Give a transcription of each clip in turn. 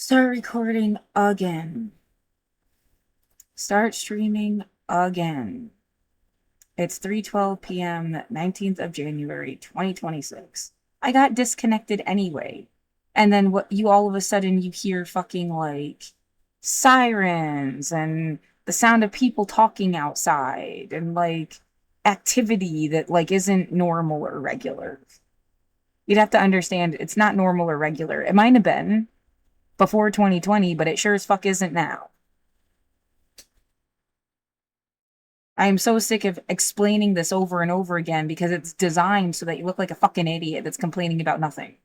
Start recording again. Start streaming again. It's 3:12 p.m., 19th of January, 2026. I got disconnected anyway. And then what you all of a sudden you hear fucking like sirens and the sound of people talking outside and like activity that like isn't normal or regular. You'd have to understand it's not normal or regular. It might have been before 2020, but it sure as fuck isn't now. I am so sick of explaining this over and over again because it's designed so that you look like a fucking idiot that's complaining about nothing.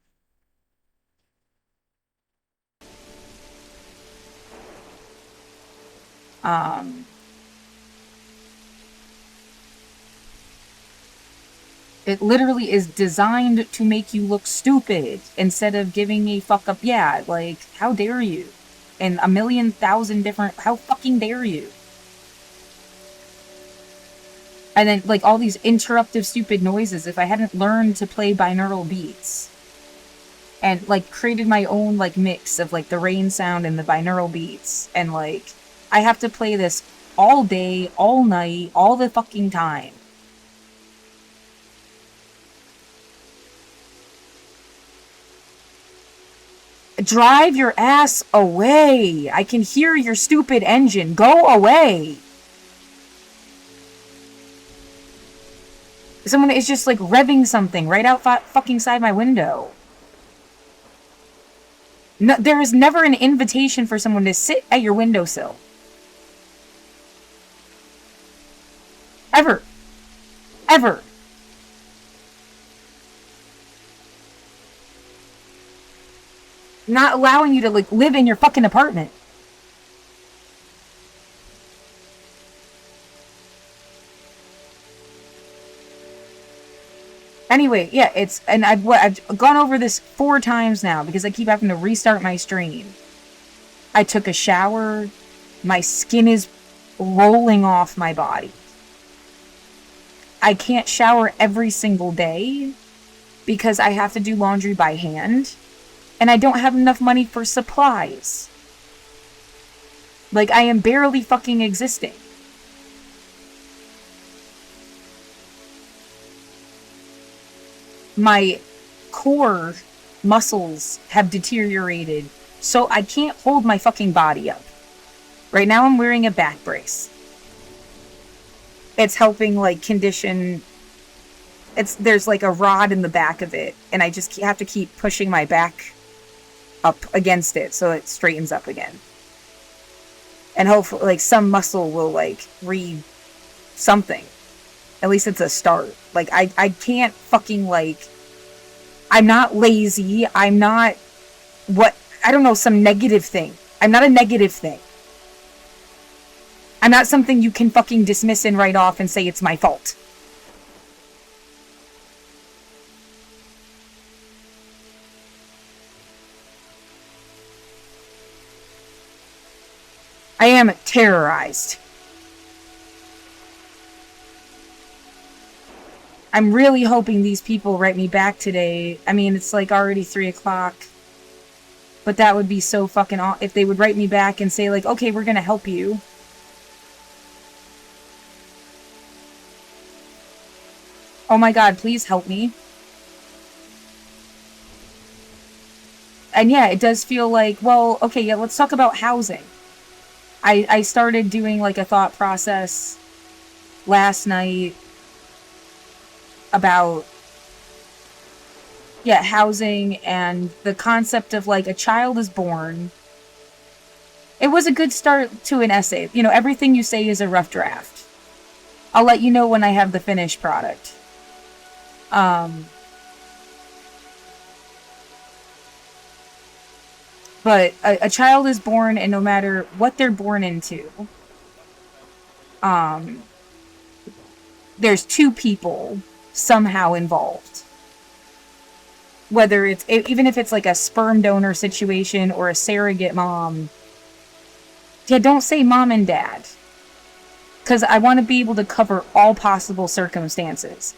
Um, it literally is designed to make you look stupid instead of giving a fuck up. Yeah, like, how dare you? And a million thousand different, how fucking dare you? And then, like, all these interruptive, stupid noises. If I hadn't learned to play binaural beats and, like, created my own, like, mix of, like, the rain sound and the binaural beats, and, like, I have to play this all day, all night, all the fucking time. Drive your ass away. I can hear your stupid engine. Go away. Someone is just like revving something right out fucking side my window. No, there is never an invitation for someone to sit at your windowsill. Ever. Ever. Not allowing you to like live in your fucking apartment. Anyway, yeah, and I've gone over this 4 times now because I keep having to restart my stream. I took a shower. My skin is rolling off my body. I can't shower every single day because I have to do laundry by hand. And I don't have enough money for supplies. Like, I am barely fucking existing. My core muscles have deteriorated, so I can't hold my fucking body up. Right now I'm wearing a back brace. It's helping, like, condition... There's, like, a rod in the back of it, and I just have to keep pushing my back up against it so it straightens up again. And hopefully, like, some muscle will, like, read something. At least it's a start. Like, I can't fucking, like... I'm not lazy. I'm not... I don't know, some negative thing. I'm not a negative thing. I'm not something you can fucking dismiss and write off and say it's my fault. I am terrorized. I'm really hoping these people write me back today. I mean, it's like already 3 o'clock. But that would be so fucking awesome if they would write me back and say, like, okay, we're gonna help you. Oh my god, please help me. And yeah, it does feel like, well, okay, yeah, let's talk about housing. I started doing, like, a thought process last night about, yeah, housing and the concept of, like, a child is born. It was a good start to an essay. You know, everything you say is a rough draft. I'll let you know when I have the finished product. But a child is born, and no matter what they're born into, there's 2 people somehow involved. Whether it's, even if it's like a sperm donor situation or a surrogate mom. Yeah, don't say mom and dad. Because I want to be able to cover all possible circumstances.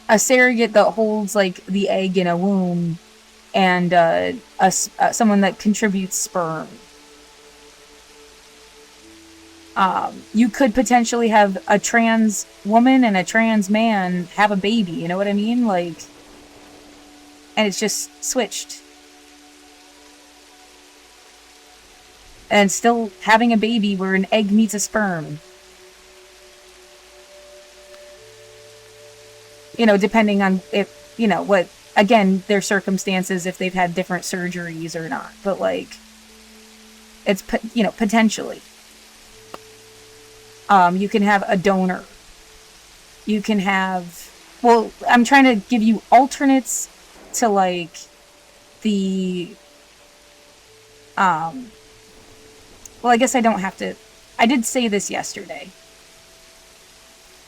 a surrogate that holds like the egg in a womb, and someone that contributes sperm. You could potentially have a trans woman and a trans man have a baby. You know what I mean? Like, and it's just switched. And still having a baby where an egg meets a sperm. You know, depending on if, you know, what, again, their circumstances, if they've had different surgeries or not. But, like, it's, you know, potentially. You can have a donor. You can have, well, I'm trying to give you alternates to, like, the, well, I guess I don't have to, I did say this yesterday.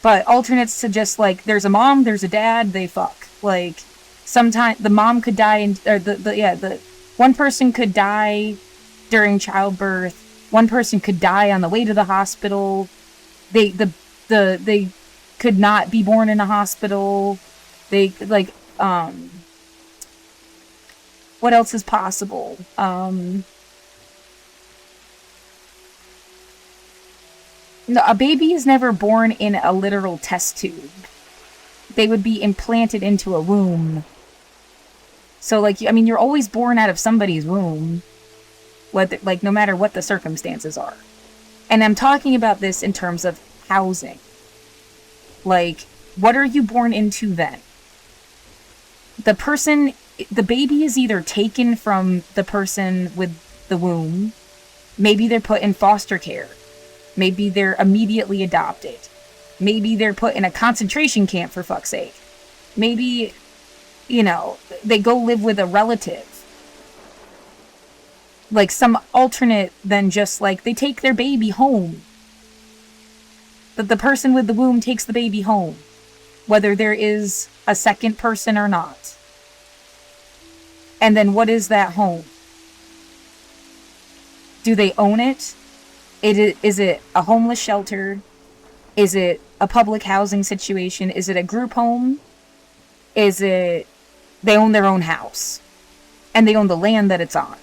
But alternates to just, like, there's a mom, there's a dad, they fuck. Like, sometimes the mom could die, or the one person could die during childbirth. One person could die on the way to the hospital. They could not be born in a hospital. They, like, what else is possible? No, a baby is never born in a literal test tube. They would be implanted into a womb. So, like, I mean, you're always born out of somebody's womb, whether, like, no matter what the circumstances are. And I'm talking about this in terms of housing. Like, what are you born into then? The baby is either taken from the person with the womb, maybe they're put in foster care. Maybe they're immediately adopted. Maybe they're put in a concentration camp, for fuck's sake. Maybe, you know, they go live with a relative. Like, some alternate than just, like, they take their baby home. That the person with the womb takes the baby home. Whether there is a second person or not. And then what is that home? Do they own it? Is it a homeless shelter? Is it a public housing situation? Is it a group home? Is it they own their own house? And they own the land that it's on?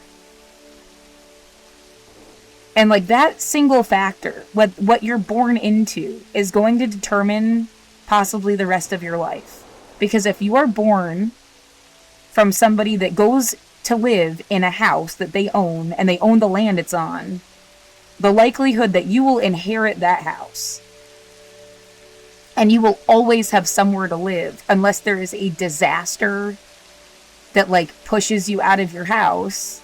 And, like, that single factor, what you're born into, is going to determine possibly the rest of your life. Because if you are born from somebody that goes to live in a house that they own, and they own the land it's on, the likelihood that you will inherit that house and you will always have somewhere to live unless there is a disaster that, like, pushes you out of your house.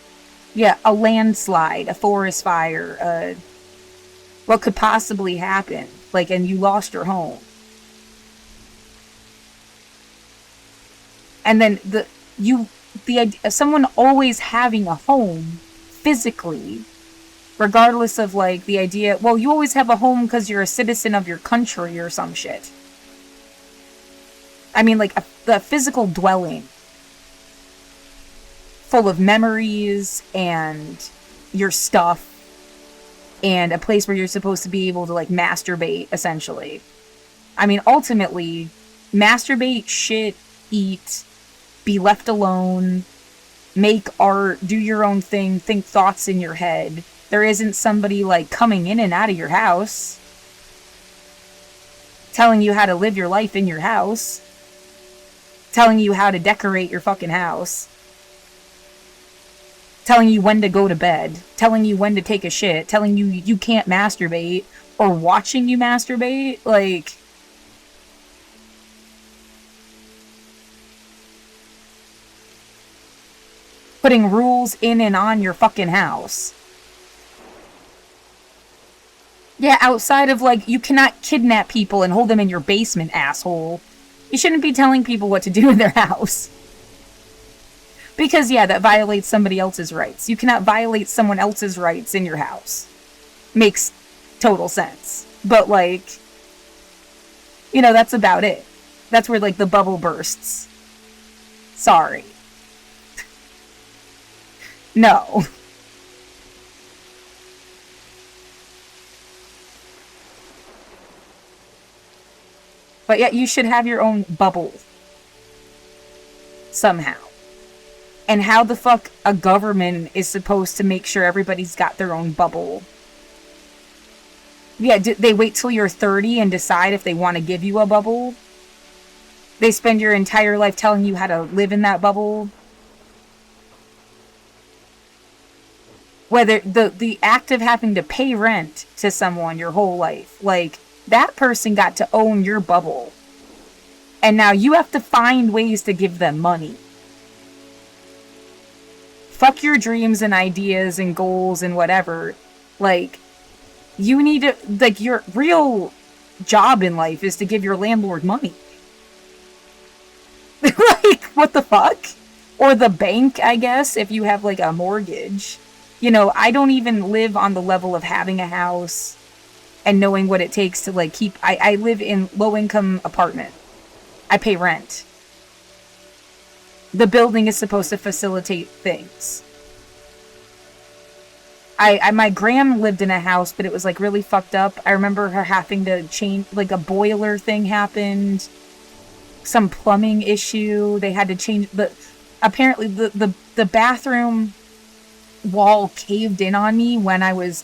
Yeah, a landslide, a forest fire, what could possibly happen? Like, and you lost your home. And then the idea of someone always having a home physically, regardless of, like, the idea, well, you always have a home because you're a citizen of your country or some shit. I mean, like, the physical dwelling full of memories and your stuff and a place where you're supposed to be able to, like, masturbate, essentially. I mean, ultimately, masturbate, shit, eat, be left alone, make art, do your own thing, think thoughts in your head. There isn't somebody, like, coming in and out of your house, telling you how to live your life in your house, telling you how to decorate your fucking house, telling you when to go to bed, telling you when to take a shit, telling you you can't masturbate, or watching you masturbate. Like, putting rules in and on your fucking house. Yeah, outside of, like, you cannot kidnap people and hold them in your basement, asshole. You shouldn't be telling people what to do in their house. Because, yeah, that violates somebody else's rights. You cannot violate someone else's rights in your house. Makes total sense. But, like, you know, that's about it. That's where, like, the bubble bursts. Sorry. No. But yeah, you should have your own bubble. somehow. And how the fuck a government is supposed to make sure everybody's got their own bubble. Yeah, they wait till you're 30 and decide if they want to give you a bubble? They spend your entire life telling you how to live in that bubble? Whether the act of having to pay rent to someone your whole life, like, that person got to own your bubble. And now you have to find ways to give them money. Fuck your dreams and ideas and goals and whatever. Like, you need to, like, your real job in life is to give your landlord money. Like, what the fuck? Or the bank, I guess, if you have, like, a mortgage. You know, I don't even live on the level of having a house and knowing what it takes to, like, keep... I live in low-income apartment. I pay rent. The building is supposed to facilitate things. My gram lived in a house, but it was, like, really fucked up. I remember her having to change... Like, a boiler thing happened. Some plumbing issue. They had to change... Apparently, the bathroom wall caved in on me when I was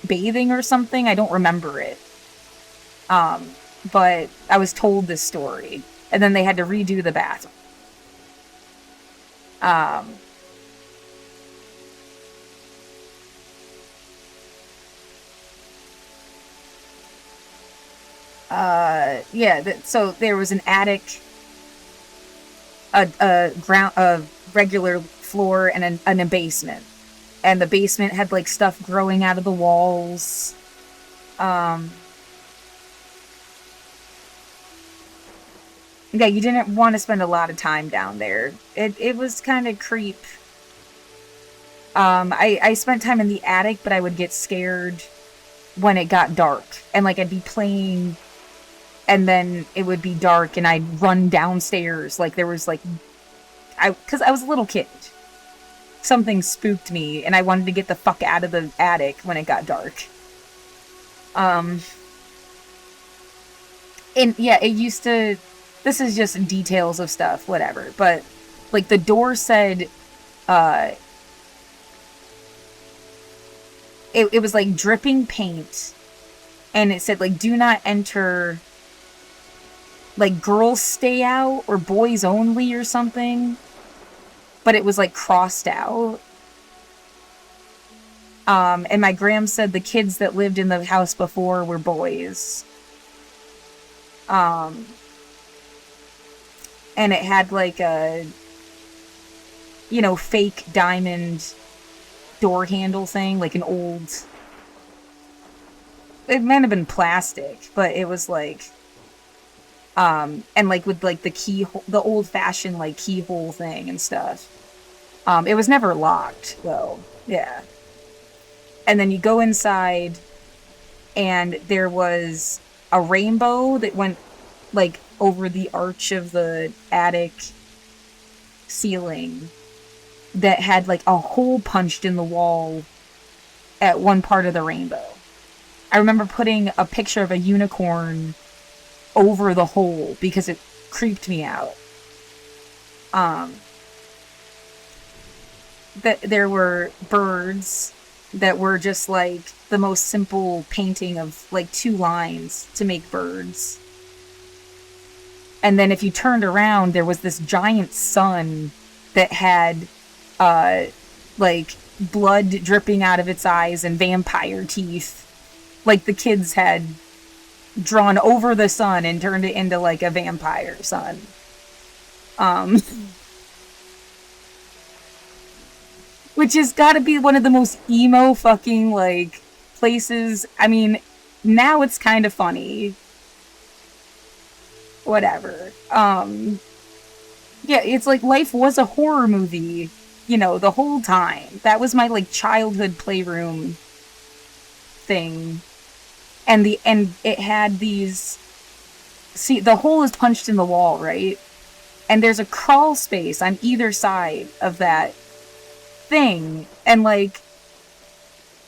bathing or something. I don't remember it. But I was told this story. And then they had to redo the bathroom. So there was an attic, a regular floor, and a basement. And the basement had, like, stuff growing out of the walls. Yeah, you didn't want to spend a lot of time down there. It was kind of creep. I spent time in the attic, but I would get scared when it got dark. And, like, I'd be playing, and then it would be dark, and I'd run downstairs. Like, there was, like... Because I was a little kid. Something spooked me, and I wanted to get the fuck out of the attic when it got dark. And, yeah, it used to... This is just details of stuff, whatever. But, like, the door said, it was, like, dripping paint. And it said, like, do not enter, like, girls stay out or boys only or something. But it was, like, crossed out. And my gram said the kids that lived in the house before were boys. And it had, like, a, you know, fake diamond door handle thing, like an old... It might have been plastic, but it was, like... and, like, with, like, the keyhole, the old-fashioned, like, keyhole thing and stuff. It was never locked, though. Yeah. And then you go inside, and there was a rainbow that went, like, over the arch of the attic ceiling that had, like, a hole punched in the wall at one part of the rainbow. I remember putting a picture of a unicorn over the hole because it creeped me out. That there were birds that were just, like, the most simple painting of, like, 2 lines to make birds. And then if you turned around, there was this giant sun that had, like, blood dripping out of its eyes and vampire teeth. Like, the kids had drawn over the sun and turned it into, like, a vampire sun. Which has got to be one of the most emo fucking, like, places. I mean, now it's kind of funny. Whatever. Yeah, it's like life was a horror movie, you know, the whole time. That was my, like, childhood playroom thing. And it had these... See, the hole is punched in the wall, right? And there's a crawl space on either side of that thing. And, like...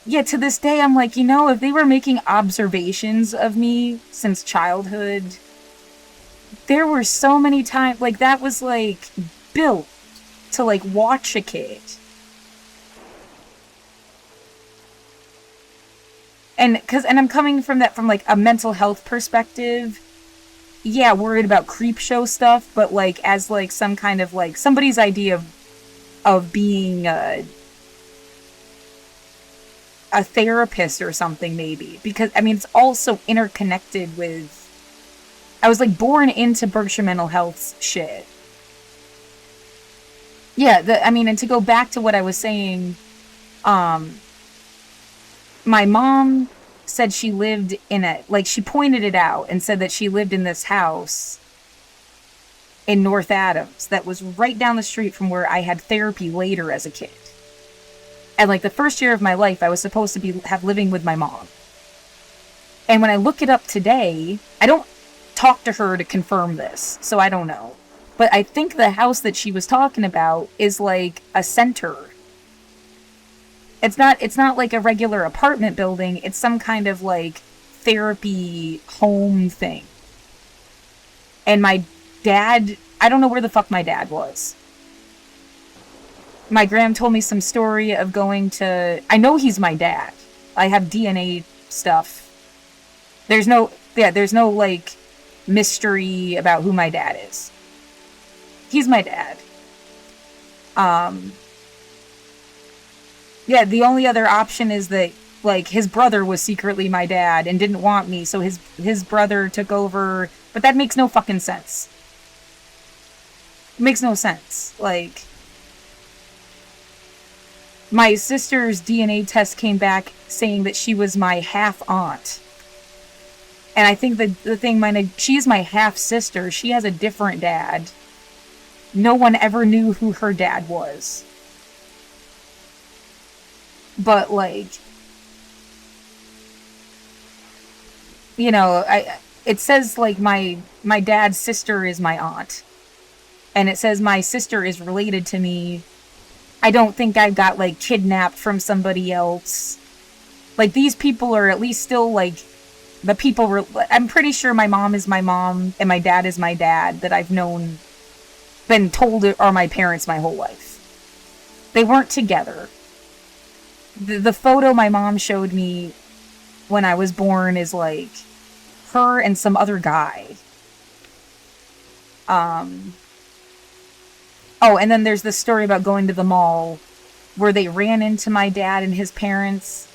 Yeah, to this day, I'm like, you know, if they were making observations of me since childhood... There were so many times, like, that was, like, built to like watch a kid. And I'm coming from that from like a mental health perspective. Yeah, worried about creep show stuff, but like as like some kind of like somebody's idea of being a therapist or something, maybe, because I mean it's also interconnected with. I was like born into Berkshire Mental Health's shit. Yeah, I mean, and to go back to what I was saying, um, my mom said she lived in a, like, she pointed it out and said that she lived in this house in North Adams that was right down the street from where I had therapy later as a kid. And like the first year of my life, I was supposed to have living with my mom. And when I look it up today, I don't talk to her to confirm this, so I don't know. But I think the house that she was talking about is like a center. It's not like a regular apartment building. It's some kind of like therapy home thing. And my dad, I don't know where the fuck my dad was. My gram told me some story of going to, I know he's my dad. I have DNA stuff. There's no like mystery about who my dad is. He's my dad. Yeah, the only other option is that like his brother was secretly my dad and didn't want me, so his brother took over, but that makes no fucking sense. It makes no sense. Like my sister's DNA test came back saying that she was my half aunt. And I think that the thing she's my half sister. She has a different dad. No one ever knew who her dad was. But like, you know, it says like my dad's sister is my aunt. And it says my sister is related to me. I don't think I got like kidnapped from somebody else. Like these people are at least still like the people. I'm pretty sure my mom is my mom and my dad is my dad that I've known, been told are my parents my whole life. They weren't together. The photo my mom showed me when I was born is like her and some other guy. Oh, and then there's this story about going to the mall where they ran into my dad and his parents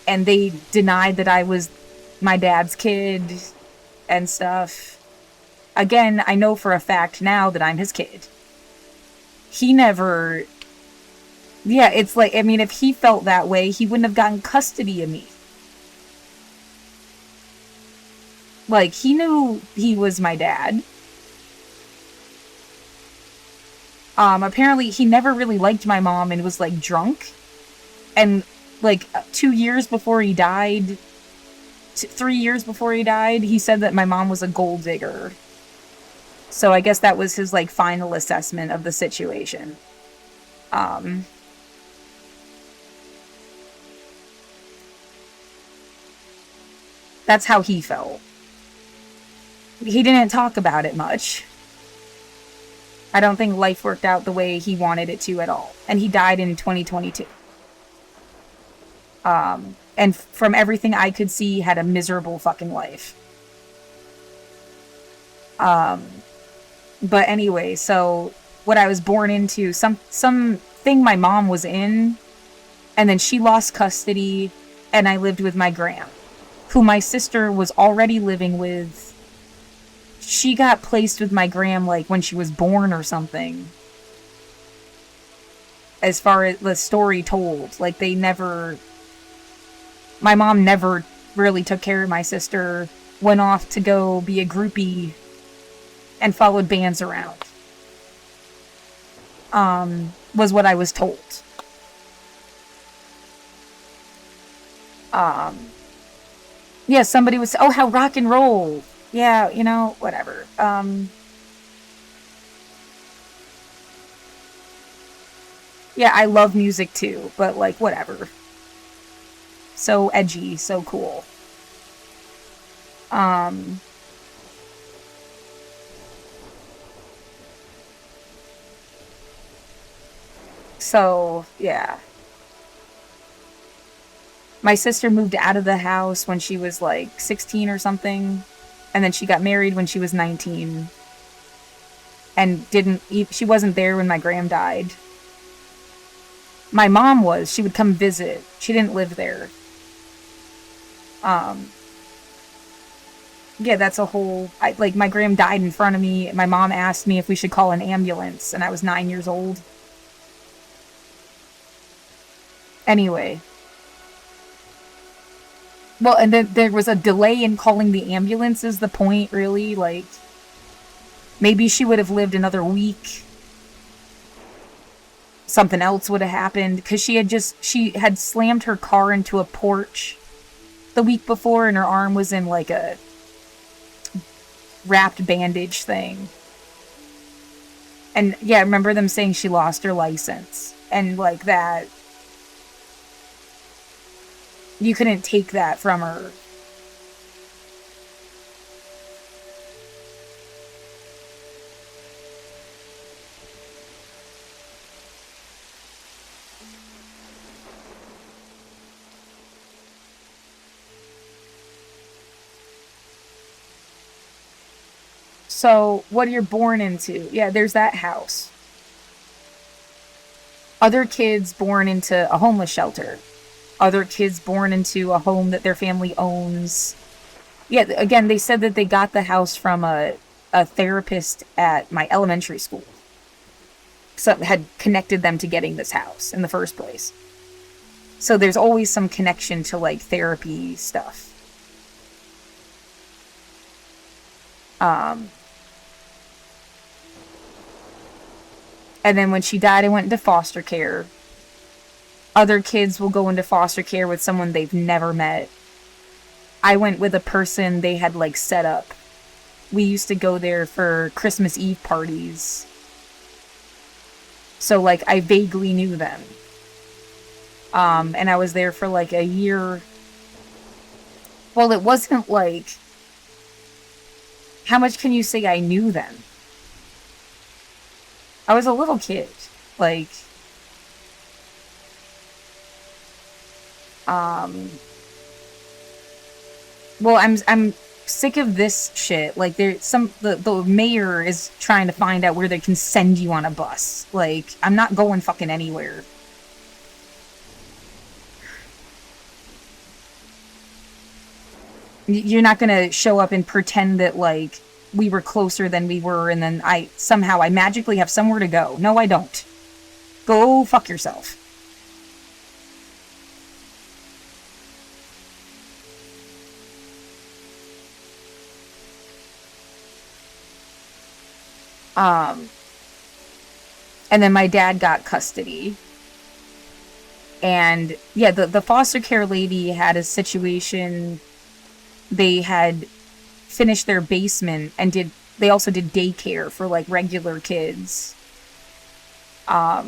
and they denied that I was my dad's kid and stuff. Again, I know for a fact now that I'm his kid. He never... Yeah, it's like, I mean, if he felt that way, he wouldn't have gotten custody of me. Like, he knew he was my dad. Apparently he never really liked my mom and was like drunk. And like 2 years before he died, 3 years before he died, he said that my mom was a gold digger. So I guess that was his like final assessment of the situation. That's how he felt. He didn't talk about it much. I don't think life worked out the way he wanted it to at all. And he died in 2022. And from everything I could see, had a miserable fucking life. But anyway, so what I was born into, something my mom was in, and then she lost custody, and I lived with my gram, who my sister was already living with. She got placed with my gram like when she was born or something. As far as the story told, like my mom never really took care of my sister, went off to go be a groupie and followed bands around. Was what I was told. Yeah, somebody was, oh, how rock and roll. Yeah, you know, whatever. Yeah, I love music too, but like, whatever. So edgy, so cool. So, yeah. My sister moved out of the house when she was like 16 or something. And then she got married when she was 19. And she wasn't there when my gram died. My mom was. She would come visit. She didn't live there. Yeah, that's a whole... like, my gram died in front of me. My mom asked me if we should call an ambulance, and I was 9 years old. Anyway. Well, and then there was a delay in calling the ambulance is the point, really. Like, maybe she would have lived another week. Something else would have happened. Because she had slammed her car into a porch the week before, and her arm was in, like, a wrapped bandage thing. And, yeah, I remember them saying she lost her license. And, like, that... you couldn't take that from her. So, what you're born into, yeah, there's that house. Other kids born into a homeless shelter. Other kids born into a home that their family owns. Yeah, again, they said that they got the house from a therapist at my elementary school. So had connected them to getting this house in the first place. So there's always some connection to, like, therapy stuff. And then when she died, I went into foster care. Other kids will go into foster care with someone they've never met. I went with a person they had, like, set up. We used to go there for Christmas Eve parties. So, like, I vaguely knew them. And I was there for, like, a year. Well, it wasn't, like... how much can you say I knew them? I was a little kid. Like... well, I'm sick of this shit. Like, the mayor is trying to find out where they can send you on a bus. Like, I'm not going fucking anywhere. You're not gonna show up and pretend that, like, we were closer than we were, and then I magically have somewhere to go. No, I don't. Go fuck yourself. And then my dad got custody. And, yeah, the foster care lady had a situation. They had finished their basement and they also did daycare for, like, regular kids. Yeah,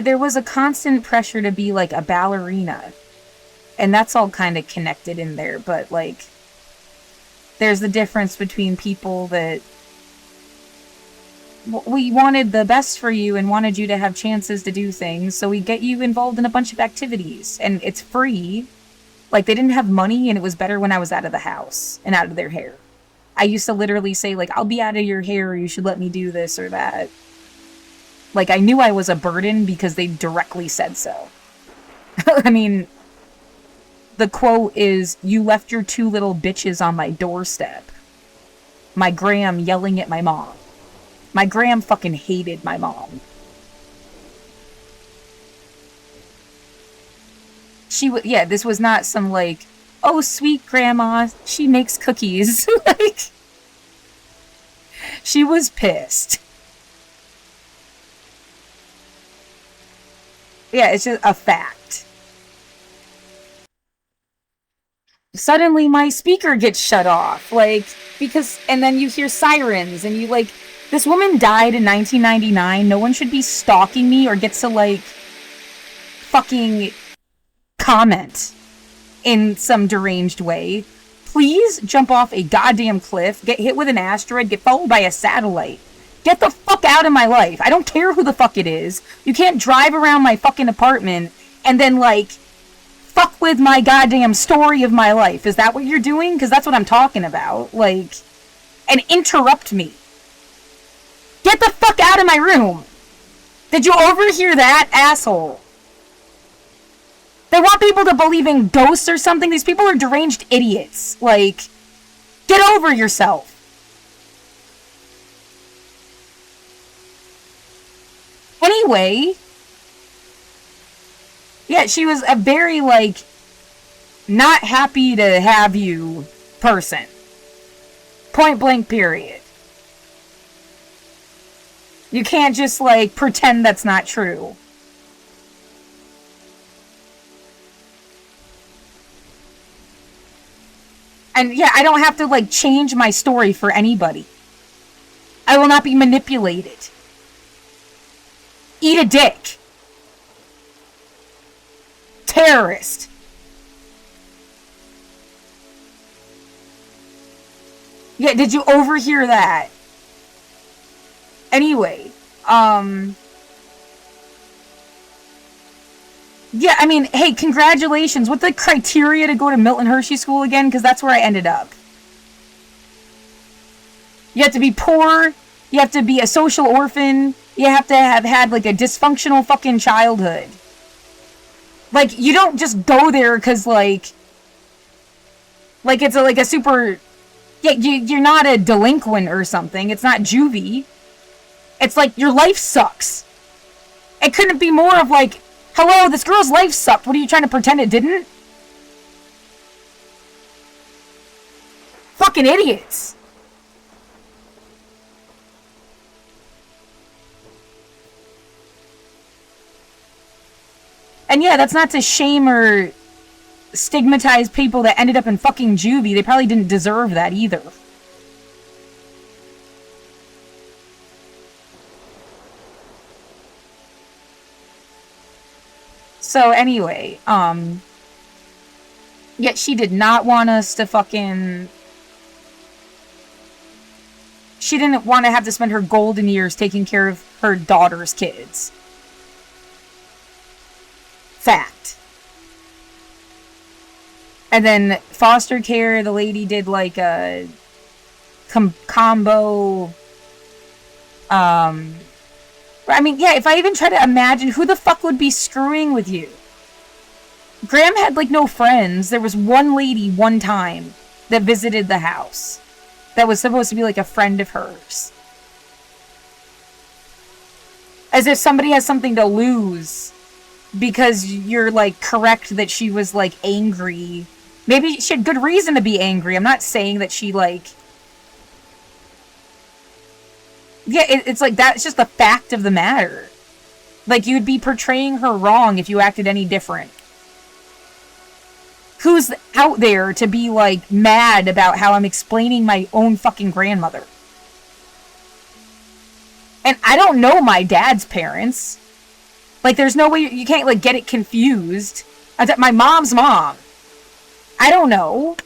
there was a constant pressure to be, like, a ballerina. And that's all kind of connected in there, but, like, there's the difference between people that we wanted the best for you and wanted you to have chances to do things, so we get you involved in a bunch of activities, and it's free. Like, they didn't have money, and it was better when I was out of the house and out of their hair. I used to literally say, like, I'll be out of your hair, you should let me do this or that. Like, I knew I was a burden because they directly said so. I mean, the quote is, "You left your two little bitches on my doorstep." My gram yelling at my mom. My gram fucking hated my mom. Yeah, this was not some, like, oh, sweet grandma, she makes cookies. Like, she was pissed. Yeah, it's just a fact. Suddenly my speaker gets shut off, like, and then you hear sirens, and you, like, this woman died in 1999, no one should be stalking me or gets to, like, fucking comment in some deranged way. Please jump off a goddamn cliff, get hit with an asteroid, get followed by a satellite. Get the fuck out of my life. I don't care who the fuck it is. You can't drive around my fucking apartment and then, like, fuck with my goddamn story of my life. Is that what you're doing? Because that's what I'm talking about. Like, and interrupt me. Get the fuck out of my room. Did you overhear that, asshole? They want people to believe in ghosts or something. These people are deranged idiots. Like, get over yourself. Anyway, yeah, she was a very, like, not happy to have you person. Point blank, period. You can't just, like, pretend that's not true. And yeah, I don't have to, like, change my story for anybody. I will not be manipulated. Eat a dick. Terrorist. Yeah, did you overhear that? Anyway, yeah, I mean, hey, congratulations. What's the criteria to go to Milton Hershey School again? Because that's where I ended up. You have to be poor. You have to be a social orphan. You have to have had, like, a dysfunctional fucking childhood. Like, you don't just go there because, like, it's a super... Yeah, you're not a delinquent or something. It's not juvie. It's like, your life sucks. It couldn't be more of, like, hello, this girl's life sucked. What are you trying to pretend it didn't? Fucking idiots. And yeah, that's not to shame or stigmatize people that ended up in fucking juvie. They probably didn't deserve that either. So anyway, yet she did not want us to fucking... She didn't want to have to spend her golden years taking care of her daughter's kids. Fact. And then foster care, the lady did like a combo. I mean, yeah, if I even try to imagine who the fuck would be screwing with you. Graham had like no friends. There was one lady one time that visited the house that was supposed to be like a friend of hers. As if somebody has something to lose because you're like correct that she was like angry. Maybe she had good reason to be angry. I'm not saying that she like... Yeah, it's like that's just the fact of the matter. Like, you'd be portraying her wrong if you acted any different. Who's out there to be like mad about how I'm explaining my own fucking grandmother? And I don't know my dad's parents. Like, there's no way you can't like get it confused. My mom's mom. I don't know.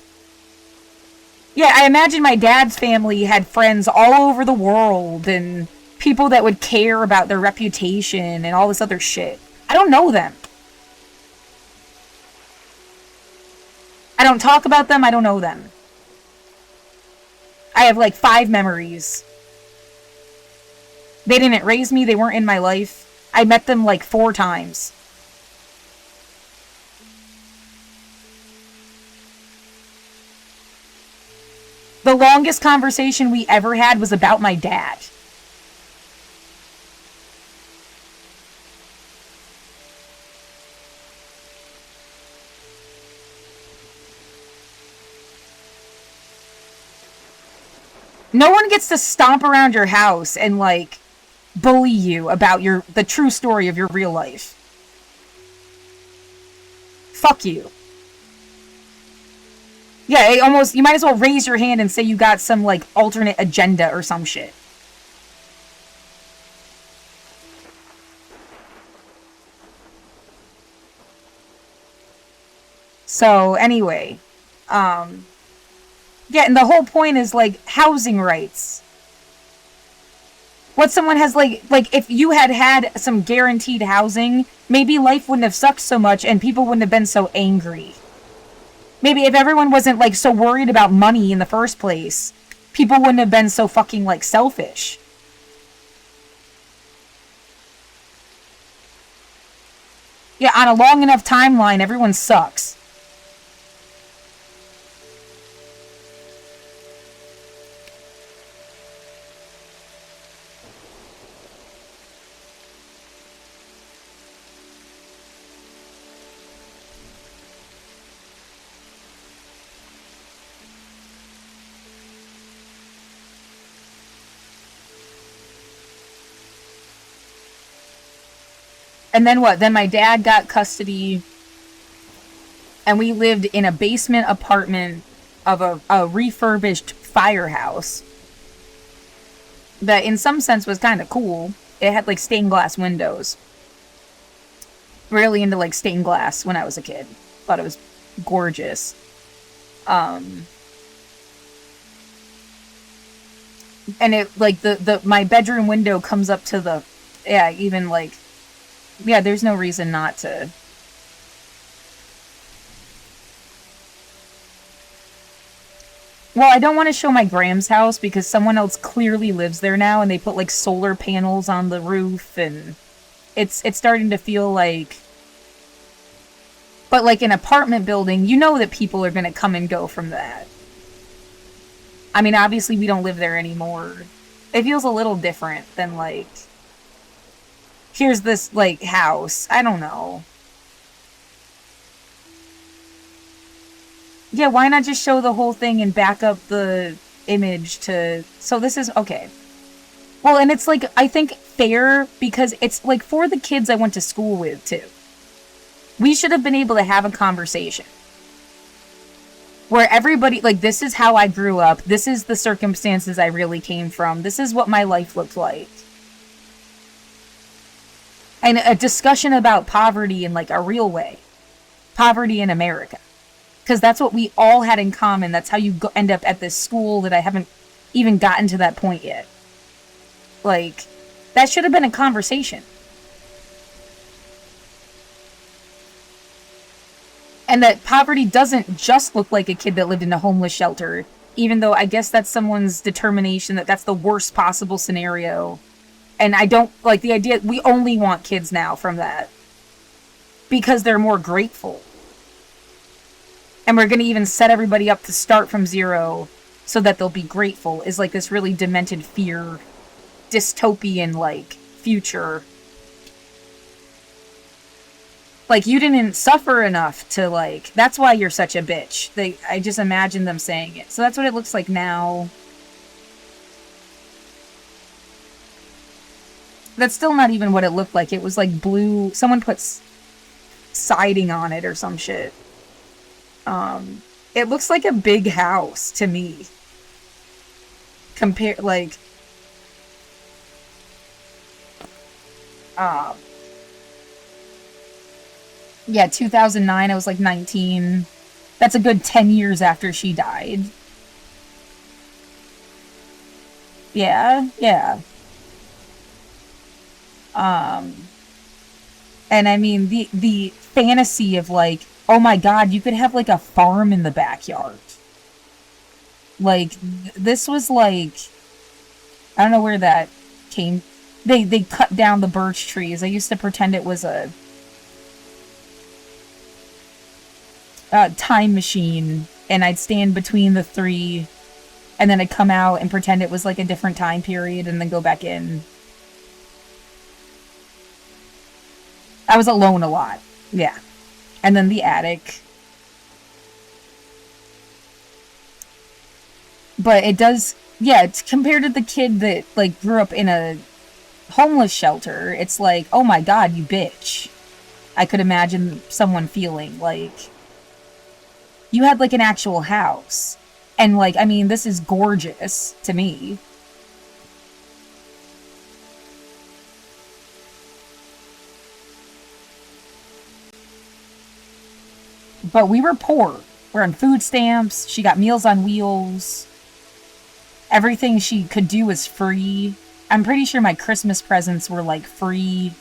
Yeah, I imagine my dad's family had friends all over the world and people that would care about their reputation and all this other shit. I don't know them. I don't talk about them. I don't know them. I have like 5 memories. They didn't raise me. They weren't in my life. I met them like 4 times. The longest conversation we ever had was about my dad. No one gets to stomp around your house and like bully you about the true story of your real life. Fuck you. Yeah, you might as well raise your hand and say you got some, like, alternate agenda or some shit. So, anyway, Yeah, and the whole point is like housing rights. What someone has like if you had some guaranteed housing, maybe life wouldn't have sucked so much and people wouldn't have been so angry. Maybe if everyone wasn't like so worried about money in the first place, people wouldn't have been so fucking like selfish. Yeah, on a long enough timeline, everyone sucks. And then what? Then my dad got custody, and we lived in a basement apartment of a refurbished firehouse that, in some sense, was kind of cool. It had like stained glass windows. Really into like stained glass when I was a kid. Thought it was gorgeous. And it like the my bedroom window comes up to the, yeah, even like, yeah, there's no reason not to. Well, I don't want to show my Graham's house because someone else clearly lives there now, and they put like solar panels on the roof, and it's starting to feel like. But like an apartment building, you know that people are going to come and go from that. I mean, obviously we don't live there anymore. It feels a little different than like, here's this like house. I don't know. Yeah, why not just show the whole thing and back up the image to... So this is... Okay. Well, and it's like, I think fair because it's like for the kids I went to school with too. We should have been able to have a conversation where everybody, like, this is how I grew up. This is the circumstances I really came from. This is what my life looked like. And a discussion about poverty in like a real way. Poverty in America. Because that's what we all had in common. That's how you end up at this school that I haven't even gotten to that point yet. Like, that should have been a conversation. And that poverty doesn't just look like a kid that lived in a homeless shelter, even though I guess that's someone's determination that that's the worst possible scenario. And I don't like the idea, we only want kids now from that. Because they're more grateful. And we're going to even set everybody up to start from zero so that they'll be grateful is like this really demented fear, dystopian like future. Like, you didn't suffer enough to like, that's why you're such a bitch. I just imagine them saying it. So that's what it looks like now. That's still not even what it looked like. It was like blue. Someone put siding on it or some shit. It looks like a big house to me. Compare, like, yeah, 2009, I was like 19. That's a good 10 years after she died. Yeah, yeah. And I mean, the fantasy of like, oh my god, you could have like a farm in the backyard. Like, this was like, I don't know where that came. They cut down the birch trees. I used to pretend it was a time machine, and I'd stand between the three, and then I'd come out and pretend it was like a different time period, and then go back in. I was alone a lot. Yeah. And then the attic. But it does, yeah, it's compared to the kid that like grew up in a homeless shelter, it's like, oh my god, you bitch. I could imagine someone feeling like you had like an actual house. And like, I mean, this is gorgeous to me. But we were poor. We're on food stamps. She got Meals on Wheels. Everything she could do was free. I'm pretty sure my Christmas presents were like free.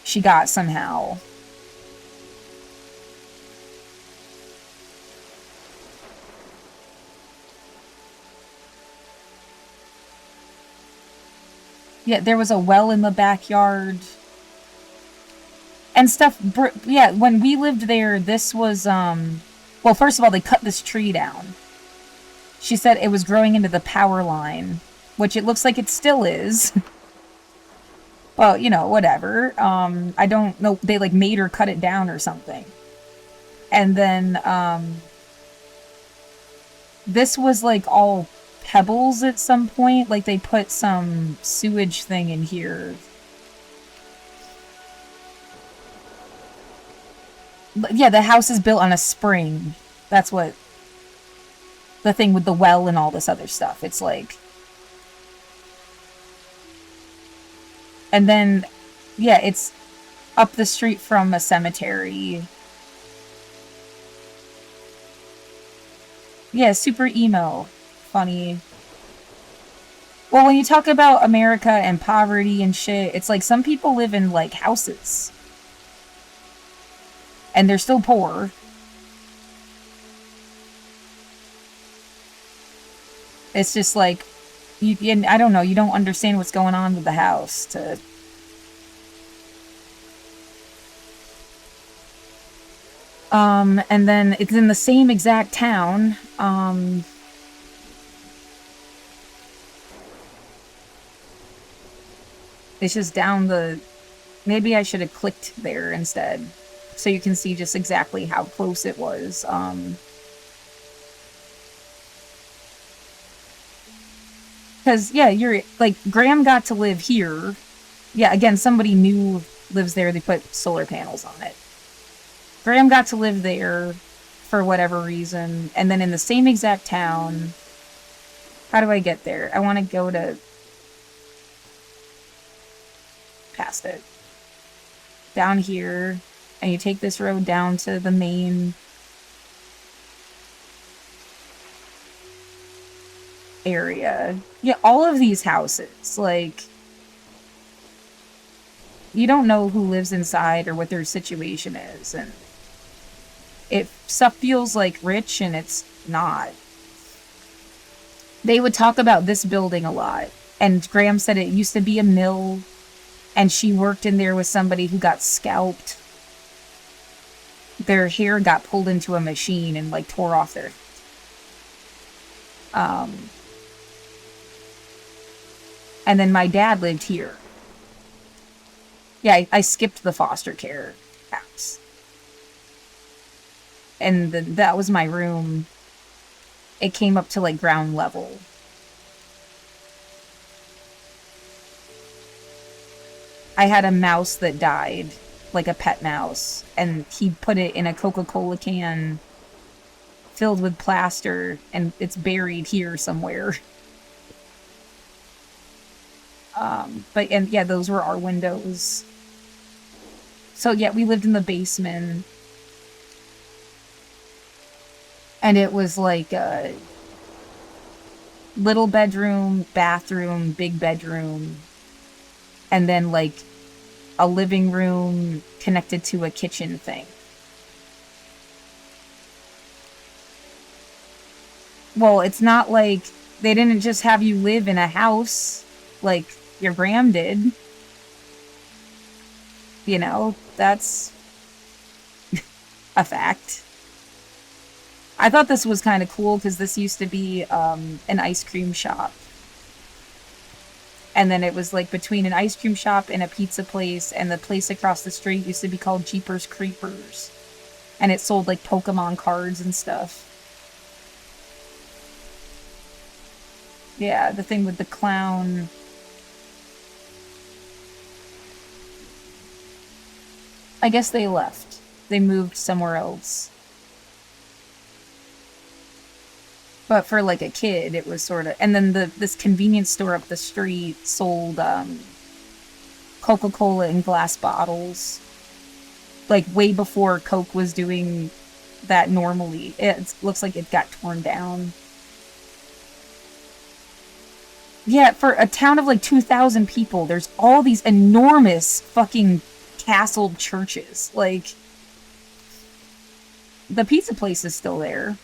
She got somehow. Yeah, there was a well in the backyard and stuff. Yeah, when we lived there, this was well, first of all, they cut this tree down. She said it was growing into the power line, which it looks like it still is. Well, you know, whatever. I don't know. They like made her cut it down or something. And then this was like all pebbles at some point. Like they put some sewage thing in here. Yeah, the house is built on a spring. That's what the thing with the well and all this other stuff. It's like, and then, yeah, it's up the street from a cemetery. Yeah, super emo. Funny. Well, when you talk about America and poverty and shit, it's like some people live in like houses. And they're still poor. It's just like, I don't know, you don't understand what's going on with the house. And then it's in the same exact town. It's just down the... Maybe I should have clicked there instead. So you can see just exactly how close it was. Because, yeah, you're... Like, Graham got to live here. Yeah, again, somebody new lives there. They put solar panels on it. Graham got to live there for whatever reason. And then in the same exact town... How do I get there? I want to go to... Past it. Down here. And you take this road down to the main... area. Yeah, all of these houses, like... You don't know who lives inside or what their situation is, and... Stuff feels like rich and it's not. They would talk about this building a lot. And Graham said it used to be a mill, and she worked in there with somebody who got scalped. Their hair got pulled into a machine and like tore off their... And then my dad lived here. Yeah, I skipped the foster care house. And that was my room. It came up to like ground level. I had a mouse that died, like a pet mouse, and he put it in a Coca-Cola can filled with plaster, and it's buried here somewhere. And yeah, those were our windows. So yeah, we lived in the basement. And it was like a little bedroom, bathroom, big bedroom, and then like a living room connected to a kitchen thing. Well, it's not like they didn't just have you live in a house like your Graham did. You know, that's a fact. I thought this was kind of cool because this used to be an ice cream shop. And then it was like between an ice cream shop and a pizza place, and the place across the street used to be called Jeepers Creepers. And it sold like Pokemon cards and stuff. Yeah, the thing with the clown. I guess they left. They moved somewhere else. But for like a kid, it was sort of... And then this convenience store up the street sold Coca-Cola in glass bottles. Like way before Coke was doing that normally. It looks like it got torn down. Yeah, for a town of like 2,000 people, there's all these enormous fucking castled churches. Like, the pizza place is still there.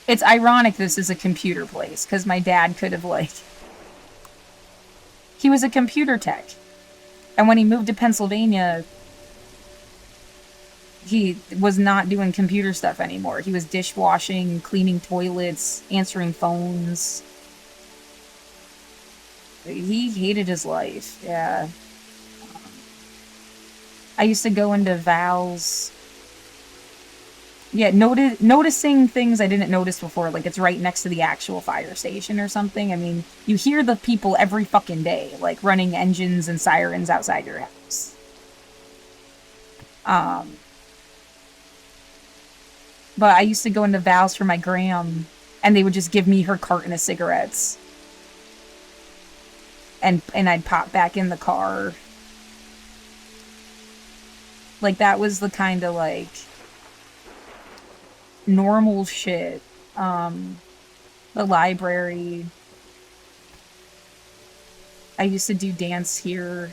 It's ironic this is a computer place, because my dad could have, like... He was a computer tech. And when he moved to Pennsylvania, he was not doing computer stuff anymore. He was dishwashing, cleaning toilets, answering phones. He hated his life, yeah. I used to go into Val's. Yeah, noticing things I didn't notice before, like it's right next to the actual fire station or something. I mean, you hear the people every fucking day, like running engines and sirens outside your house. But I used to go into Val's for my gram, and they would just give me her carton of cigarettes. And I'd pop back in the car. Like, that was the kind of, like, normal shit. The library. I used to do dance here.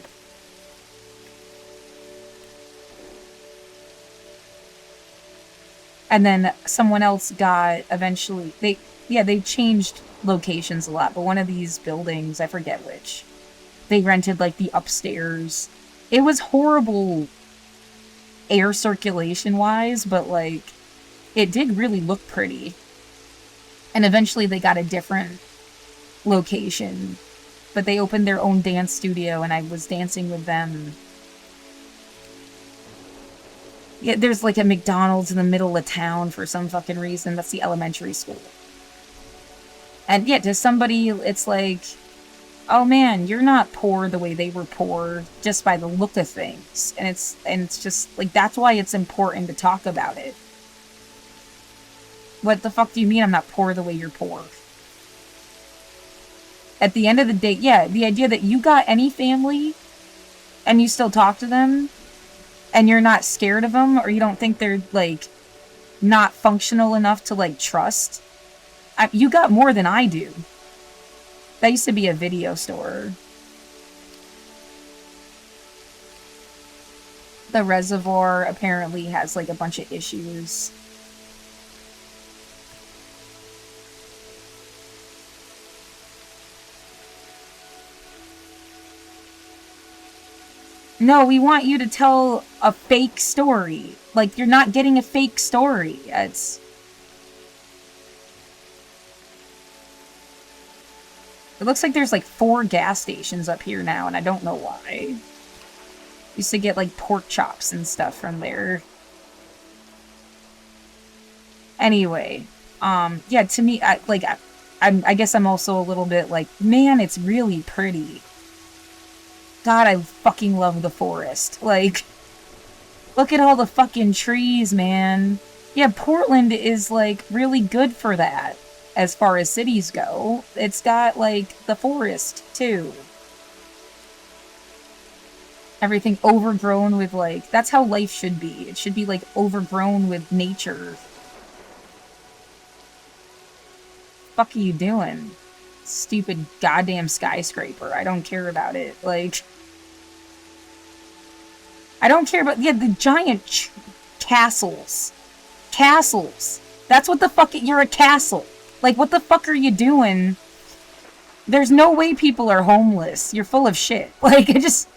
And then someone else got, eventually, they changed locations a lot, but one of these buildings, I forget which, they rented, like, the upstairs. It was horrible air circulation-wise, but, like, it did really look pretty. And eventually they got a different location, but they opened their own dance studio, and I was dancing with them. Yeah, there's like a McDonald's in the middle of town for some fucking reason. That's the elementary school. And yeah, to somebody, it's like, oh man, you're not poor the way they were poor just by the look of things. And it's just like, that's why it's important to talk about it. What the fuck do you mean I'm not poor the way you're poor? At the end of the day, yeah, the idea that you got any family and you still talk to them and you're not scared of them, or you don't think they're, like, not functional enough to, like, trust. You got more than I do. That used to be a video store. The reservoir apparently has, like, a bunch of issues. No, we want you to tell a fake story. Like, you're not getting a fake story. It looks like there's like 4 gas stations up here now, and I don't know why. Used to get like pork chops and stuff from there. Anyway, yeah, to me, I guess I'm also a little bit like, man, it's really pretty. God, I fucking love the forest. Like, look at all the fucking trees, man. Yeah, Portland is, like, really good for that, as far as cities go. It's got, like, the forest, too. Everything overgrown with, like, that's how life should be. It should be, like, overgrown with nature. Fuck are you doing? Stupid goddamn skyscraper. I don't care about it. Like, I don't care about, yeah, the giant castles. Castles. That's what the fuck, you're a castle. Like, what the fuck are you doing? There's no way people are homeless. You're full of shit. Like, it just...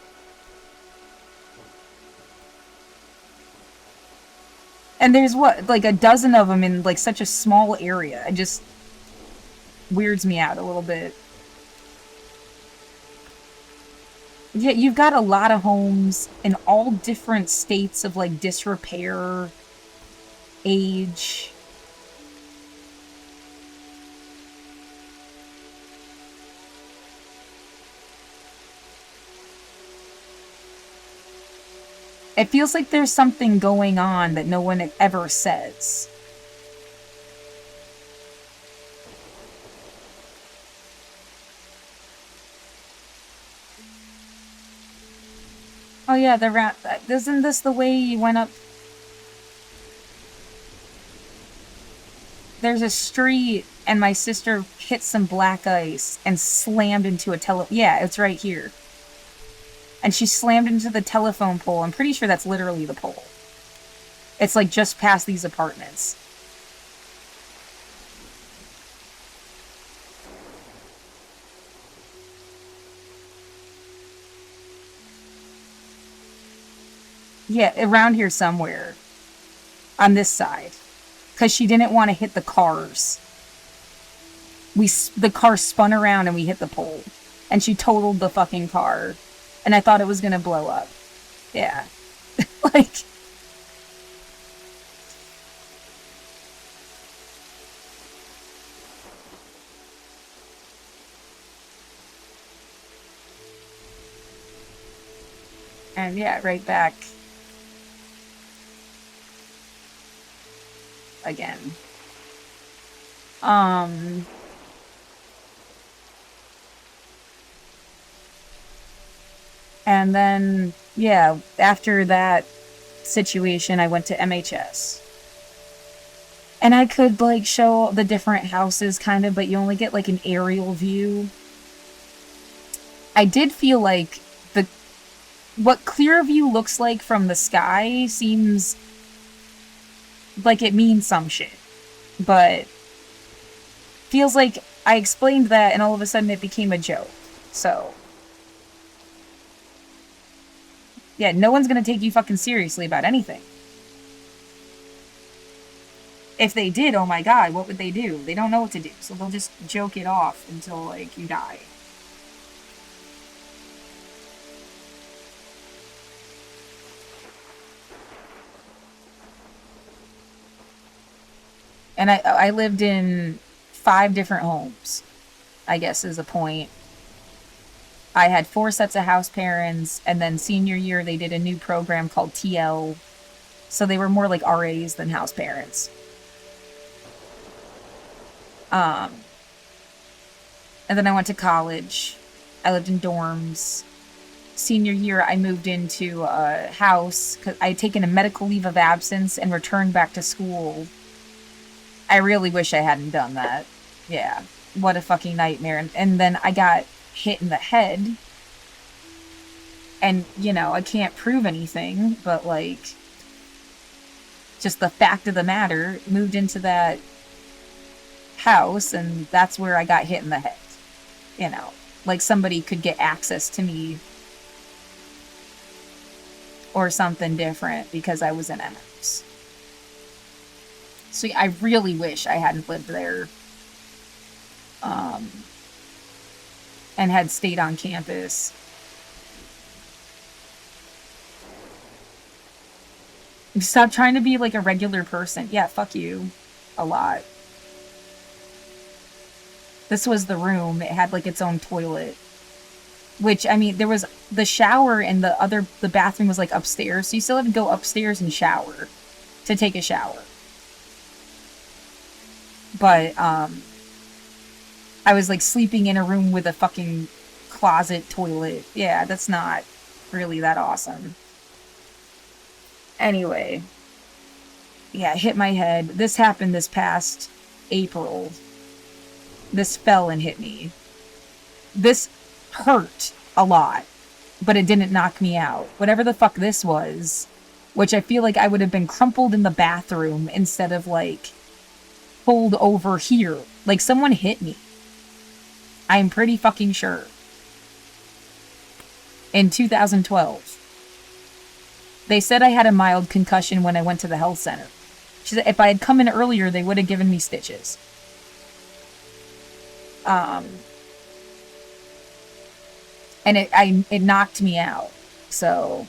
And there's what, like a dozen of them in, like, such a small area. It just weirds me out a little bit. Yeah, you've got a lot of homes in all different states of, like, disrepair, age. It feels like there's something going on that no one ever says. Oh yeah, the round. Isn't this the way you went up? There's a street, and my sister hit some black ice and slammed into a Yeah, it's right here. And she slammed into the telephone pole. I'm pretty sure that's literally the pole. It's like just past these apartments. Yeah, around here somewhere. On this side. Because she didn't want to hit the cars. The car spun around and we hit the pole. And she totaled the fucking car. And I thought it was going to blow up. Yeah. Like... And yeah, right back. Again. And then, yeah, after that situation, I went to MHS. And I could, like, show the different houses, kind of, but you only get, like, an aerial view. I did feel like what Clearview looks like from the sky seems like it means some shit. But feels like I explained that and all of a sudden it became a joke. So... yeah, no one's gonna take you fucking seriously about anything. If they did, oh my god, what would they do? They don't know what to do, so they'll just joke it off until, like, you die. And I lived in 5 different homes, I guess is a point. I had 4 sets of house parents, and then senior year they did a new program called TL. So they were more like RAs than house parents. And then I went to college. I lived in dorms. Senior year, I moved into a house because I had taken a medical leave of absence and returned back to school. I really wish I hadn't done that. Yeah. What a fucking nightmare. And then I got hit in the head. And, you know, I can't prove anything, but, like, just the fact of the matter, moved into that house, and that's where I got hit in the head. You know, like somebody could get access to me or something different because I was in MS. So I really wish I hadn't lived there and had stayed on campus. Stop trying to be like a regular person. Yeah, fuck you. A lot. This was the room. It had like its own toilet. Which, I mean, there was the shower and the bathroom was like upstairs. So you still had to go upstairs and shower to take a shower. But, I was like sleeping in a room with a fucking closet toilet. Yeah, that's not really that awesome. Anyway. Yeah, hit my head. This happened this past April. This fell and hit me. This hurt a lot, but it didn't knock me out. Whatever the fuck this was, which I feel like I would have been crumpled in the bathroom instead of like pulled over here. Like someone hit me. I'm pretty fucking sure. In 2012. They said I had a mild concussion when I went to the health center. She said if I had come in earlier, they would have given me stitches. And it knocked me out. So,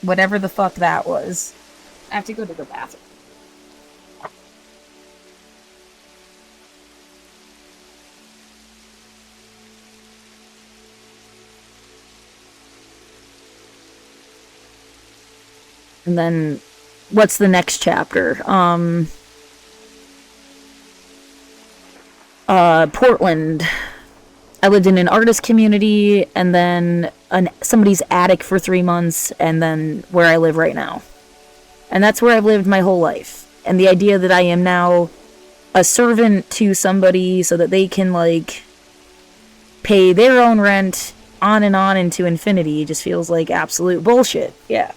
whatever the fuck that was. I have to go to the bathroom. And then, what's the next chapter? Portland. I lived in an artist community, and then somebody's attic for 3 months, and then where I live right now. And that's where I've lived my whole life. And the idea that I am now a servant to somebody so that they can, like, pay their own rent on and on into infinity just feels like absolute bullshit. Yeah.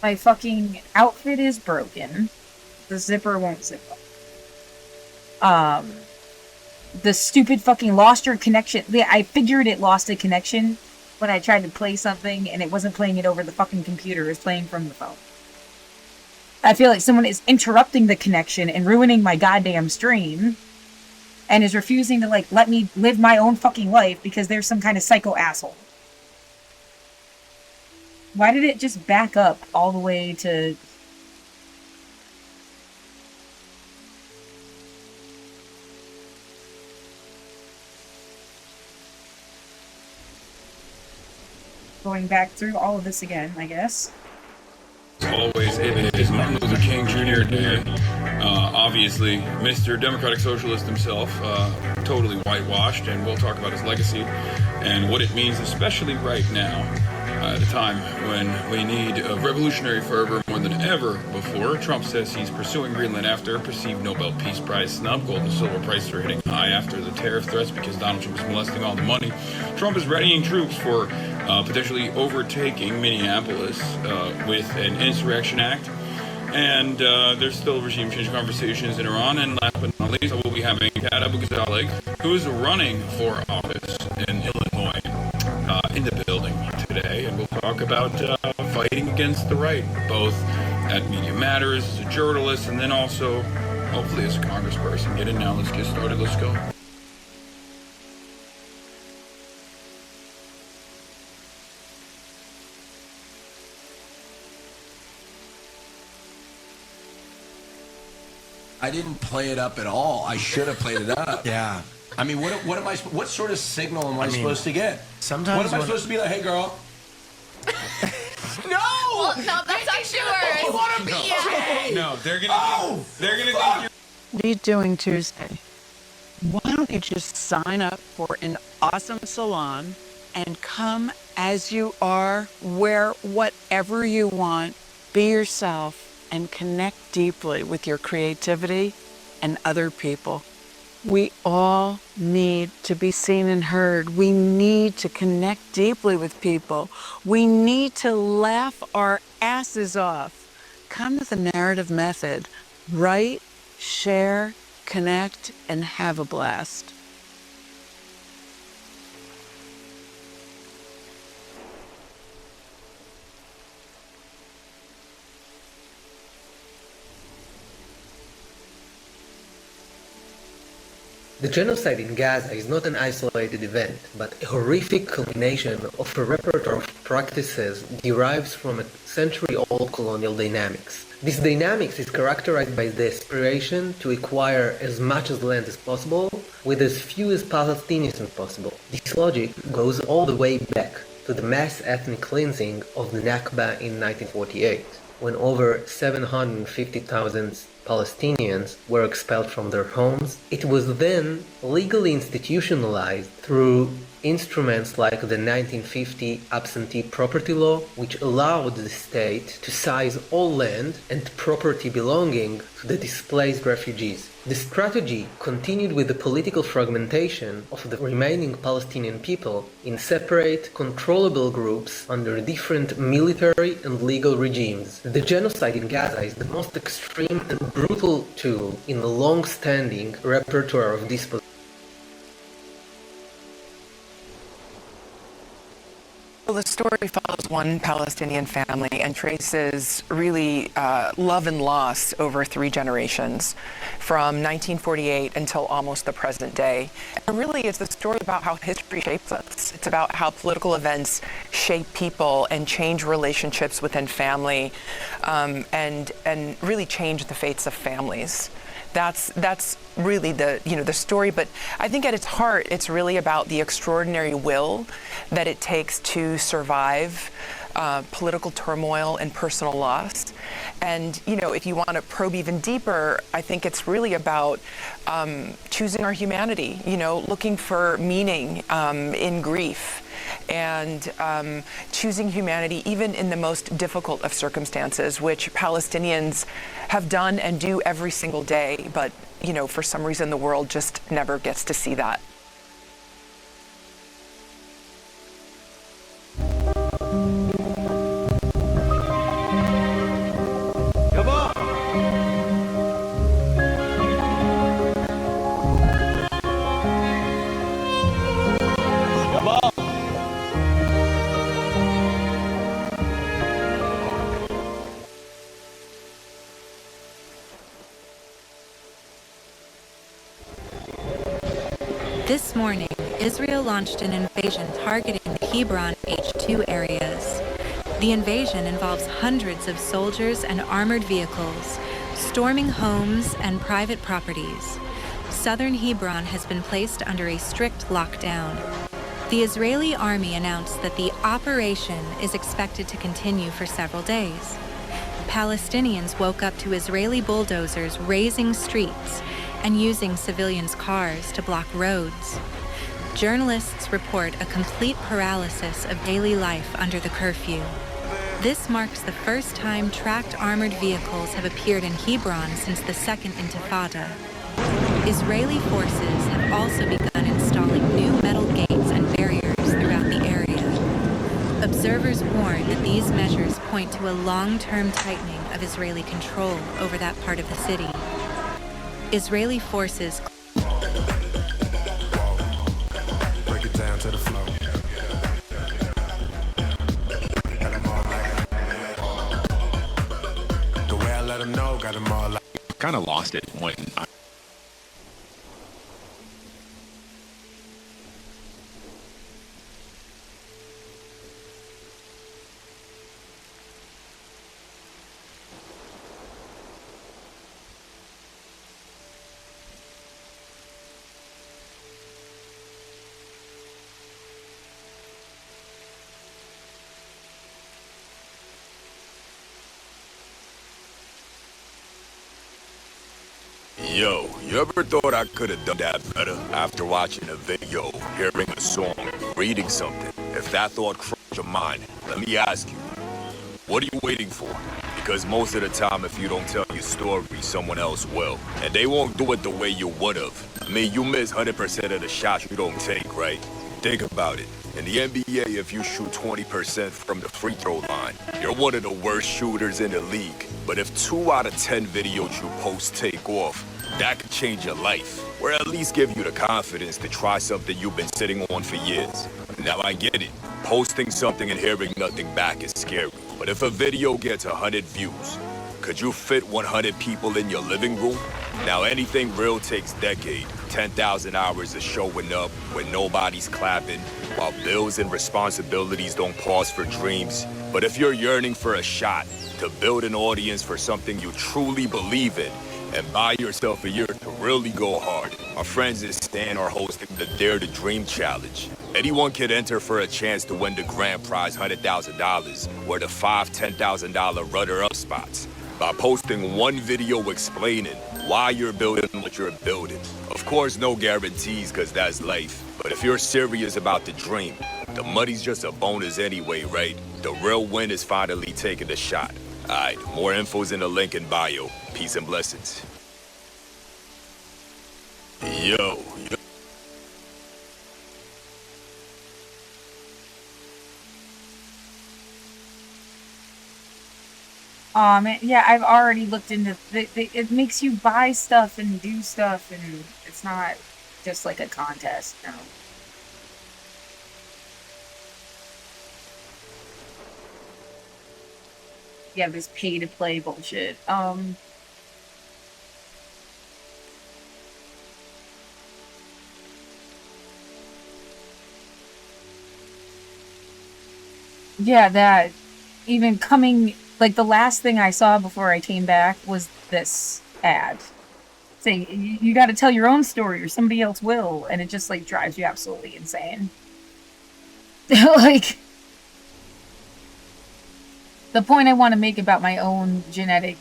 My fucking outfit is broken. The zipper won't zip up. The stupid fucking lost your connection. I figured it lost a connection when I tried to play something and it wasn't playing it over the fucking computer. It was playing from the phone. I feel like someone is interrupting the connection and ruining my goddamn stream and is refusing to, like, let me live my own fucking life because there's some kind of psycho asshole. Why did it just back up all the way to... going back through all of this again, I guess. As always, it is Martin Luther King Jr. Day. Obviously, Mr. Democratic Socialist himself, totally whitewashed, and we'll talk about his legacy and what it means, especially right now, at a time when we need a revolutionary fervor more than ever before. Trump says he's pursuing Greenland after a perceived Nobel Peace Prize snub. Gold and silver prices are hitting high after the tariff threats because Donald Trump is molesting all the money. Trump is readying troops for potentially overtaking Minneapolis with an insurrection act. And there's still regime change conversations in Iran. And last but not least, we'll be having Kat Abou-Ghazaleh, who is running for office in Illinois, in the building today. And we'll talk about fighting against the right, both at Media Matters, as a journalist, and then also, hopefully, as a congressperson. Get in now. Let's get started. Let's go. I didn't play it up at all. I should have played it up. Yeah. I mean, what sort of signal am I supposed to get? Sometimes what am I supposed to be like, hey, girl? No! Well, no, that's not I yours. want to be gay! No, they're gonna think you're... What are you doing Tuesday? Why don't you just sign up for an awesome salon and come as you are, wear whatever you want, be yourself, and connect deeply with your creativity and other people. We all need to be seen and heard. We need to connect deeply with people. We need to laugh our asses off. Come to the narrative method. Write, share, connect, and have a blast. The genocide in Gaza is not an isolated event, but a horrific combination of a repertoire of practices derives from a century-old colonial dynamics. This dynamics is characterized by the aspiration to acquire as much as land as possible with as few as Palestinians as possible. This logic goes all the way back to the mass ethnic cleansing of the Nakba in 1948, when over 750,000 Palestinians were expelled from their homes. It was then legally institutionalized through instruments like the 1950 absentee property law, which allowed the state to seize all land and property belonging to the displaced refugees. The strategy continued with the political fragmentation of the remaining Palestinian people in separate, controllable groups under different military and legal regimes. The genocide in Gaza is the most extreme and brutal tool in the long-standing repertoire of this position. Well, the story follows one Palestinian family and traces really love and loss over 3 generations, from 1948 until almost the present day. And really, it's the story about how history shapes us. It's about how political events shape people and change relationships within family, and really change the fates of families. That's really the story, but I think at its heart, it's really about the extraordinary will that it takes to survive political turmoil and personal loss. And, if you want to probe even deeper, I think it's really about choosing our humanity, looking for meaning in grief, and choosing humanity even in the most difficult of circumstances, which Palestinians have done and do every single day. But, for some reason, the world just never gets to see that. This morning, Israel launched an invasion targeting the Hebron H2 areas. The invasion involves hundreds of soldiers and armored vehicles, storming homes and private properties. Southern Hebron has been placed under a strict lockdown. The Israeli army announced that the operation is expected to continue for several days. Palestinians woke up to Israeli bulldozers razing streets and using civilians' cars to block roads. Journalists report a complete paralysis of daily life under the curfew. This marks the first time tracked armored vehicles have appeared in Hebron since the Second Intifada. Israeli forces have also begun installing new metal gates and barriers throughout the area. Observers warn that these measures point to a long-term tightening of Israeli control over that part of the city. Israeli forces break it down to the flow. The way I let them know, got them all like. Kind of lost it when I Yo, you ever thought I could have done that better after watching a video, hearing a song, reading something? If that thought crossed your mind, let me ask you, what are you waiting for? Because most of the time, if you don't tell your story, someone else will. And they won't do it the way you would've. I mean, you miss 100% of the shots you don't take, right? Think about it. In the NBA, if you shoot 20% from the free throw line, you're one of the worst shooters in the league. But if 2 out of 10 videos you post take off, that could change your life, or at least give you the confidence to try something you've been sitting on for years. Now I get it, posting something and hearing nothing back is scary. But if a video gets 100 views, could you fit 100 people in your living room? Now anything real takes decades, 10,000 hours of showing up when nobody's clapping, while bills and responsibilities don't pause for dreams. But if you're yearning for a shot to build an audience for something you truly believe in, and buy yourself a year to really go hard, our friends at Stan are hosting the Dare to Dream Challenge. Anyone can enter for a chance to win the grand prize $100,000 or the $5,000, $10,000 runner-up spots by posting one video explaining why you're building what you're building. Of course, no guarantees, because that's life. But if you're serious about the dream, the money's just a bonus anyway, right? The real win is finally taking the shot. Alright, more info's in the link in bio. Peace and blessings. Yo. Man, yeah, I've already looked into it. Makes you buy stuff and do stuff, and it's not just like a contest. No. Yeah, this pay to play bullshit. Yeah, that even coming, like the last thing I saw before I came back was this ad saying you got to tell your own story or somebody else will, and it just like drives you absolutely insane. Like, the point I want to make about my own genetic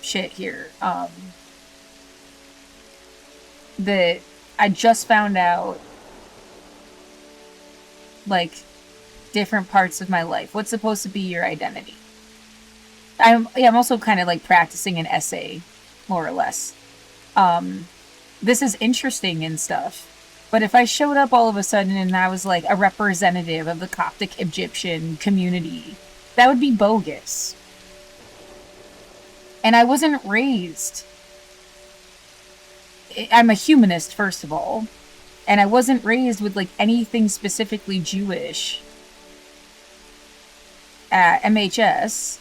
shit here, that I just found out, like, different parts of my life. What's supposed to be your identity? I'm also kind of like practicing an essay, more or less. This is interesting and stuff, but if I showed up all of a sudden and I was like a representative of the Coptic Egyptian community, that would be bogus. And I wasn't raised. I'm a humanist, first of all, and I wasn't raised with like anything specifically Jewish. At MHS,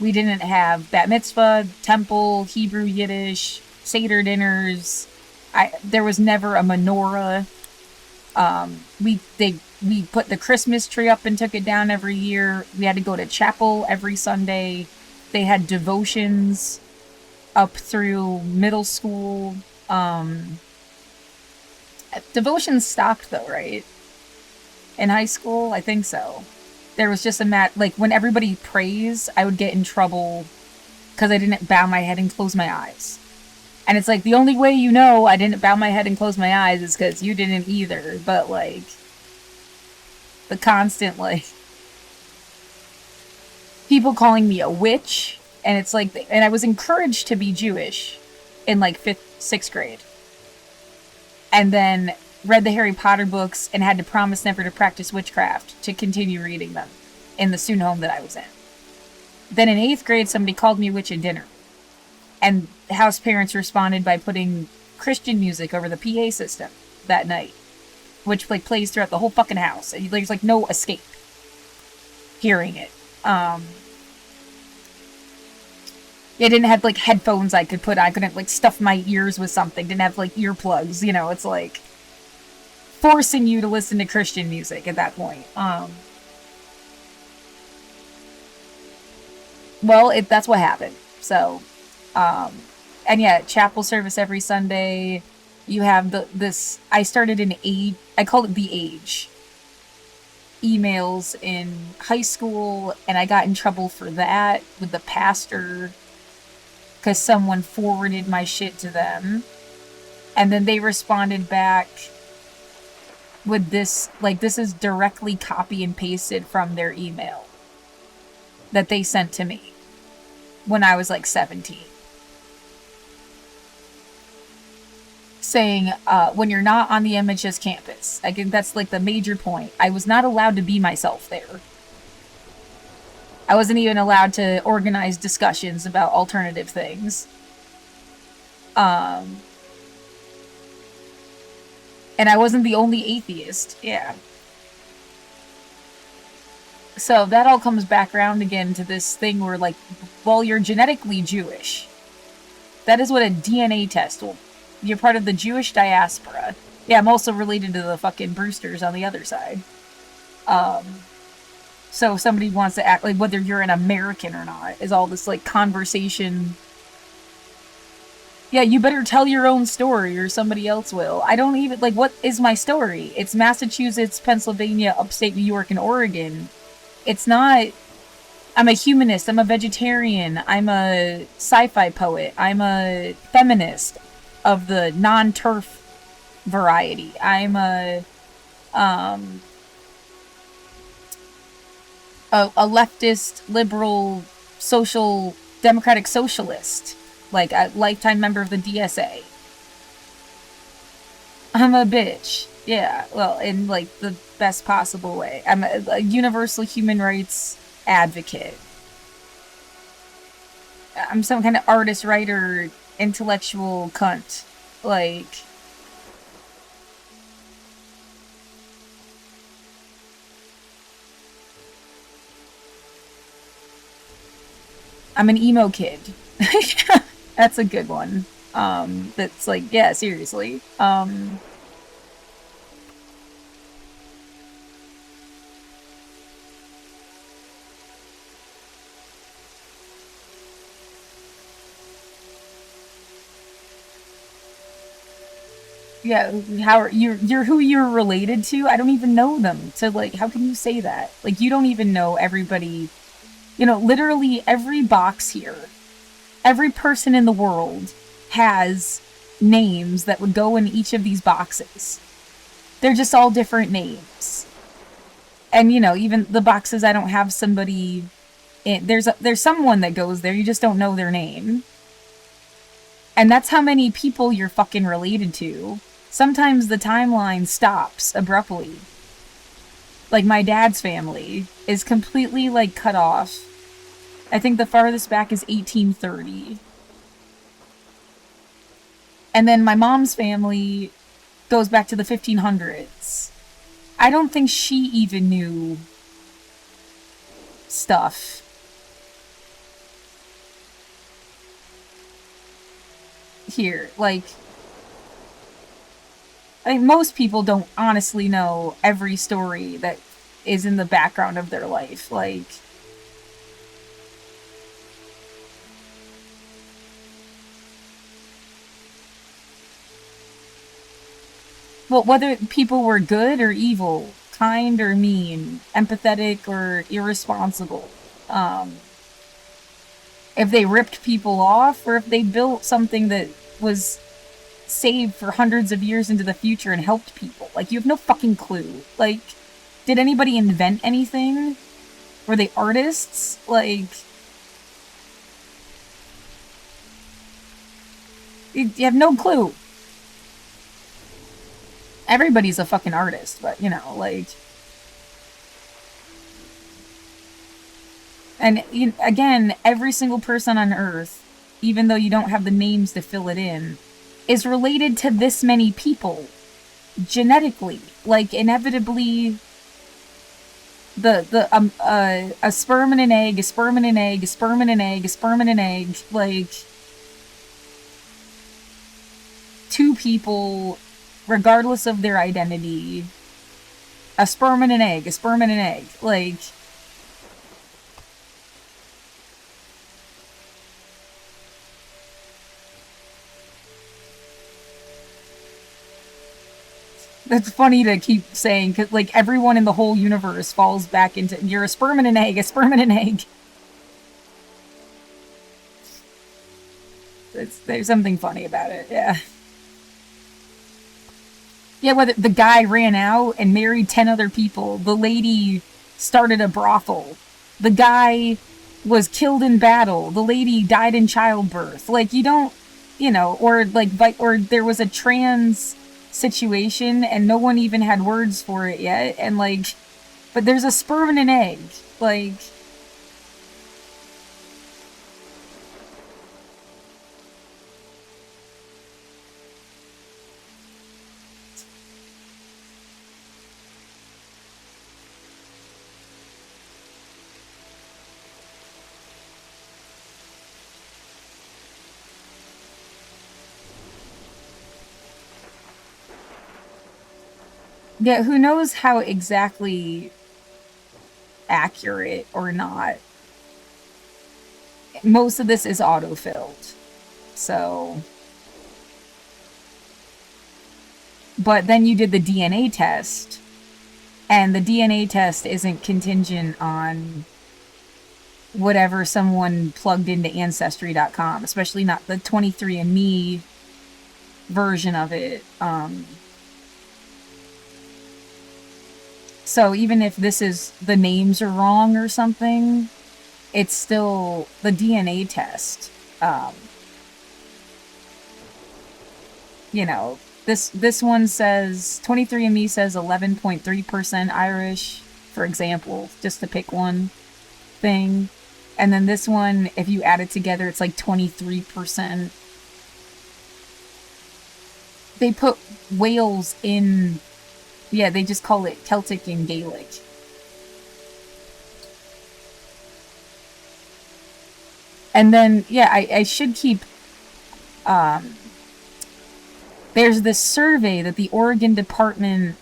we didn't have bat mitzvah, temple, Hebrew, Yiddish, Seder dinners. There was never a menorah. We put the Christmas tree up and took it down every year. We had to go to chapel every Sunday. They had devotions up through middle school. Devotions stopped though, right? In high school, I think so. There was just like when everybody prays, I would get in trouble because I didn't bow my head and close my eyes. And it's like, the only way you know I didn't bow my head and close my eyes is because you didn't either. But, like, the constant, like, people calling me a witch. And it's like, and I was encouraged to be Jewish in, like, 6th grade. And then read the Harry Potter books and had to promise never to practice witchcraft to continue reading them in the student home that I was in. Then in 8th grade, somebody called me a witch at dinner. And house parents responded by putting Christian music over the PA system that night, which like plays throughout the whole fucking house. And there's like no escape hearing it. It didn't have like headphones I could put. I couldn't like stuff my ears with something. Didn't have like earplugs. You know, it's like forcing you to listen to Christian music at that point. Well, that's what happened. So. And yeah, chapel service every Sunday. You have this, I started an age, I called it The Age. Emails in high school, and I got in trouble for that with the pastor because someone forwarded my shit to them. And then they responded back with this, like, this is directly copy and pasted from their email that they sent to me when I was like 17. Saying, when you're not on the MHS campus. I think that's like the major point. I was not allowed to be myself there. I wasn't even allowed to organize discussions about alternative things. And I wasn't the only atheist. Yeah. So that all comes back around again to this thing where, like, well, you're genetically Jewish. That is what a DNA test will. You're part of the Jewish diaspora. Yeah, I'm also related to the fucking Brewsters on the other side. So if somebody wants to act like whether you're an American or not is all this like conversation. Yeah, you better tell your own story or somebody else will. I don't even, like, what is my story? It's Massachusetts, Pennsylvania, upstate New York, and Oregon. It's not, I'm a humanist, I'm a vegetarian, I'm a sci-fi poet, I'm a feminist of the non-turf variety. I'm a leftist, liberal, social, democratic socialist. Like a lifetime member of the DSA. I'm a bitch. Yeah, well, in like the best possible way. I'm a universal human rights advocate. I'm some kind of artist, writer, intellectual cunt. Like, I'm an emo kid. That's a good one. That's like, yeah, seriously. Yeah, how are you're who you're related to? I don't even know them. So like, how can you say that? Like, you don't even know everybody. You know, literally every box here, every person in the world has names that would go in each of these boxes. They're just all different names. And you know, even the boxes I don't have somebody in, there's someone that goes there, you just don't know their name. And that's how many people you're fucking related to. Sometimes the timeline stops abruptly. Like my dad's family is completely like cut off. I think the farthest back is 1830. And then my mom's family goes back to the 1500s. I don't think she even knew stuff. Here, like, I mean, most people don't honestly know every story that is in the background of their life. Like, well, whether people were good or evil, kind or mean, empathetic or irresponsible, if they ripped people off or if they built something that was saved for hundreds of years into the future and helped people. Like, you have no fucking clue. Like, did anybody invent anything? Were they artists? Like, you have no clue. Everybody's a fucking artist, but, you know, like... And, again, every single person on Earth, even though you don't have the names to fill it in, is related to this many people. Genetically. Like, inevitably... a sperm and an egg, a sperm and an egg, a sperm and an egg, a sperm and an egg, like... Two people, regardless of their identity, a sperm and an egg, a sperm and an egg, like... That's funny to keep saying, because, like, everyone in the whole universe falls back into, you're a sperm and an egg, a sperm and an egg. There's something funny about it, yeah. Yeah, whether the guy ran out and married 10 other people, the lady started a brothel, the guy was killed in battle, the lady died in childbirth. Like, you don't, you know, or like, or there was a trans situation and no one even had words for it yet, and like, but there's a sperm and an egg, like... Yeah, who knows how exactly accurate or not. Most of this is auto-filled. So... But then you did the DNA test, and the DNA test isn't contingent on whatever someone plugged into Ancestry.com, especially not the 23andMe version of it. So even if this is, the names are wrong or something, it's still the DNA test. You know, this one says, 23andMe says 11.3% Irish, for example, just to pick one thing. And then this one, if you add it together, it's like 23%. They put Wales in... Yeah, they just call it Celtic and Gaelic. And then, yeah, I should keep... there's this survey that the Oregon Department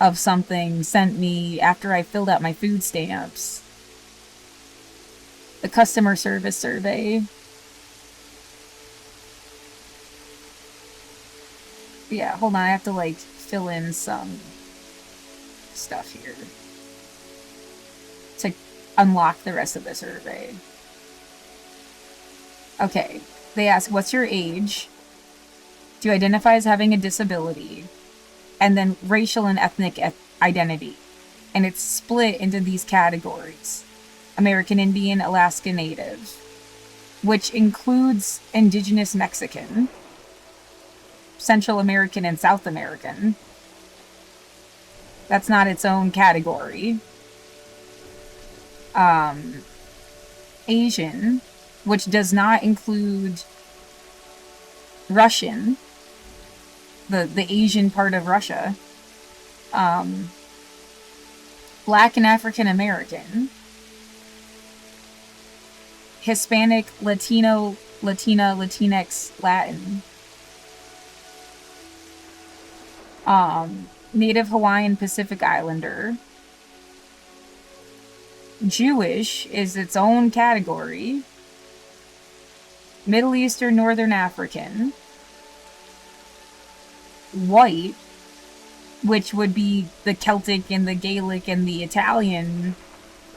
of something sent me after I filled out my food stamps. The customer service survey. Yeah, hold on, I have to, like, fill in some stuff here to unlock the rest of the survey. Okay, they ask, what's your age? Do you identify as having a disability? And then racial and ethnic identity. And it's split into these categories. American Indian, Alaska Native, which includes Indigenous Mexican, Central American and South American. That's not its own category. Asian, which does not include Russian, the Asian part of Russia. Black and African American. Hispanic, Latino, Latina, Latinx, Latin. Native Hawaiian Pacific Islander. Jewish is its own category. Middle Eastern Northern African. White, which would be the Celtic and the Gaelic and the Italian,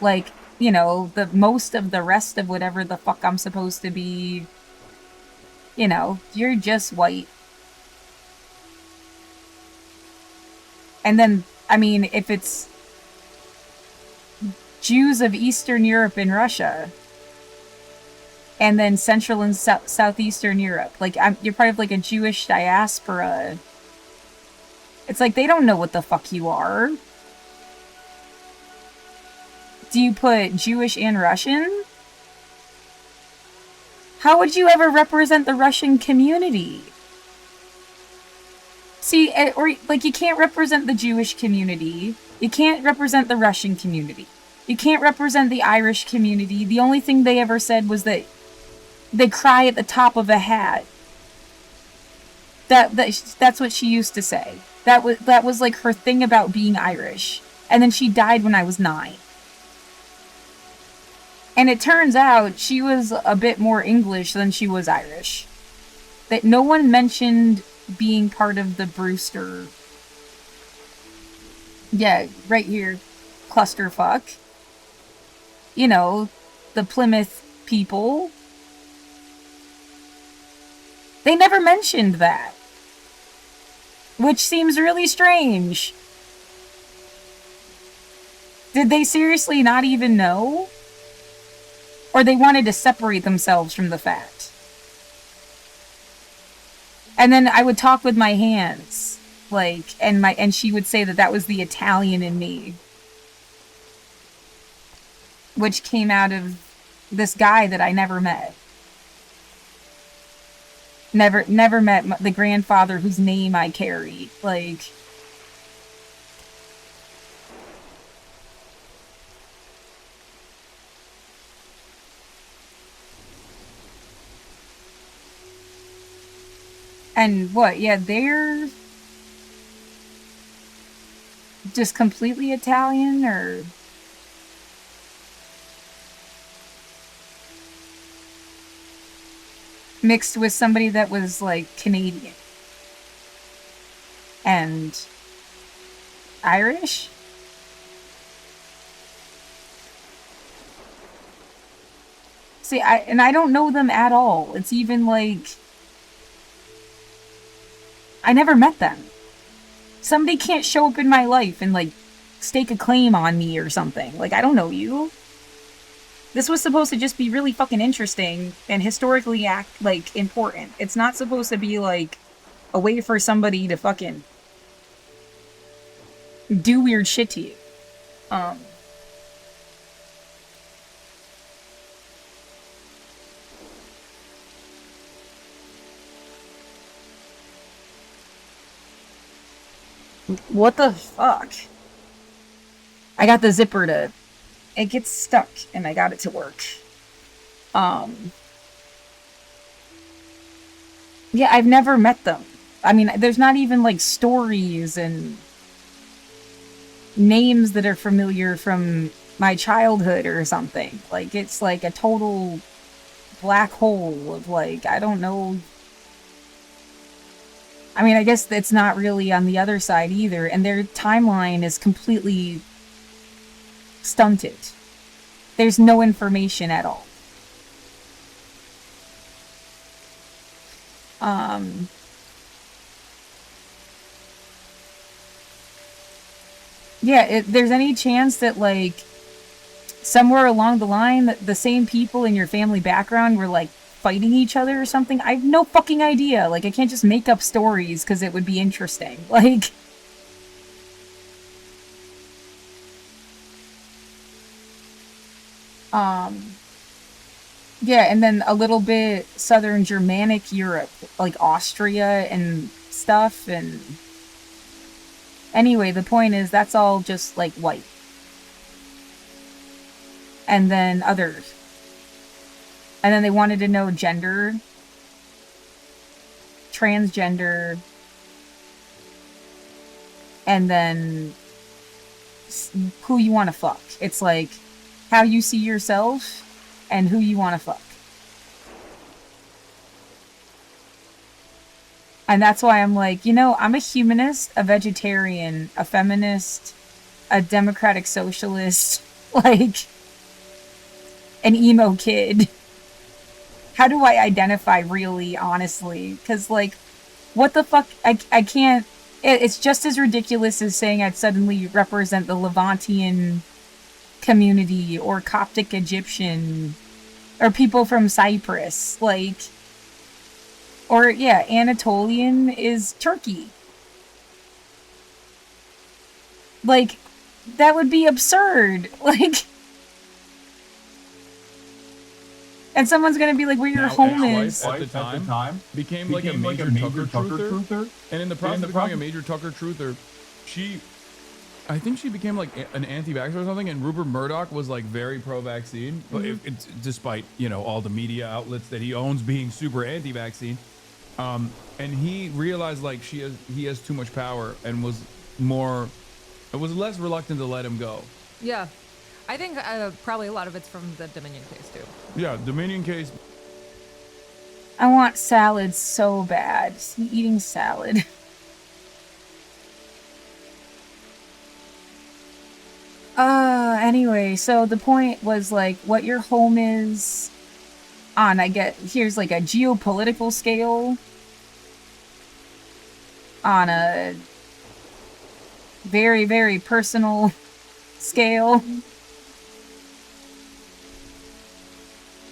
like, you know, the most of the rest of whatever the fuck I'm supposed to be, you know, you're just white. And then, I mean, if it's Jews of Eastern Europe and Russia, and then Central and Southeastern Europe, like, you're part of like a Jewish diaspora. It's like, they don't know what the fuck you are. Do you put Jewish and Russian? How would you ever represent the Russian community? See, or like, you can't represent the Jewish community. You can't represent the Russian community. You can't represent the Irish community. The only thing they ever said was that they cry at the top of a hat. That's what she used to say. That was like her thing about being Irish. And then she died when I was 9. And it turns out she was a bit more English than she was Irish. That no one mentioned being part of the Brewster. Yeah, right here. Clusterfuck. You know, the Plymouth people. They never mentioned that. Which seems really strange. Did they seriously not even know? Or they wanted to separate themselves from the fact? And then I would talk with my hands, like, and she would say that was the Italian in me, which came out of this guy that I never met. Never met the grandfather whose name I carry. Like, and what? Yeah, they're just completely Italian, or mixed with somebody that was like Canadian and Irish. See, I don't know them at all. It's even like, I never met them. Somebody can't show up in my life and like stake a claim on me or something. Like, I don't know you. This was supposed to just be really fucking interesting and historically like important. It's not supposed to be like a way for somebody to fucking do weird shit to you. What the fuck? I got the zipper to... It gets stuck, and I got it to work. Yeah, I've never met them. I mean, there's not even, like, stories and names that are familiar from my childhood or something. Like, it's like a total black hole of, like, I don't know. I mean, I guess it's not really on the other side either, and their timeline is completely stunted. There's no information at all. Yeah, if there's any chance that, like, somewhere along the line, the same people in your family background were, like, fighting each other or something, I have no fucking idea. Like, I can't just make up stories because it would be interesting. Like... Yeah, and then a little bit Southern Germanic Europe, like Austria and stuff, and... Anyway, the point is, that's all just, like, white. And then others. And then they wanted to know gender, transgender, and then who you want to fuck. It's like how you see yourself and who you want to fuck. And that's why I'm like, you know, I'm a humanist, a vegetarian, a feminist, a democratic socialist, like an emo kid. How do I identify really, honestly? Because, like, what the fuck? I can't. It's just as ridiculous as saying I'd suddenly represent the Levantian community or Coptic Egyptian or people from Cyprus. Like, or, yeah, Anatolian is Turkey. Like, that would be absurd. Like, and someone's gonna be like, where your home is. At the time became like a major Tucker truther. And in the process of becoming a major Tucker truther, I think she became like an anti-vaxxer or something, and Rupert Murdoch was like very pro-vaccine, but it's despite, you know, all the media outlets that he owns being super anti-vaccine. And he realized like he has too much power and was less reluctant to let him go. Yeah. I think probably a lot of it's from the Dominion case, too. Yeah, Dominion case. I want salad so bad. Just eating salad. Anyway, so the point was like what your home is on, here's like a geopolitical scale, on a very, very personal scale.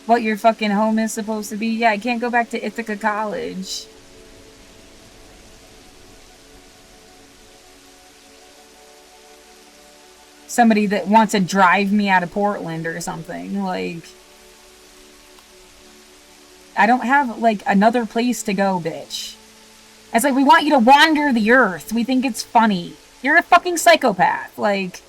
What your fucking home is supposed to be. Yeah, I can't go back to Ithaca College. Somebody that wants to drive me out of Portland or something. Like, I don't have, like, another place to go, bitch. It's like, we want you to wander the earth. We think it's funny. You're a fucking psychopath. Like,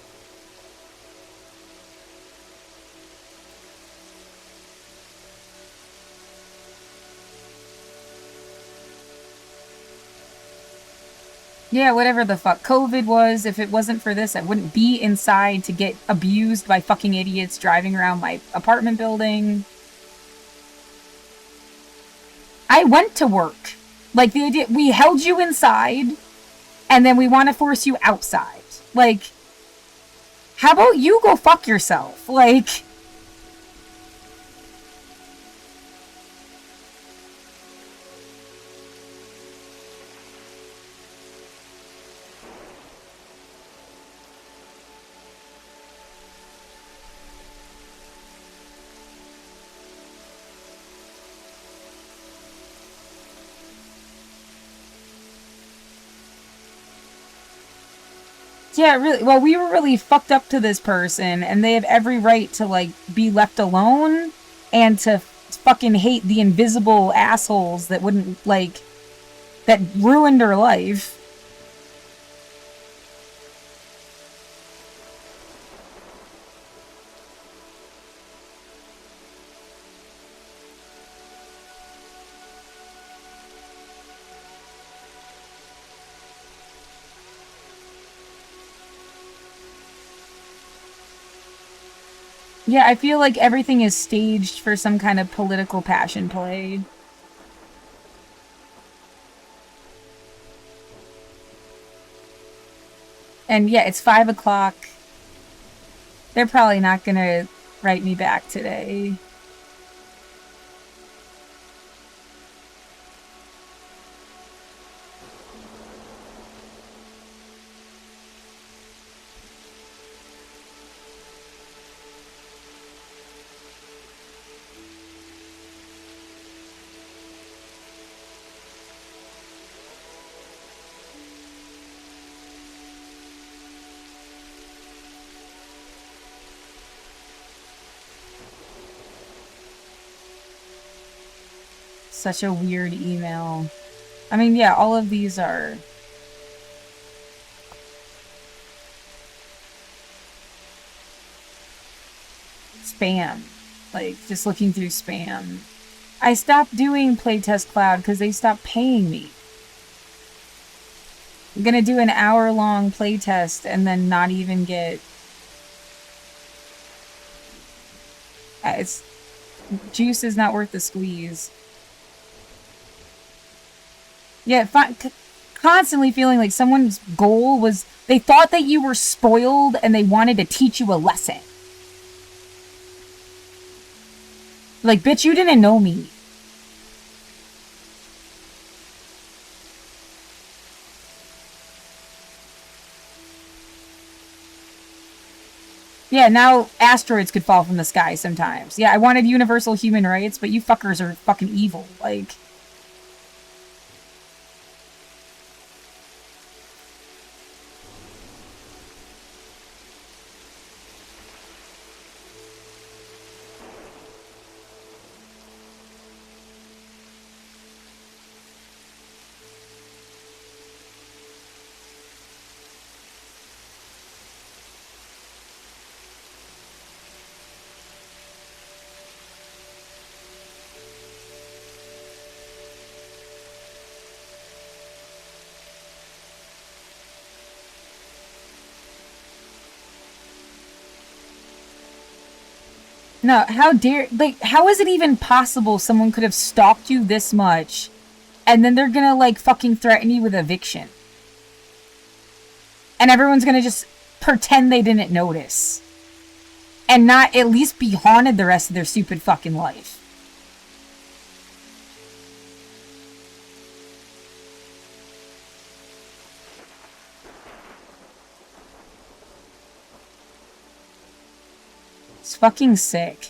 yeah, whatever the fuck COVID was, if it wasn't for this, I wouldn't be inside to get abused by fucking idiots driving around my apartment building. I went to work. Like, the idea, we held you inside, and then we want to force you outside. Like, how about you go fuck yourself? Like, yeah, really. Well, we were really fucked up to this person, and they have every right to, like, be left alone and to fucking hate the invisible assholes that wouldn't, like, that ruined her life. Yeah, I feel like everything is staged for some kind of political passion play. And yeah, it's 5 o'clock. They're probably not gonna write me back today. Such a weird email. I mean, yeah, all of these are spam. Like, just looking through spam. I stopped doing Playtest Cloud because they stopped paying me. I'm gonna do an hour-long playtest and then not even get... it's... Juice is not worth the squeeze. Yeah, constantly feeling like someone's goal was... They thought that you were spoiled and they wanted to teach you a lesson. Like, bitch, you didn't know me. Yeah, now asteroids could fall from the sky sometimes. Yeah, I wanted universal human rights, but you fuckers are fucking evil. Like... No, how dare... Like, how is it even possible someone could have stalked you this much, and then they're gonna, like, fucking threaten you with eviction? And everyone's gonna just pretend they didn't notice. And not at least be haunted the rest of their stupid fucking life. It's fucking sick.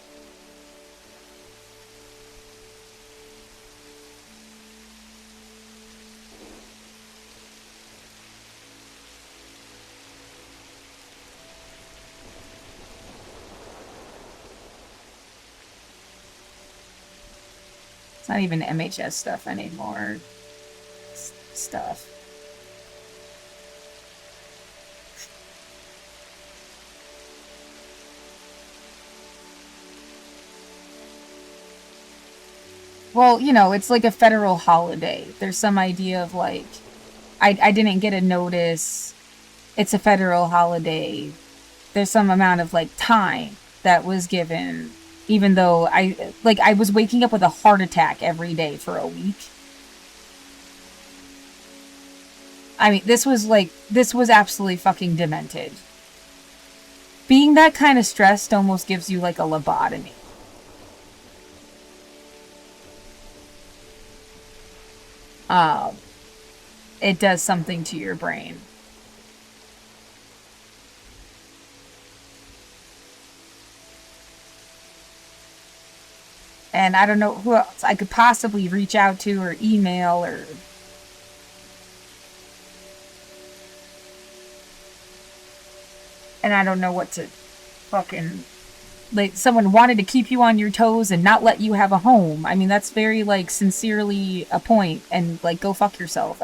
It's not even MHS stuff anymore. Stuff. Well, you know, it's like a federal holiday. There's some idea of like, I didn't get a notice. It's a federal holiday. There's some amount of like time that was given, even though I was waking up with a heart attack every day for a week. I mean, this was absolutely fucking demented. Being that kind of stressed almost gives you like a lobotomy. It does something to your brain. And I don't know who else I could possibly reach out to or email or... And I don't know what to fucking... Like, someone wanted to keep you on your toes and not let you have a home. I mean, that's very, like, sincerely a point. And, like, go fuck yourself.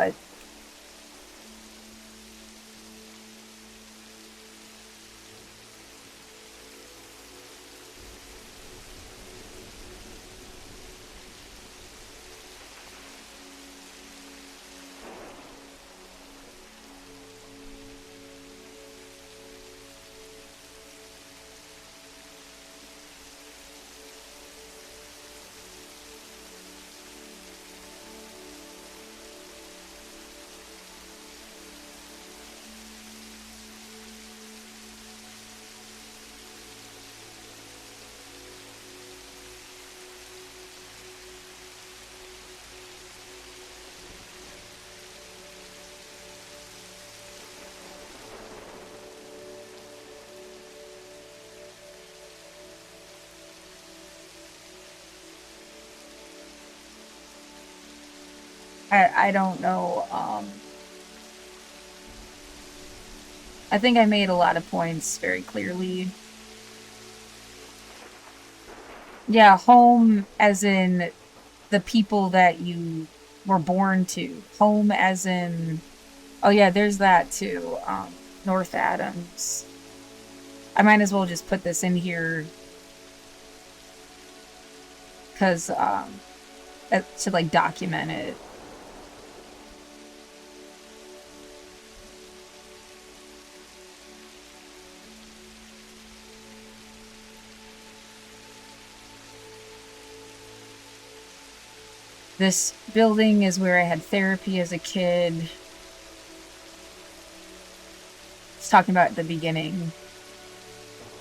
I don't know. I think I made a lot of points very clearly. Yeah, home as in the people that you were born to. Home as in... Oh yeah, there's that too. North Adams. I might as well just put this in here. Because, to like document it. This building is where I had therapy as a kid. It's talking about at the beginning.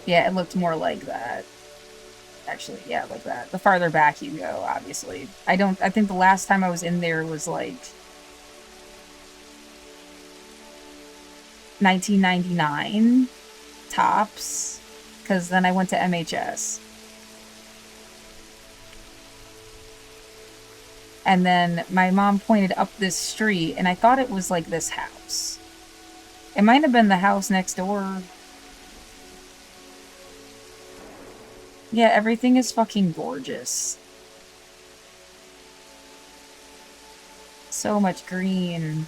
Yeah, it looked more like that. Actually, yeah, like that. The farther back you go, obviously. I think the last time I was in there was like 1999 tops, because then I went to MHS. And then my mom pointed up this street, and I thought it was like this house. It might have been the house next door. Yeah, everything is fucking gorgeous. So much green.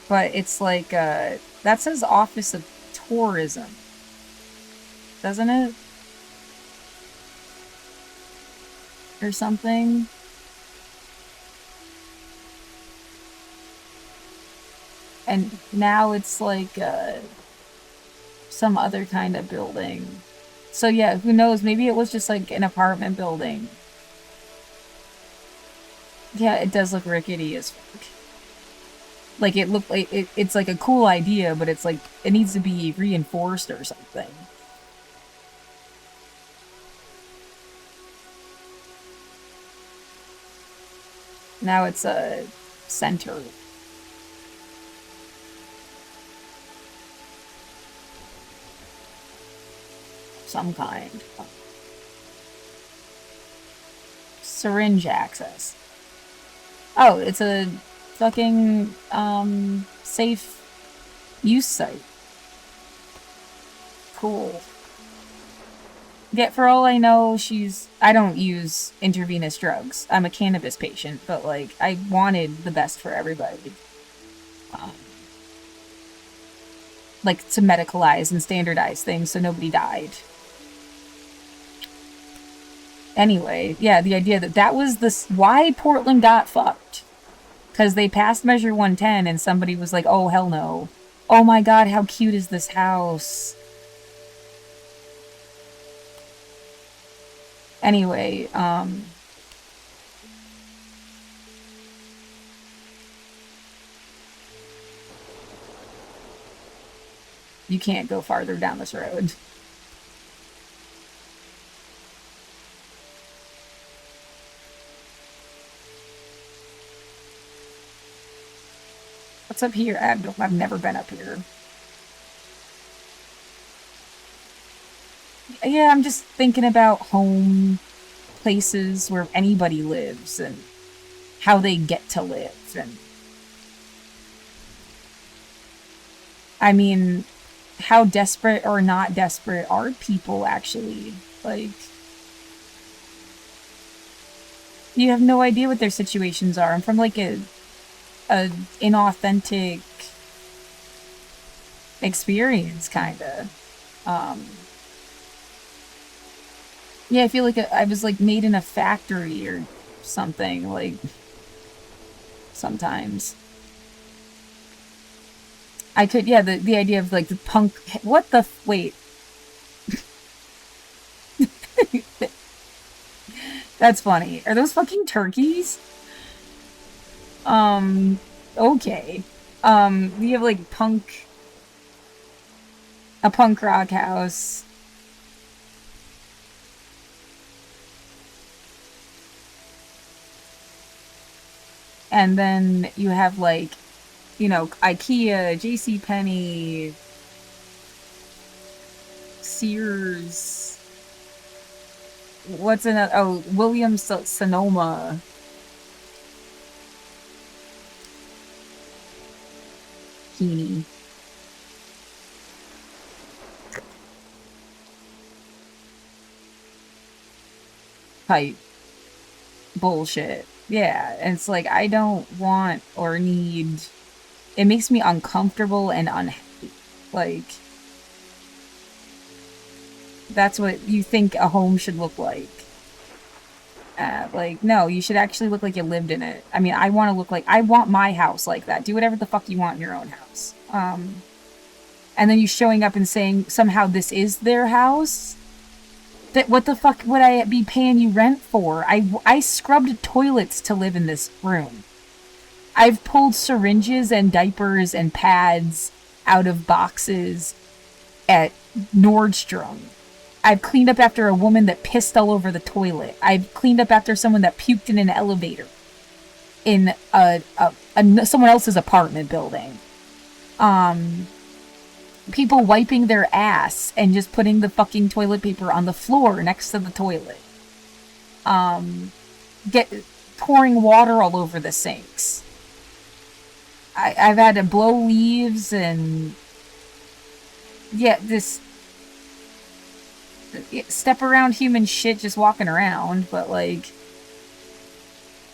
But it's like, that says Office of Tourism. Doesn't it? Or something. And now it's like some other kind of building. So yeah, who knows? Maybe it was just like an apartment building. Yeah, it does look rickety as fuck. Like it looked like it's like a cool idea, but it's like it needs to be reinforced or something. Now it's a center. Some kind. Syringe access. Oh, it's a fucking safe use site. Cool. Yeah, for all I know, I don't use intravenous drugs. I'm a cannabis patient, but like I wanted the best for everybody. Like to medicalize and standardize things so nobody died. Anyway, yeah, the idea that was why Portland got fucked. Because they passed Measure 110 and somebody was like, oh, hell no. Oh my god, how cute is this house? Anyway, you can't go farther down this road. What's up here? I've never been up here. Yeah, I'm just thinking about home places where anybody lives and how they get to live. And I mean, how desperate or not desperate are people actually? Like, you have no idea what their situations are. I'm from like a inauthentic experience, kinda. Yeah, I feel like I was like made in a factory or something, like sometimes. I could, yeah, the idea of like the punk, what the, wait. That's funny. Are those fucking turkeys? Okay. We have like a punk rock house. And then you have like, you know, IKEA, JCPenney, Sears. What's another? Oh, Williams Sonoma. Heaney. Type bullshit. Yeah, and it's like I don't want or need. It makes me uncomfortable and unhappy. Like, that's what you think a home should look like. Like, no, you should actually look like you lived in it. I mean, I want my house like that. Do whatever the fuck you want in your own house. And then you showing up and saying somehow this is their house. That what the fuck would I be paying you rent for? I scrubbed toilets to live in this room. I've pulled syringes and diapers and pads out of boxes at Nordstrom. I've cleaned up after a woman that pissed all over the toilet. I've cleaned up after someone that puked in an elevator in someone else's apartment building. People wiping their ass and just putting the fucking toilet paper on the floor next to the toilet. Pouring water all over the sinks. I've had to blow leaves and this step around human shit just walking around, but like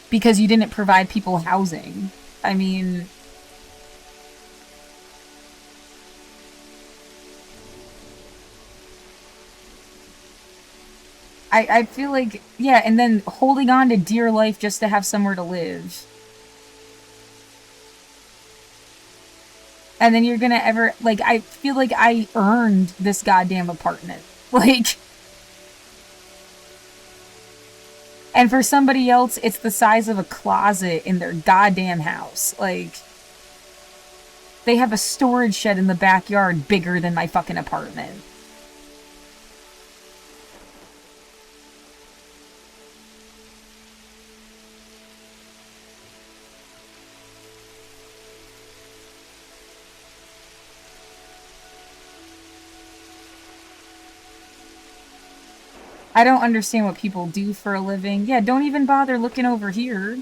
because you didn't provide people housing. I mean, I feel like, yeah, and then holding on to dear life just to have somewhere to live. And then you're gonna I feel like I earned this goddamn apartment. Like, and for somebody else, it's the size of a closet in their goddamn house. Like, they have a storage shed in the backyard bigger than my fucking apartment. I don't understand what people do for a living. Yeah, don't even bother looking over here.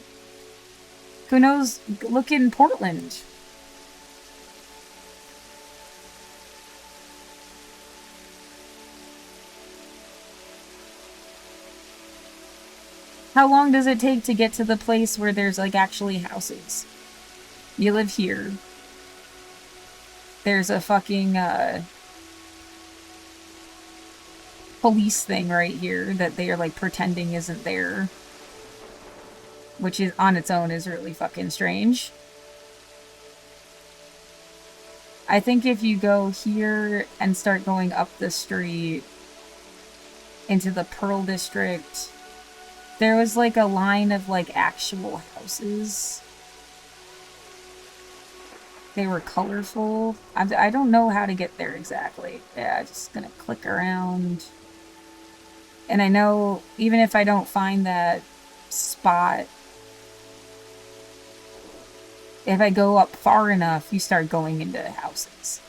Who knows? Look in Portland. How long does it take to get to the place where there's like actually houses? You live here. There's a fucking police thing right here that they are like pretending isn't there, which is on its own is really fucking strange. I think if you go here and start going up the street into the Pearl District, there was like a line of like actual houses. They were colorful. I don't know how to get there exactly. Yeah, just gonna click around. And I know even if I don't find that spot, if I go up far enough, you start going into houses.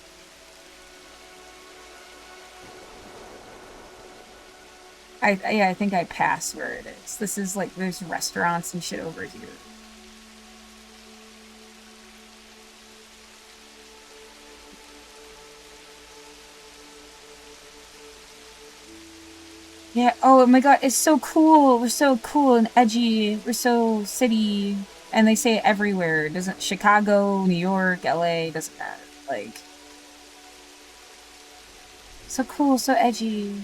I think I passed where it is. This is like, there's restaurants and shit over here. Yeah, oh my god, it's so cool. We're so cool and edgy. We're so city. And they say it everywhere. It doesn't Chicago, New York, LA, doesn't matter. Like, so cool, so edgy.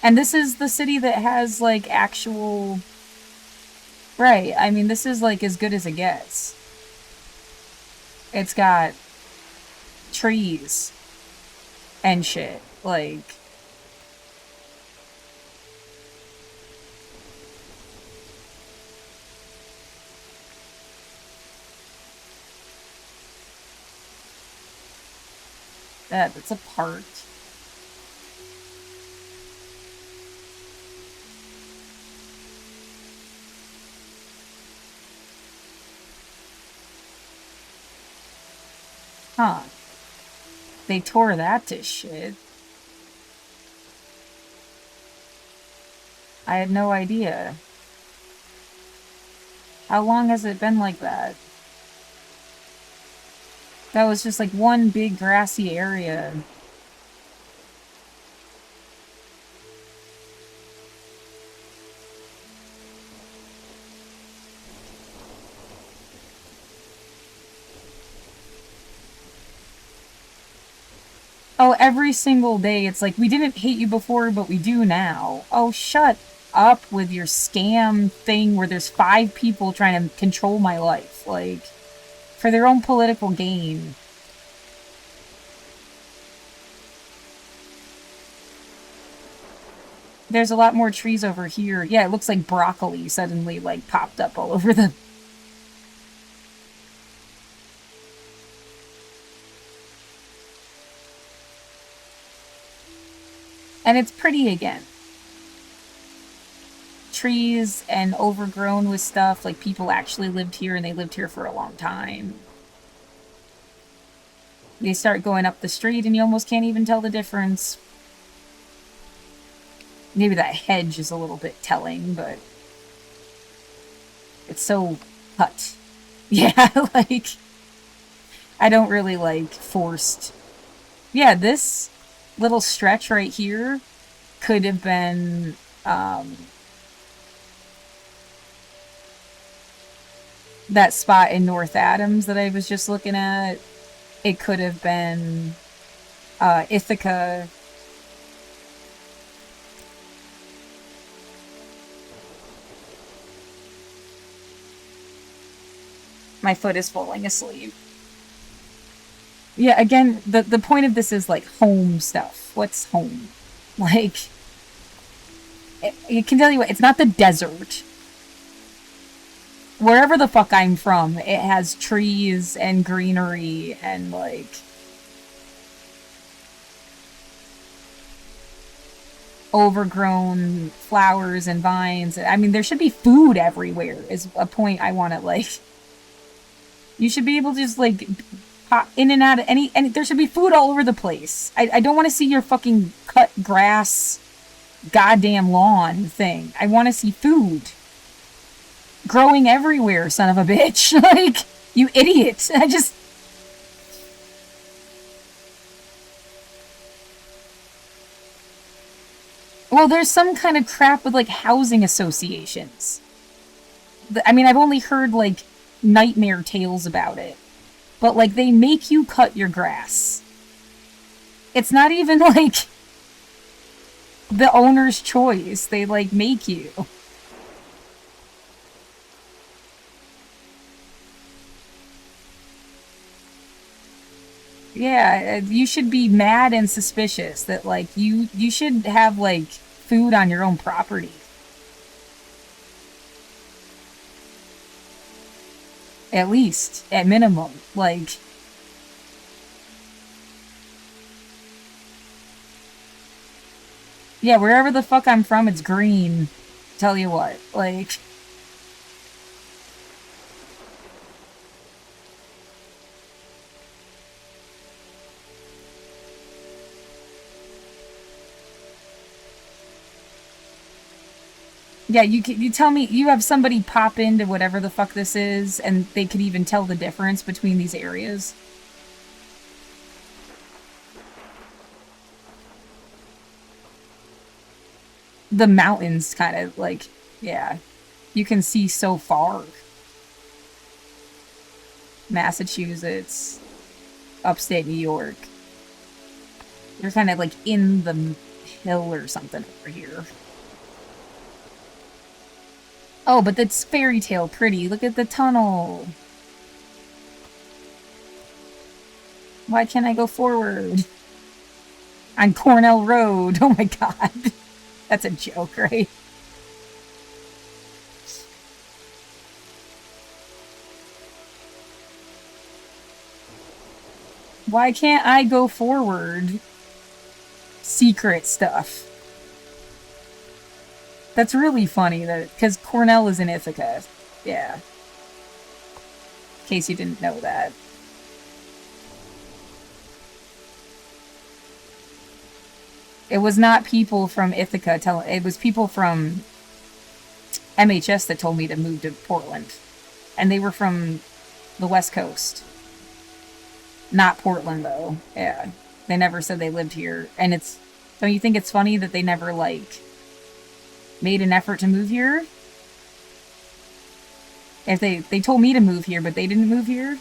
And this is the city that has like actual... Right, I mean, this is like as good as it gets. It's got trees and shit, like... That's a park. Huh. They tore that to shit. I had no idea. How long has it been like that? That was just like one big grassy area. Oh, every single day it's like, we didn't hate you before, but we do now. Oh, shut up with your scam thing where there's 5 people trying to control my life, like, for their own political gain. There's a lot more trees over here. Yeah, it looks like broccoli suddenly, like, popped up all over the... And it's pretty again. Trees and overgrown with stuff, like people actually lived here and they lived here for a long time. They start going up the street and you almost can't even tell the difference. Maybe that hedge is a little bit telling, but it's so cut. Yeah, like, I don't really like forced. Yeah, this little stretch right here could have been, that spot in North Adams that I was just looking at. It could have been, Ithaca. My foot is falling asleep. Yeah, again, the point of this is, like, home stuff. What's home? Like, it can tell you what, it's not the desert. Wherever the fuck I'm from, it has trees and greenery and, like... overgrown flowers and vines. I mean, there should be food everywhere, is a point I want to, like... You should be able to just, like, pop in and out of any there should be food all over the place. I don't want to see your fucking cut grass, goddamn lawn thing. I want to see food. Growing everywhere, son of a bitch. Like, you idiot. I just... Well, there's some kind of crap with, like, housing associations. I mean, I've only heard, like, nightmare tales about it. But, like, they make you cut your grass. It's not even, like, the owner's choice. They, like, make you. Yeah, you should be mad and suspicious that, like, you should have, like, food on your own property. At least, at minimum, like... Yeah, wherever the fuck I'm from, it's green. Tell you what, like... Yeah, you tell me, you have somebody pop into whatever the fuck this is, and they could even tell the difference between these areas. The mountains kind of, like, yeah, you can see so far. Massachusetts, upstate New York. You're kind of, like, in the hill or something over here. Oh, but that's fairy tale pretty. Look at the tunnel. Why can't I go forward? On Cornell Road. Oh my god. That's a joke, right? Why can't I go forward? Secret stuff. That's really funny, that because Cornell is in Ithaca. Yeah. In case you didn't know that. It was not people from Ithaca it was people from MHS that told me to move to Portland. And they were from the West Coast. Not Portland, though. Yeah. They never said they lived here. And it's... Don't you think it's funny that they never, like... made an effort to move here? If they told me to move here, but they didn't move here?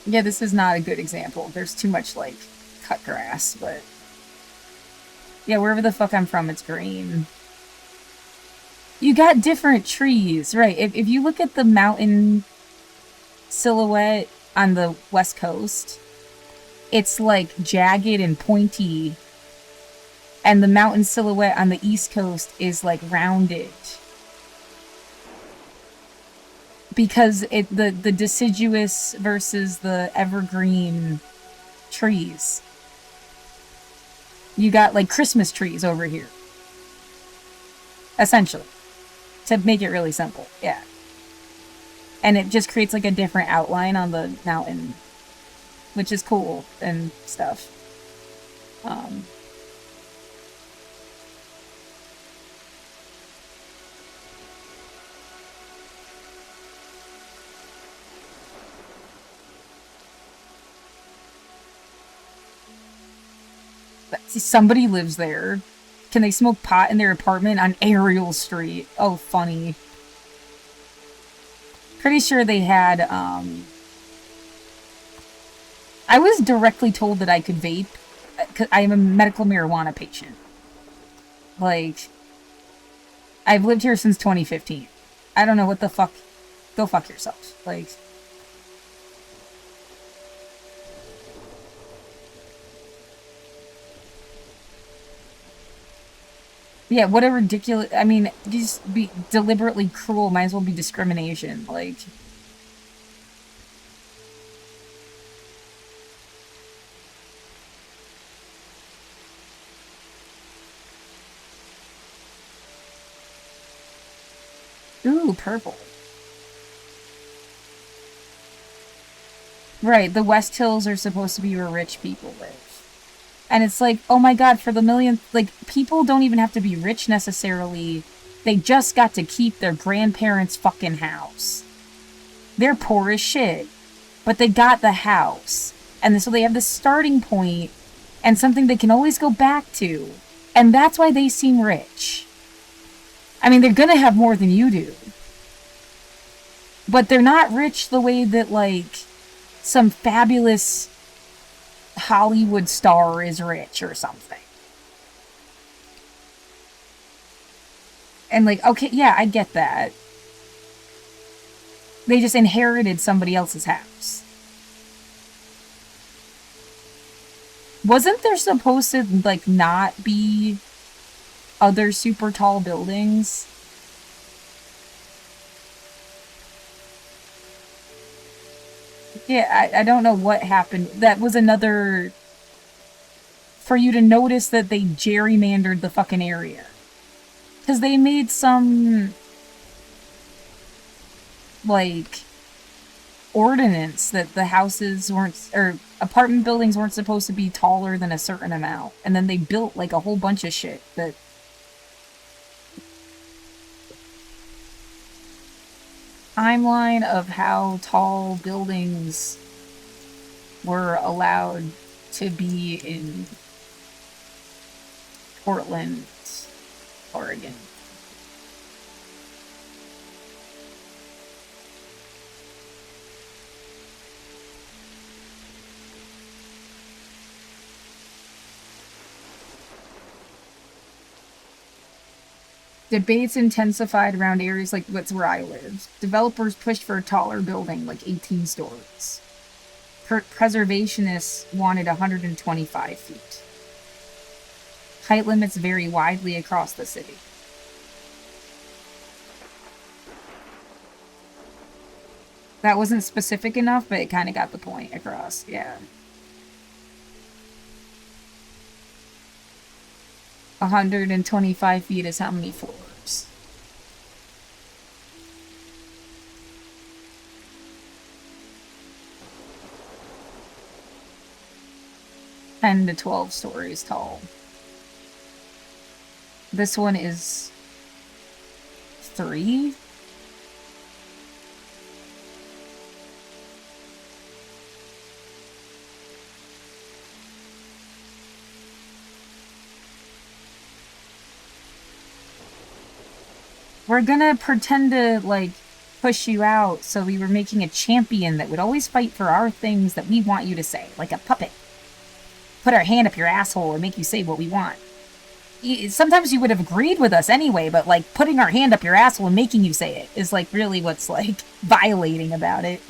Yeah, this is not a good example. There's too much, like, cut grass, but yeah, wherever the fuck I'm from, it's green. You got different trees, right? If you look at the mountain silhouette on the west coast, it's like jagged and pointy, and the mountain silhouette on the east coast is like rounded. Because the deciduous versus the evergreen trees. You got like Christmas trees over here. Essentially. To make it really simple, yeah. And it just creates like a different outline on the mountain, which is cool and stuff. Somebody lives there. Can they smoke pot in their apartment on Ariel Street? Oh, funny. Pretty sure they had, I was directly told that I could vape, because I am a medical marijuana patient. Like, I've lived here since 2015. I don't know what the fuck. Go fuck yourself. Like, yeah, what a ridiculous... I mean, just be deliberately cruel. Might as well be discrimination. Like... Ooh, purple. Right, the West Hills are supposed to be where rich people live. And it's like, oh my god, for the millionth... Like, people don't even have to be rich necessarily. They just got to keep their grandparents' fucking house. They're poor as shit. But they got the house. And so they have the starting point and something they can always go back to. And that's why they seem rich. I mean, they're gonna have more than you do. But they're not rich the way that, like, some fabulous Hollywood star is rich or something. And, like, okay, yeah, I get that. They just inherited somebody else's house. Wasn't there supposed to, like, not be other super tall buildings? Yeah, I don't know what happened. That was another... For you to notice that they gerrymandered the fucking area. Because they made some... like... ordinance that the houses weren't... or apartment buildings weren't supposed to be taller than a certain amount. And then they built, like, a whole bunch of shit that... Timeline of how tall buildings were allowed to be in Portland, Oregon. Debates intensified around areas like that's where I live. Developers pushed for a taller building, like 18 stories. Preservationists wanted 125 feet. Height limits vary widely across the city. That wasn't specific enough, but it kind of got the point across, yeah. 125 feet is how many floors? Ten to 12 stories tall. This one is 3? We're gonna pretend to, like, push you out, so we were making a champion that would always fight for our things that we want you to say, like a puppet. put our hand up your asshole and make you say what we want. Sometimes you would have agreed with us anyway, but like putting our hand up your asshole and making you say it is like really what's like violating about it.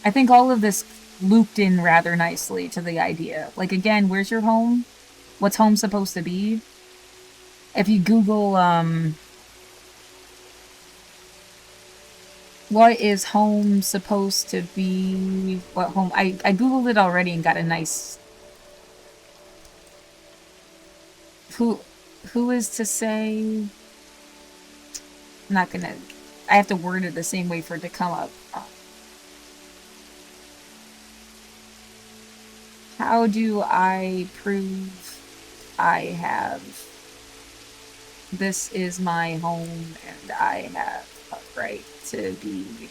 I think all of this looped in rather nicely to the idea. Like, again, where's your home? What's home supposed to be? If you Google, what is home supposed to be? What home? I Googled it already and got a nice... Who is to say... I'm not gonna... I have to word it the same way for it to come up. How do I prove I have... This is my home and I have a right to be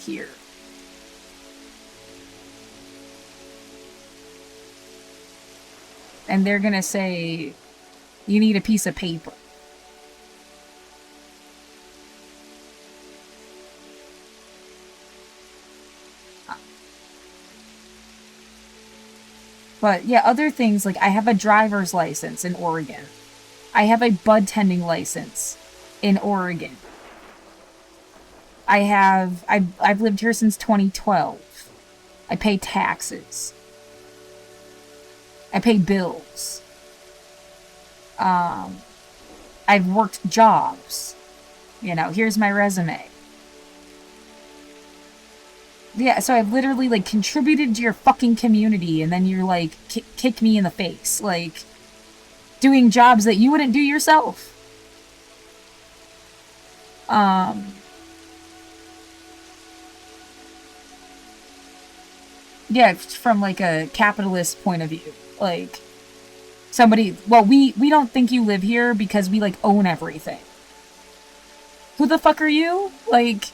here. And they're gonna say, you need a piece of paper. But yeah, other things, like I have a driver's license in Oregon. I have a bud tending license in Oregon. I've lived here since 2012. I pay taxes. I pay bills. I've worked jobs. You know, here's my resume. Yeah, so I've literally, like, contributed to your fucking community, and then you're, like, kick me in the face. Like, doing jobs that you wouldn't do yourself. Yeah, from, like, a capitalist point of view. Like, somebody... Well, we don't think you live here because we, like, own everything. Who the fuck are you? Like...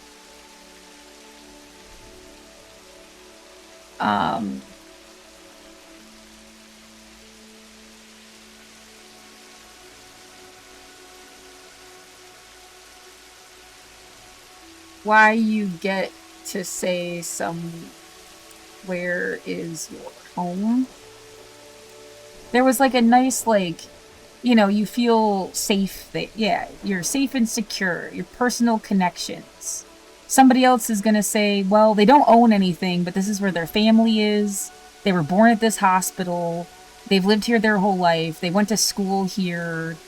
Why you get to say where is your home? There was like a nice, like, you know, you feel safe. Yeah, you're safe and secure. Your personal connections. Somebody else is going to say, well, they don't own anything, but this is where their family is. They were born at this hospital. They've lived here their whole life. They went to school here.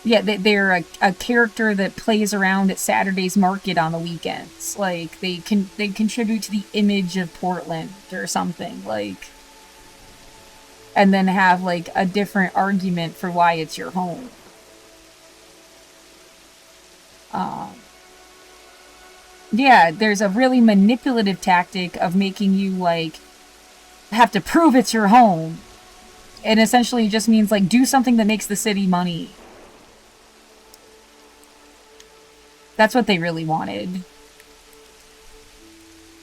Yeah, they're a character that plays around at Saturday's market on the weekends. Like, they contribute to the image of Portland or something. Like, and then have, like, a different argument for why it's your home. Yeah, there's a really manipulative tactic of making you, like, have to prove it's your home. And essentially just means, like, do something that makes the city money. That's what they really wanted.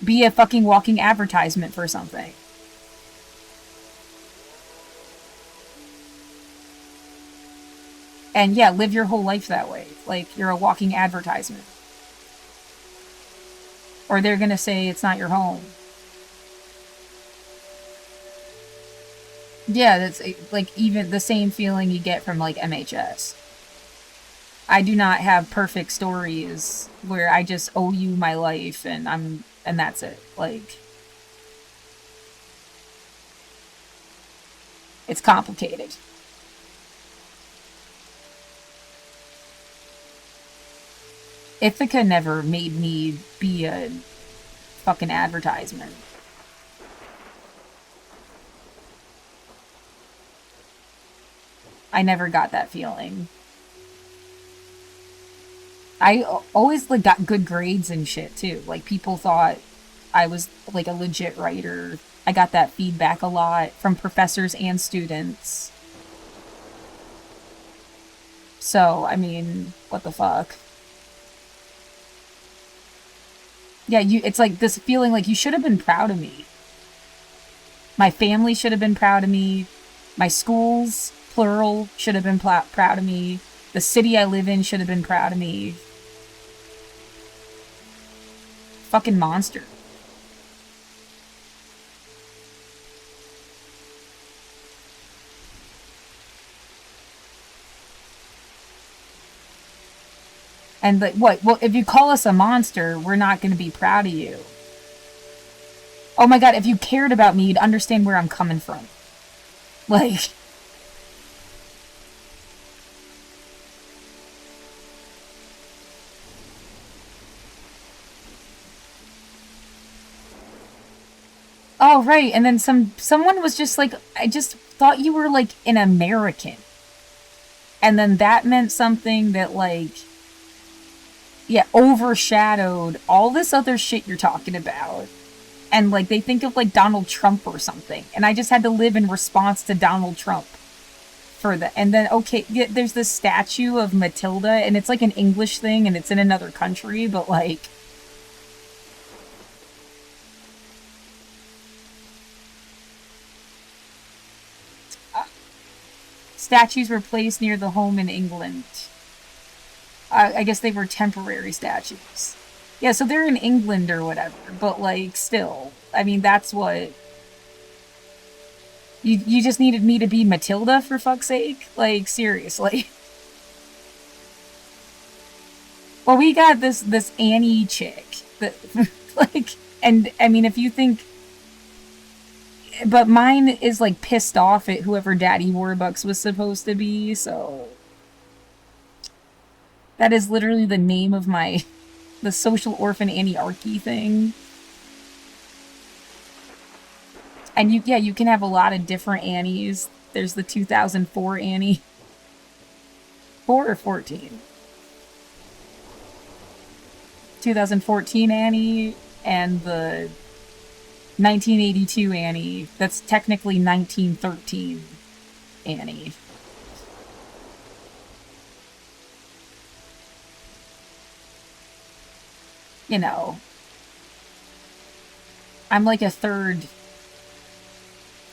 Be a fucking walking advertisement for something. And yeah, live your whole life that way. Like, you're a walking advertisement. Or they're gonna say it's not your home. Yeah, that's like even the same feeling you get from like MHS. I do not have perfect stories where I just owe you my life and that's it. Like, it's complicated. Ithaca never made me be a fucking advertisement. I never got that feeling. I always like got good grades and shit too. Like people thought I was like a legit writer. I got that feedback a lot from professors and students. So, I mean, what the fuck? Yeah, it's like this feeling like you should have been proud of me. My family should have been proud of me. My schools, plural, should have been proud of me. The city I live in should have been proud of me. Fucking monster. And like, what? Well, if you call us a monster, we're not going to be proud of you. Oh my god, if you cared about me, you'd understand where I'm coming from. Like... Oh, right. And then someone was just like, I just thought you were like an American. And then that meant something that like, yeah, overshadowed all this other shit you're talking about. And like, they think of like Donald Trump or something. And I just had to live in response to Donald Trump for that. And then, okay, yeah, there's this statue of Matilda, and it's like an English thing, and it's in another country, but like... Statues were placed near the home in England. I guess they were temporary statues. Yeah, so they're in England or whatever, but like, still. I mean, that's what... You just needed me to be Matilda, for fuck's sake? Like, seriously. Well, we got this Annie chick that, like, and I mean, if you think... But mine is, like, pissed off at whoever Daddy Warbucks was supposed to be, so... That is literally the name of my... The social orphan Annie-archy thing. And you can have a lot of different Annies. There's the 2004 Annie. 4 or 14? 2014 Annie and the 1982 Annie. That's technically 1913 Annie. You know. I'm like a third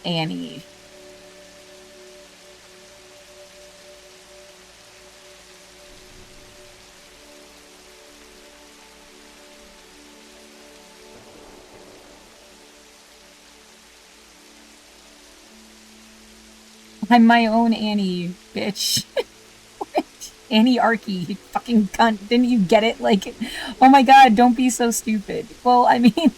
Annie. I'm my own Annie, bitch. Annie-archy, you fucking cunt. Didn't you get it? Like, oh my god, don't be so stupid. Well, I mean...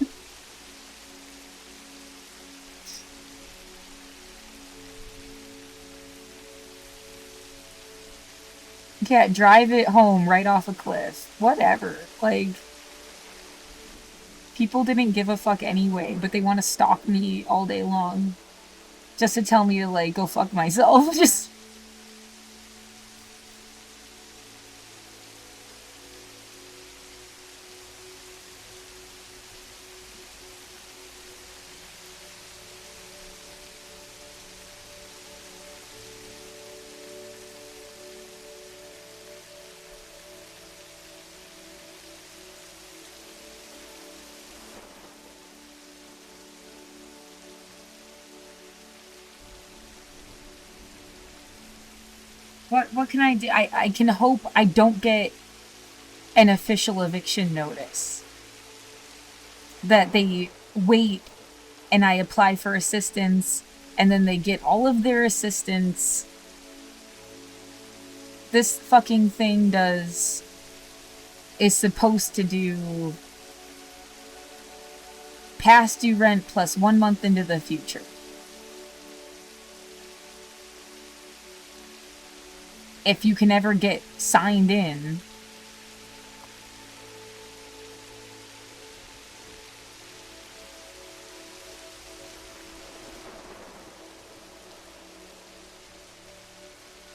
Yeah, drive it home right off a cliff. Whatever. Like... People didn't give a fuck anyway, but they want to stalk me all day long. Just to tell me to, like, go fuck myself. Just... What can I do? I can hope I don't get an official eviction notice. That they wait and I apply for assistance and then they get all of their assistance. This fucking thing is supposed to do past due rent plus 1 month into the future. If you can ever get signed in.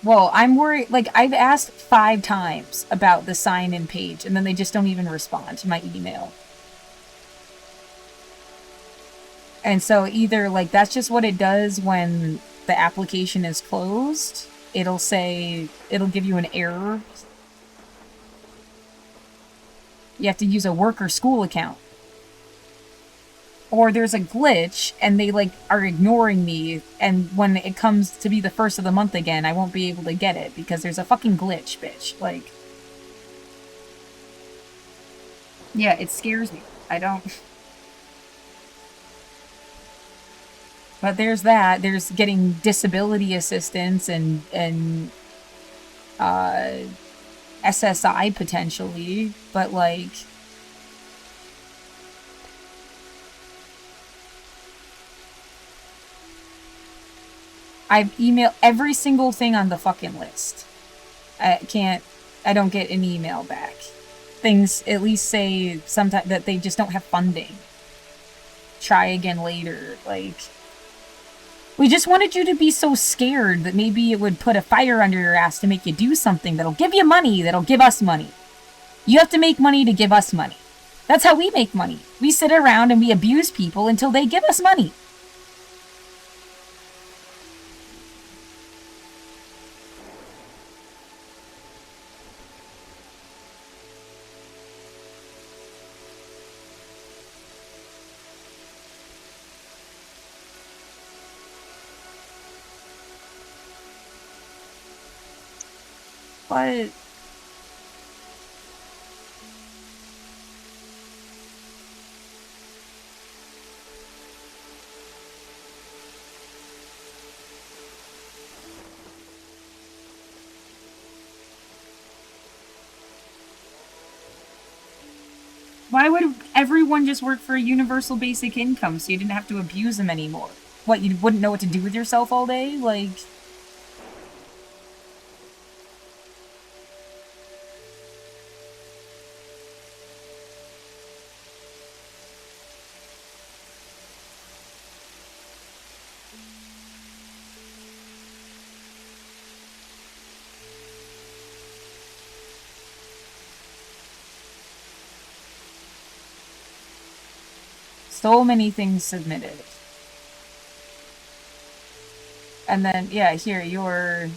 Well, I'm worried. Like, I've asked 5 times about the sign-in page, and then they just don't even respond to my email. And so either, like, that's just what it does when the application is closed. It'll say, it'll give you an error. You have to use a work or school account. Or there's a glitch, and they, like, are ignoring me, and when it comes to be the first of the month again, I won't be able to get it, because there's a fucking glitch, bitch. Like... Yeah, it scares me. I don't... But there's that. There's getting disability assistance and SSI potentially. But, like... I've emailed every single thing on the fucking list. I don't get an email back. Things at least say sometimes that they just don't have funding. Try again later. Like, we just wanted you to be so scared that maybe it would put a fire under your ass to make you do something that'll give you money, that'll give us money. You have to make money to give us money. That's how we make money. We sit around and we abuse people until they give us money. But... Why would everyone just work for a universal basic income so you didn't have to abuse them anymore? What, you wouldn't know what to do with yourself all day? Like... So many things submitted. And then, yeah, here, your...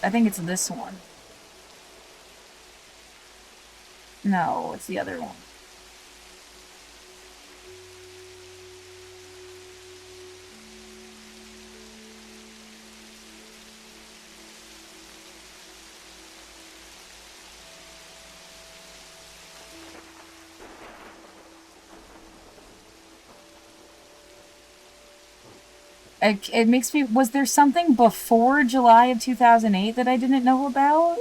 I think it's this one. No, it's the other one. It makes me... Was there something before July of 2008 that I didn't know about?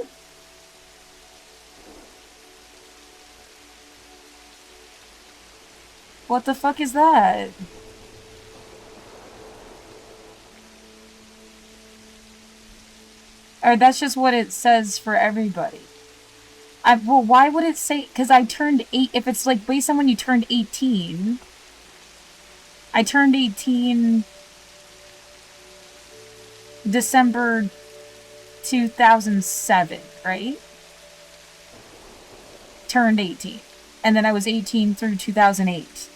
What the fuck is that? Or that's just what it says for everybody. Well, why would it say... Because I turned 8... If it's, like, based on when you turned 18... I turned 18... December 2007, right? Turned 18. And then I was 18 through 2008.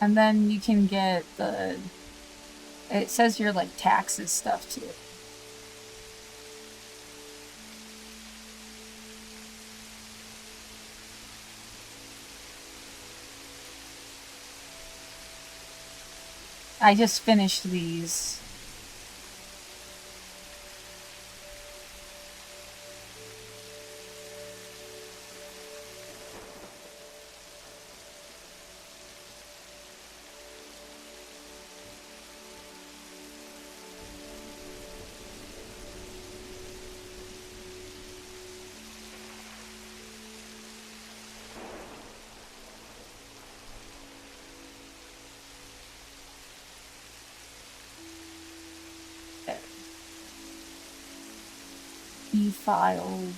And then you can get the... It says your, like, taxes stuff, too. I just finished these. filed.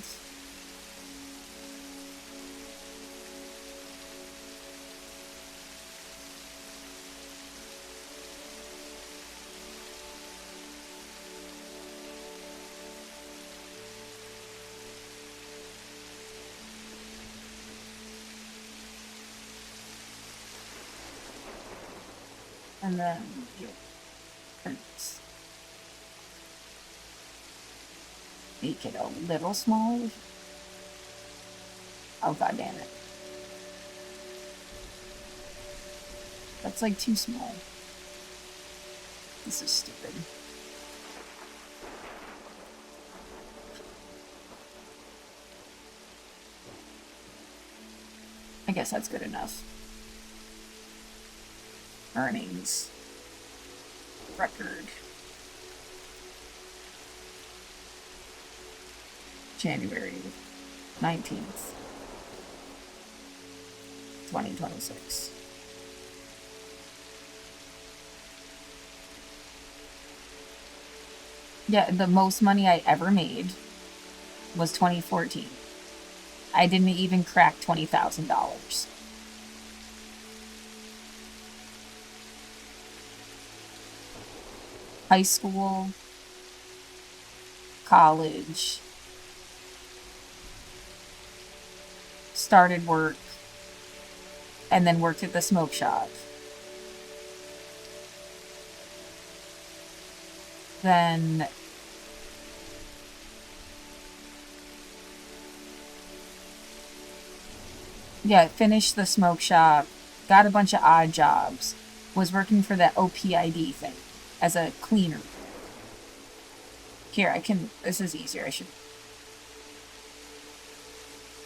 And then you print. Make it a little smaller. Oh, god damn it. That's like too small. This is stupid. I guess that's good enough. Earnings. Record. January 19th, 2026. Yeah, the most money I ever made was 2014. I didn't even crack $20,000. High school, college, started work, and then worked at the smoke shop. Then finished the smoke shop, got a bunch of odd jobs, was working for that OPID thing as a cleaner. Here, this is easier, I should,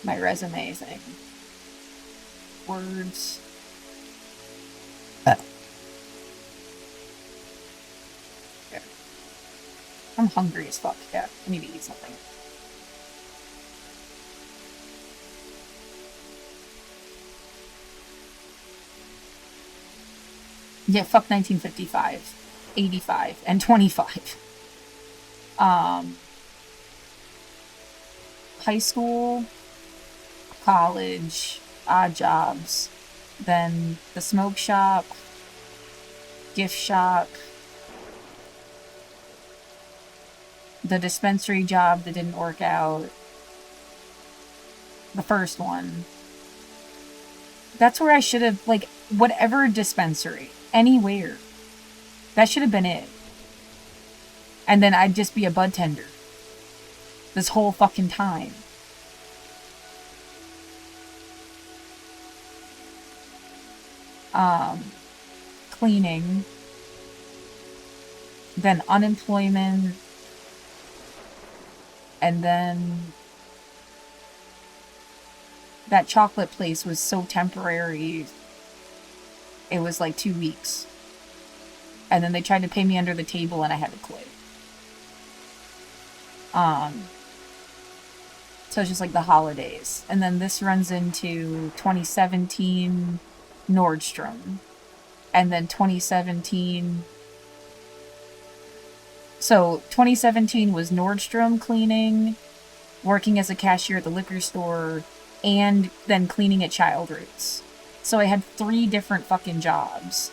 my resume thing. Words. Yeah. I'm hungry as fuck. Yeah, I need to eat something. Yeah, fuck 1955, 85, and 25. High school, college, odd jobs, then the smoke shop, gift shop, the dispensary job that didn't work out, the first one. That's where I should have, like, whatever dispensary, anywhere. That should have been it. And then I'd just be a bud tender. This whole fucking time. Cleaning. Then unemployment. And then that chocolate place was so temporary. It was like 2 weeks. And then they tried to pay me under the table and I had to quit. So it's just like the holidays. And then this runs into 2017 Nordstrom. And then 2017... So 2017 was Nordstrom cleaning, working as a cashier at the liquor store, and then cleaning at Child Roots. So I had 3 different fucking jobs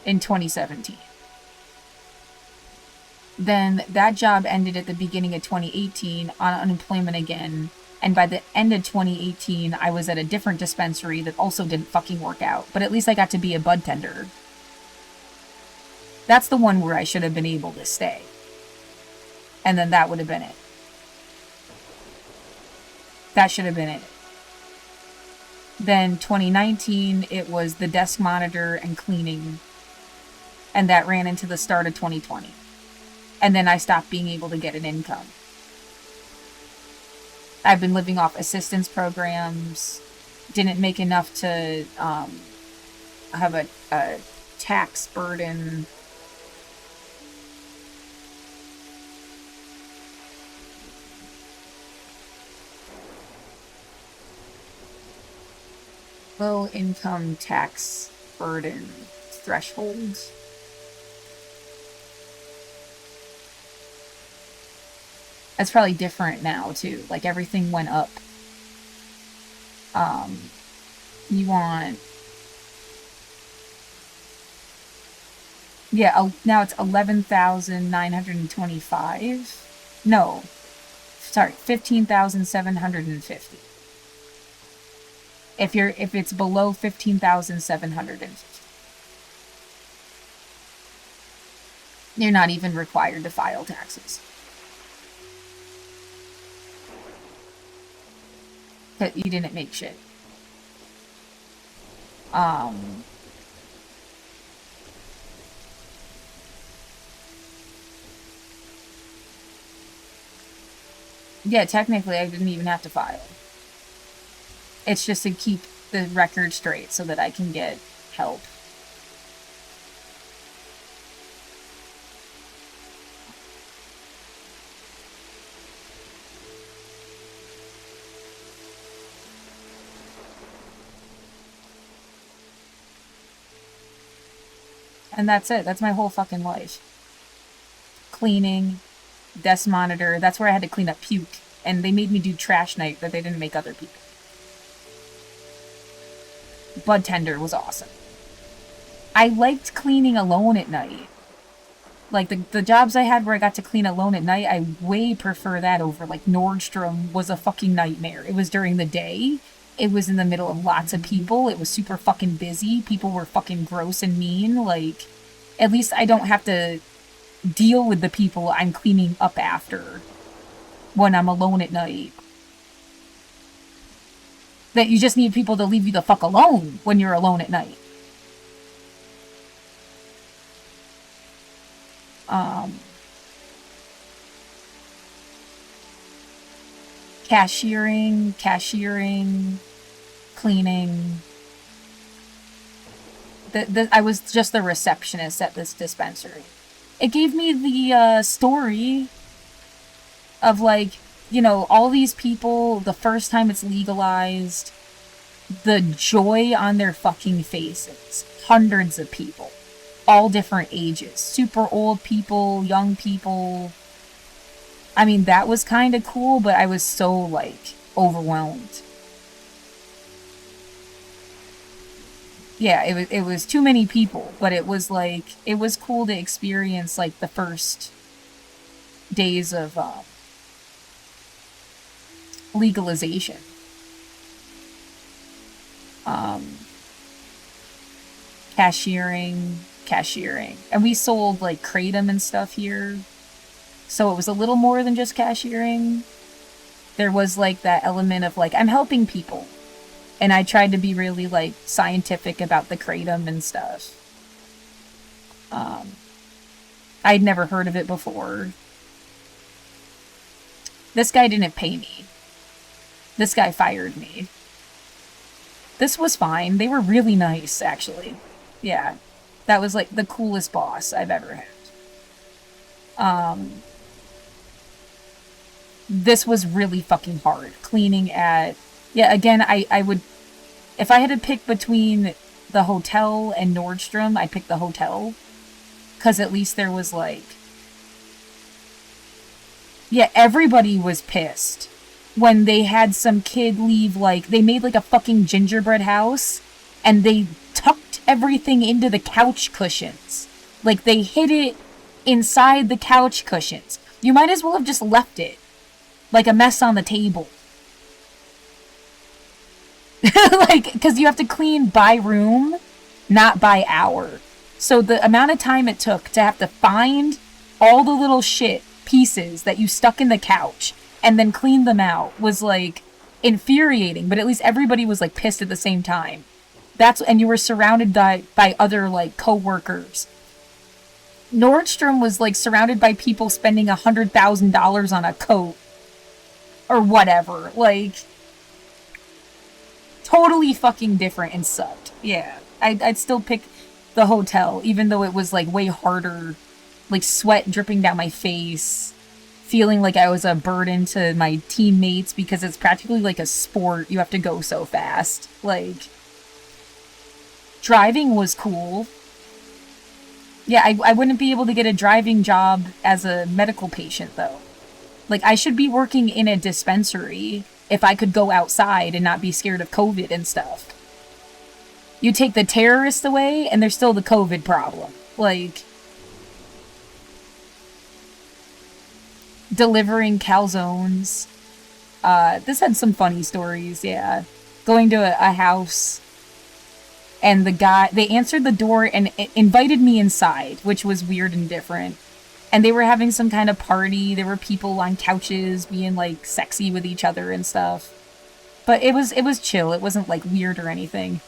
in 2017. Then that job ended at the beginning of 2018 on unemployment again. And by the end of 2018, I was at a different dispensary that also didn't fucking work out. But at least I got to be a bud tender. That's the one where I should have been able to stay. And then that would have been it. That should have been it. Then 2019, it was the desk monitor and cleaning. And that ran into the start of 2020. And then I stopped being able to get an income. I've been living off assistance programs. Didn't make enough to have a tax burden. Low income tax burden thresholds. It's probably different now too. Like everything went up. You want, yeah, now it's 11,925. No, sorry, 15,750. If it's below 15,750, you're not even required to file taxes. But you didn't make shit. Yeah, technically I didn't even have to file. It's just to keep the record straight so that I can get help. And that's it. That's my whole fucking life. Cleaning, desk monitor. That's where I had to clean up puke. And they made me do trash night that they didn't make other people. Bud tender was awesome. I liked cleaning alone at night. Like the jobs I had where I got to clean alone at night, I way prefer that over like Nordstrom was a fucking nightmare. It was during the day. It was in the middle of lots of people. It was super fucking busy. People were fucking gross and mean. Like, at least I don't have to deal with the people I'm cleaning up after when I'm alone at night. That you just need people to leave you the fuck alone when you're alone at night. Cashiering, cleaning. I was just the receptionist at this dispensary. It gave me the story of, like, you know, all these people, the first time it's legalized, the joy on their fucking faces. Hundreds of people. All different ages. Super old people, young people. I mean, that was kind of cool, but I was so, like, overwhelmed. Yeah, it was too many people, but it was, like, it was cool to experience, like, the first days of legalization. Cashiering. And we sold, like, kratom and stuff here. So it was a little more than just cashiering. There was, like, that element of, like, I'm helping people. And I tried to be really, like, scientific about the kratom and stuff. I'd never heard of it before. This guy didn't pay me. This guy fired me. This was fine. They were really nice, actually. Yeah. That was, like, the coolest boss I've ever had. This was really fucking hard. Cleaning at... Yeah, again, I would... If I had to pick between the hotel and Nordstrom, I'd pick the hotel. Because at least there was, like... Yeah, everybody was pissed when they had some kid leave, like... They made, like, a fucking gingerbread house, and they tucked everything into the couch cushions. Like, they hid it inside the couch cushions. You might as well have just left it. Like a mess on the table. Like, because you have to clean by room, not by hour. So the amount of time it took to have to find all the little shit pieces that you stuck in the couch and then clean them out was, like, infuriating. But at least everybody was, like, pissed at the same time. And you were surrounded by other, like, co-workers. Nordstrom was, like, surrounded by people spending $100,000 on a coat. Or whatever. Like, totally fucking different and sucked. Yeah. I'd still pick the hotel, even though it was, like, way harder. Like, sweat dripping down my face. Feeling like I was a burden to my teammates because it's practically like a sport. You have to go so fast. Like, driving was cool. Yeah, I wouldn't be able to get a driving job as a medical patient, though. Like, I should be working in a dispensary if I could go outside and not be scared of COVID and stuff. You take the terrorists away, and there's still the COVID problem. Like, delivering calzones. This had some funny stories, yeah. Going to a house, and the guy, they answered the door and invited me inside, which was weird and different. And they were having some kind of party. There were people on couches being, like, sexy with each other and stuff. But it was chill. It wasn't, like, weird or anything.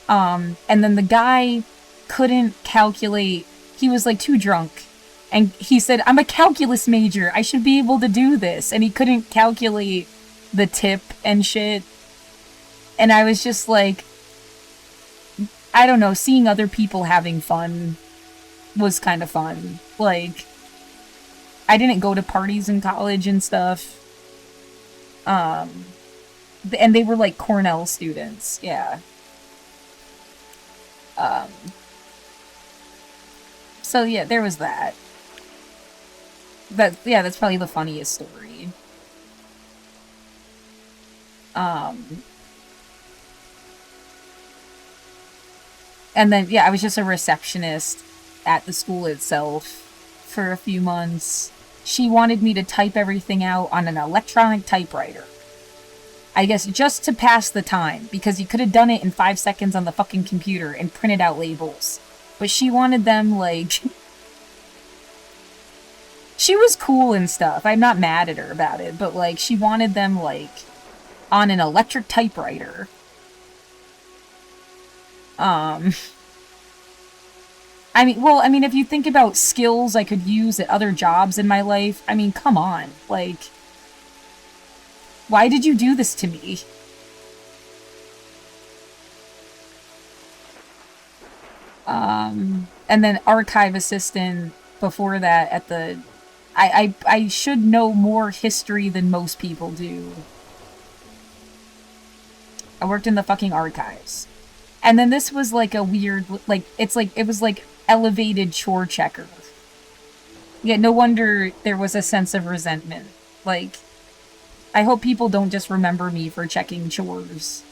And then the guy couldn't calculate. He was, like, too drunk. And he said, I'm a calculus major. I should be able to do this. And he couldn't calculate the tip and shit. And I was just like, I don't know, seeing other people having fun was kind of fun. Like, I didn't go to parties in college and stuff. And they were like Cornell students, yeah. So yeah, there was that. That's probably the funniest story. And then, yeah, I was just a receptionist at the school itself for a few months. She wanted me to type everything out on an electronic typewriter. I guess just to pass the time, because you could have done it in 5 seconds on the fucking computer and printed out labels. But she wanted them, like... She was cool and stuff. I'm not mad at her about it, but, like, she wanted them, like, on an electric typewriter. I mean, if you think about skills I could use at other jobs in my life, I mean, come on. Like, why did you do this to me? And then archive assistant before that at the... I should know more history than most people do. I worked in the fucking archives. And then this was like a weird, like, it was like elevated chore checker. Yeah, no wonder there was a sense of resentment. Like, I hope people don't just remember me for checking chores.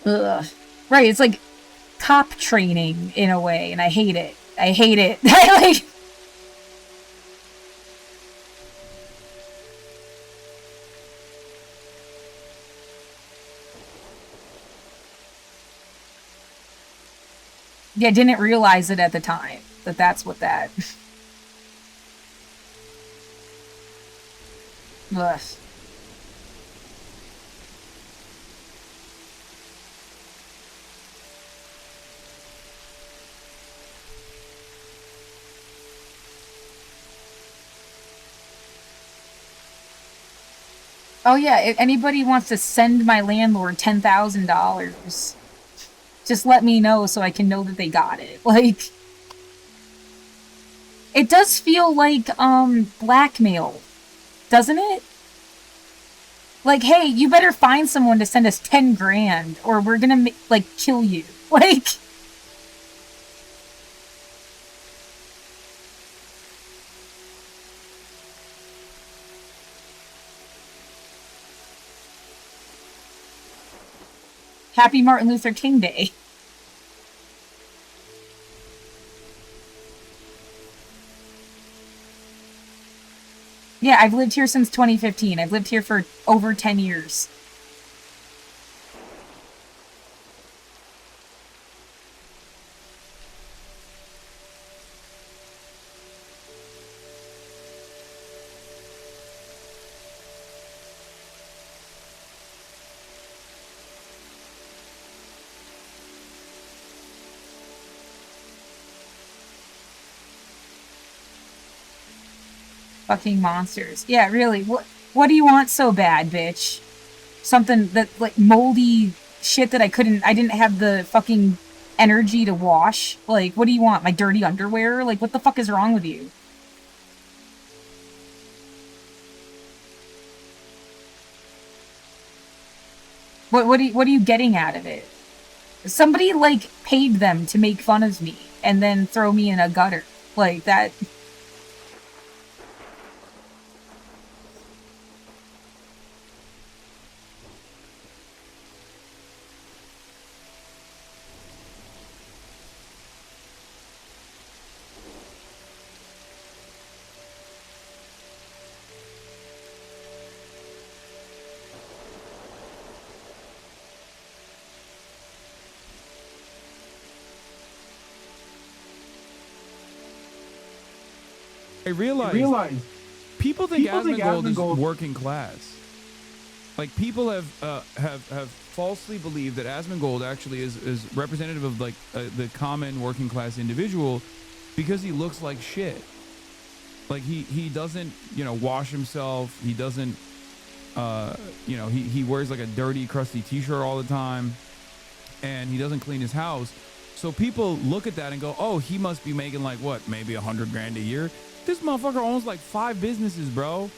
Ugh. Right, it's like cop training in a way, and I hate it. I hate it. Like... Yeah, I didn't realize it at the time, that that's what that... Ugh. Oh yeah, if anybody wants to send my landlord $10,000... just let me know so I can know that they got it. Like, it does feel like, blackmail, doesn't it? Like, hey, you better find someone to send us 10 grand or we're gonna, like, kill you. Like... Happy Martin Luther King Day. Yeah, I've lived here since 2015. I've lived here for over 10 years. Fucking monsters. Yeah, really. What do you want so bad, bitch? Something that, like, moldy shit that I didn't have the fucking energy to wash? Like, what do you want? My dirty underwear? Like, what the fuck is wrong with you? What are you getting out of it? Somebody, like, paid them to make fun of me and then throw me in a gutter. Like, that... I realize people think Asmongold is working class. Like, people have falsely believed that Asmongold actually is representative of like the common working class individual because he looks like shit. Like, he doesn't, wash himself. He doesn't, he wears like a dirty, crusty t-shirt all the time, and he doesn't clean his house. So people look at that and go, oh, he must be making like what, maybe $100,000 a year. This motherfucker owns like 5 businesses, bro.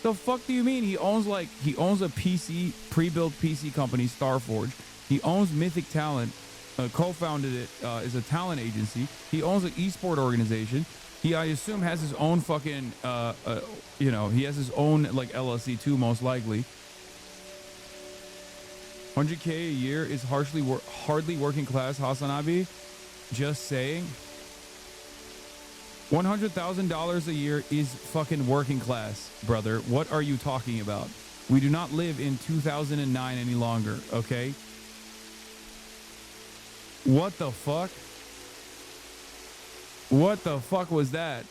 The fuck do you mean? He owns a PC, pre-built PC company, Starforge. He owns Mythic Talent, co-founded it, is a talent agency. He owns an esport organization. He, I assume, has his own fucking, he has his own like LLC too, most likely. $100K a year is hardly working class, Hasanabi. Just saying. $100,000 a year is fucking working class, brother. What are you talking about? We do not live in 2009 any longer, okay? What the fuck? What the fuck was that?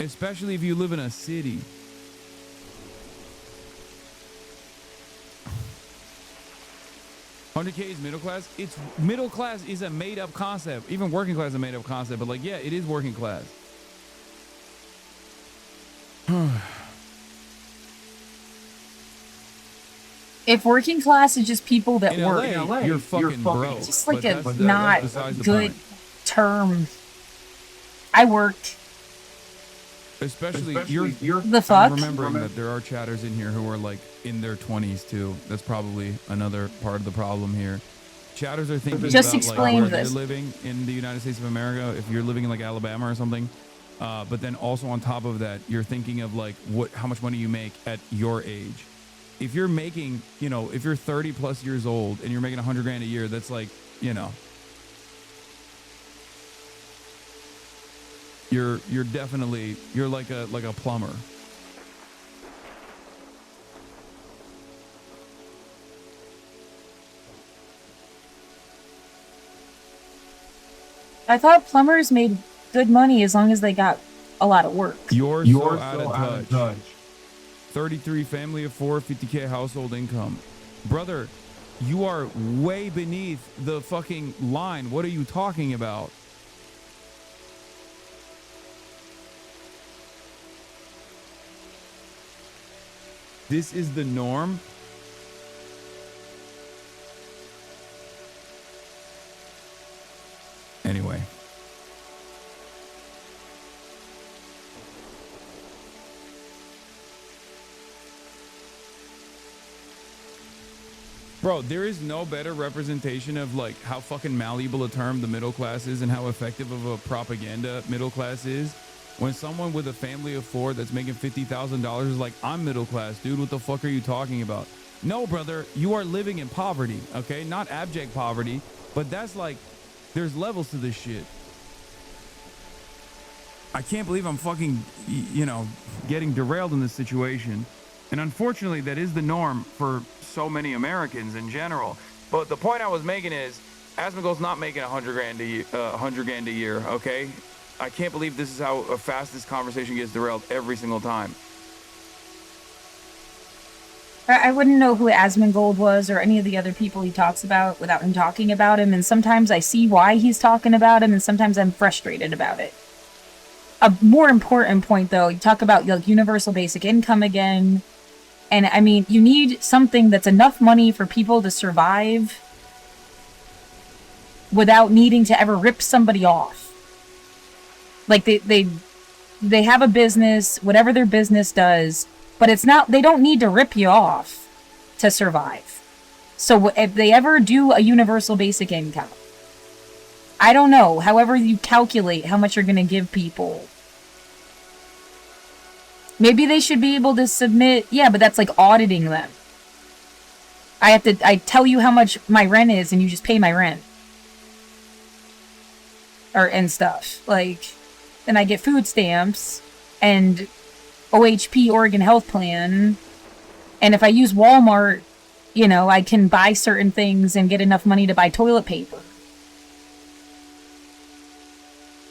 Especially if you live in a city. $100K is middle class. It's middle class is a made up concept. Even working class is a made up concept. But like, yeah, it is working class. If working class is just people that In work, LA, you're fucking broke. it's just like a That's not besides the good point. term. I worked. Especially you're the fuck. I'm remembering that there are chatters in here who are like in their 20s too. That's probably another part of the problem here. Chatters are thinking Just about explain like where this. they're living in the United States of America. If you're living in like Alabama or something, but then also on top of that, you're thinking of like how much money you make at your age. If you're making, if you're 30 plus years old and you're making $100,000 a year, that's like, You're definitely like a plumber. I thought plumbers made good money as long as they got a lot of work. You're so out of touch. 33 family of 4, 50K household income. Brother, you are way beneath the fucking line. What are you talking about? This is the norm. Anyway. Bro, there is no better representation of like how fucking malleable a term the middle class is and how effective of a propaganda middle class is. When someone with a family of 4 that's making $50,000 is like, I'm middle class, dude, what the fuck are you talking about? No, brother, you are living in poverty, okay? Not abject poverty, but that's like, there's levels to this shit. I can't believe I'm fucking, getting derailed in this situation. And unfortunately, that is the norm for so many Americans in general. But the point I was making is, Asmongold's not making $100,000 a year, okay? I can't believe this is how fast this conversation gets derailed every single time. I wouldn't know who Asmongold was or any of the other people he talks about without him talking about him. And sometimes I see why he's talking about him, and sometimes I'm frustrated about it. A more important point, though, you talk about like universal basic income again. And I mean, you need something that's enough money for people to survive without needing to ever rip somebody off. Like they have a business, whatever their business does, but it's not, they don't need to rip you off to survive. So if they ever do a universal basic income, I don't know, however you calculate how much you're going to give people, maybe they should be able to submit, yeah, but that's like auditing them. I tell you how much my rent is and you just pay my rent. And stuff. Like, and I get food stamps and OHP Oregon Health Plan. And if I use Walmart, I can buy certain things and get enough money to buy toilet paper.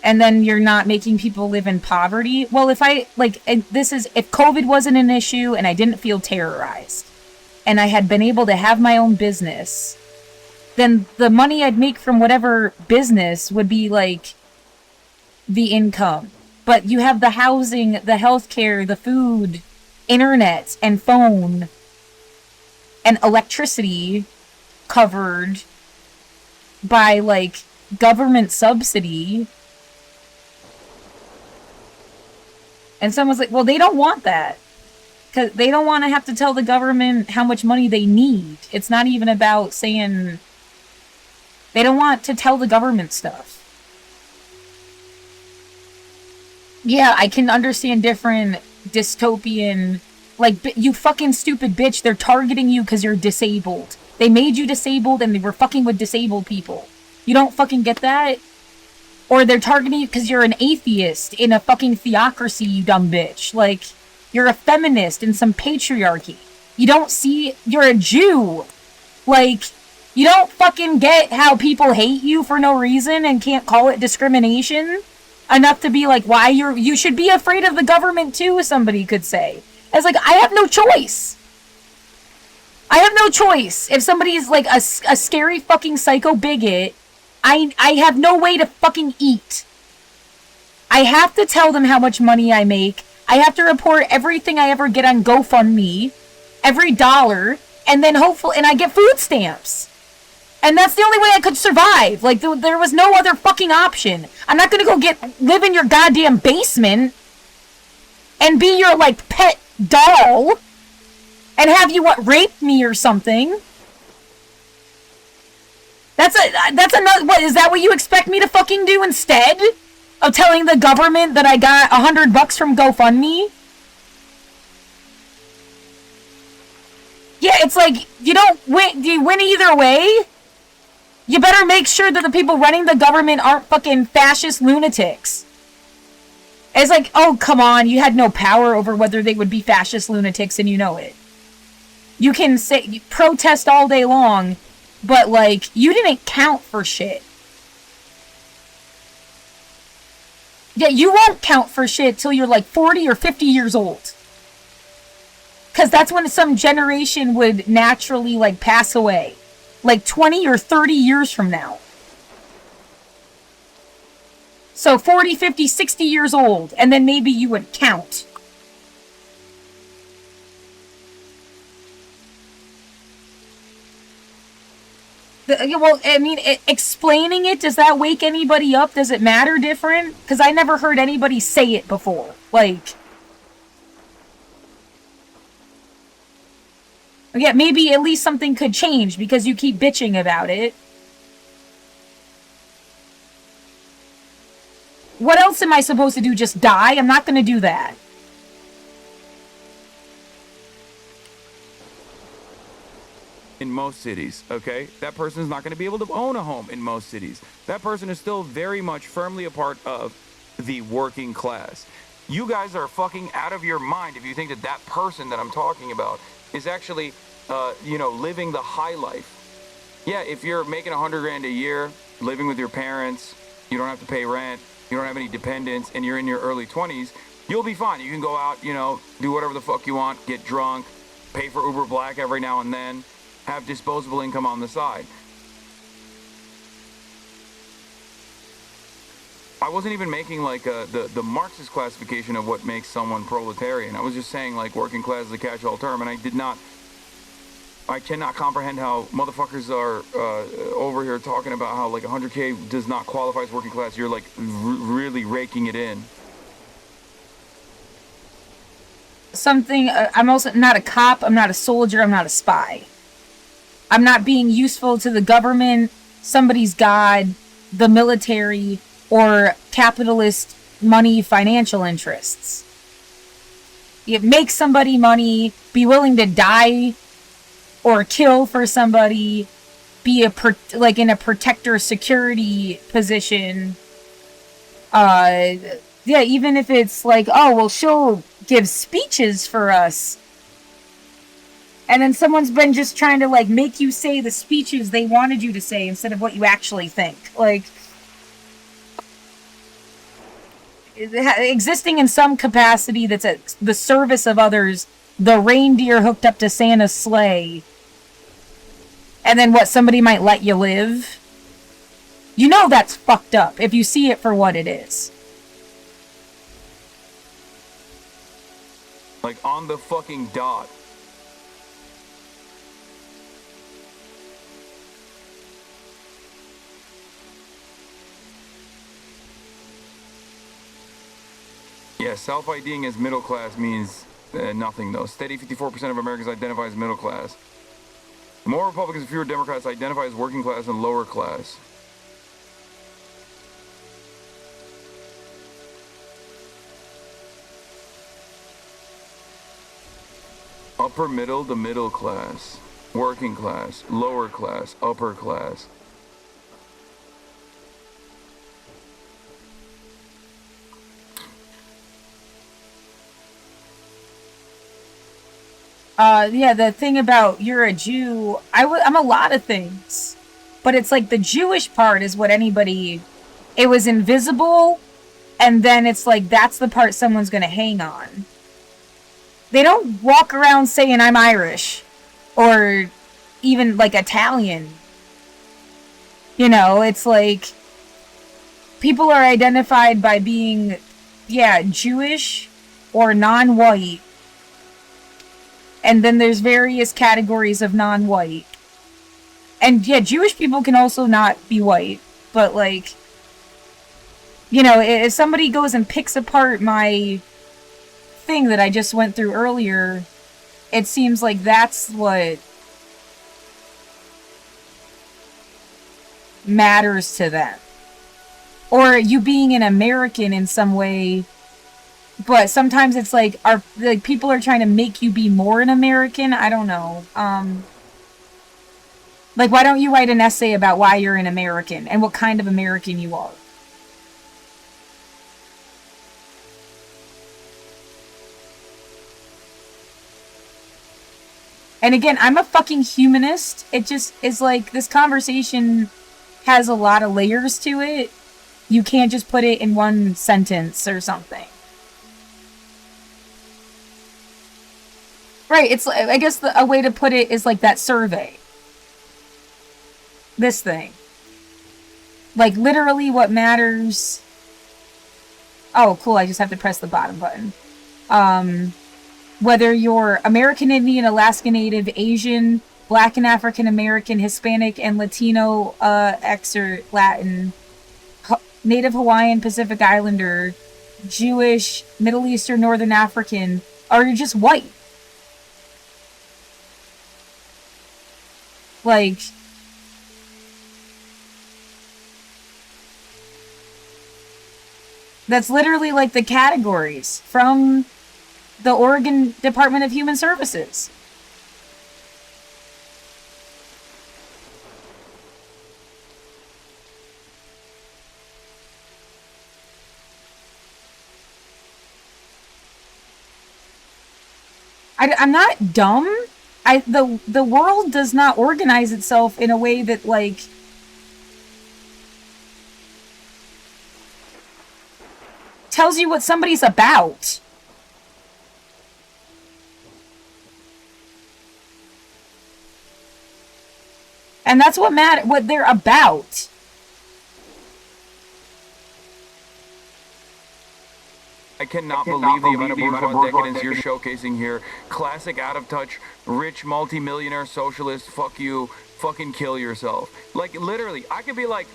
and then you're not making people live in poverty. Well, if COVID wasn't an issue and I didn't feel terrorized and I had been able to have my own business, then the money I'd make from whatever business would be like the income. But you have the housing, the healthcare, the food, internet and phone and electricity covered by like government subsidy. And someone's like, well, they don't want that. Because they don't want to have to tell the government how much money they need. It's not even about saying... They don't want to tell the government stuff. Yeah, I can understand different dystopian... Like, you fucking stupid bitch, they're targeting you because you're disabled. They made you disabled and they were fucking with disabled people. You don't fucking get that? Or they're targeting you because you're an atheist in a fucking theocracy, you dumb bitch. Like, you're a feminist in some patriarchy. You don't see... You're a Jew. Like, you don't fucking get how people hate you for no reason and can't call it discrimination enough to be like, why you should be afraid of the government too, somebody could say. It's like, I have no choice. I have no choice. If somebody's like a scary fucking psycho bigot, I have no way to fucking eat. I have to tell them how much money I make. I have to report everything I ever get on GoFundMe, every dollar, and then and I get food stamps. And that's the only way I could survive. Like, there was no other fucking option. I'm not gonna go live in your goddamn basement and be your, like, pet doll and have you, rape me or something. That's another, what, is that what you expect me to fucking do instead of telling the government that I got $100 from GoFundMe? Yeah, it's like, you don't win, do you win either way? You better make sure that the people running the government aren't fucking fascist lunatics. It's like, oh, come on, you had no power over whether they would be fascist lunatics and you know it. You can protest all day long, but, like, you didn't count for shit. Yeah, you won't count for shit till you're, like, 40 or 50 years old. Because that's when some generation would naturally, like, pass away. Like, 20 or 30 years from now. So 40, 50, 60 years old, and then maybe you would count. Well, I mean, explaining it, does that wake anybody up? Does it matter different? Because I never heard anybody say it before. Like... Yeah, maybe at least something could change because you keep bitching about it. What else am I supposed to do? Just die? I'm not going to do that. In most cities, okay? That person is not going to be able to own a home in most cities. That person is still very much firmly a part of the working class. You guys are fucking out of your mind if you think that that person that I'm talking about is actually, living the high life. Yeah, if you're making $100,000 a year, living with your parents, you don't have to pay rent, you don't have any dependents, and you're in your early 20s, you'll be fine. You can go out, do whatever the fuck you want, get drunk, pay for Uber Black every now and then, have disposable income on the side. I wasn't even making like the Marxist classification of what makes someone proletarian. I was just saying like working class is a catch-all term, and I cannot comprehend how motherfuckers are over here talking about how like 100K does not qualify as working class. You're like really raking it in. I'm also not a cop, I'm not a soldier, I'm not a spy. I'm not being useful to the government, somebody's god, the military, or capitalist money financial interests. You make somebody money, be willing to die or kill for somebody, be in a protector security position. Even if it's like, oh, well, she'll give speeches for us. And then someone's been just trying to, like, make you say the speeches they wanted you to say instead of what you actually think. Like, existing in some capacity that's at the service of others, the reindeer hooked up to Santa's sleigh, and then what, somebody might let you live? You know that's fucked up if you see it for what it is. Like, on the fucking dot. Yeah, self-IDing as middle class means nothing, though. Steady 54% of Americans identify as middle class. More Republicans and fewer Democrats identify as working class and lower class. Upper middle to middle class. Working class, lower class, upper class. Yeah, the thing about you're a Jew, I'm a lot of things. But it's like the Jewish part is what anybody, it was invisible, and then it's like that's the part someone's gonna hang on. They don't walk around saying I'm Irish, or even like Italian. You know, it's like people are identified by being, yeah, Jewish or non-white. And then there's various categories of non-white. And yeah, Jewish people can also not be white. But like, you know, if somebody goes and picks apart my thing that I just went through earlier, it seems like that's what matters to them. Or you being an American in some way. But sometimes it's like, people are trying to make you be more an American. I don't know. Like, why don't you write an essay about why you're an American and what kind of American you are? And again, I'm a fucking humanist. It just is like, this conversation has a lot of layers to it. You can't just put it in one sentence or something. Right, it's, I guess a way to put it is like that survey. This thing. Like, literally what matters... Oh, cool, I just have to press the bottom button. Whether you're American Indian, Alaska Native, Asian, Black and African American, Hispanic and Latino, X or Latin, Native Hawaiian, Pacific Islander, Jewish, Middle Eastern, Northern African, or you're just white. Like, that's literally like the categories from the Oregon Department of Human Services. I'm not dumb. The world does not organize itself in a way that, like, tells you what somebody's about. And that's what they're about. I cannot believe the amount of bourgeois decadence you're showcasing here. Classic out-of-touch, rich, multi-millionaire socialist, fuck you, fucking kill yourself. Like, literally, I could be like,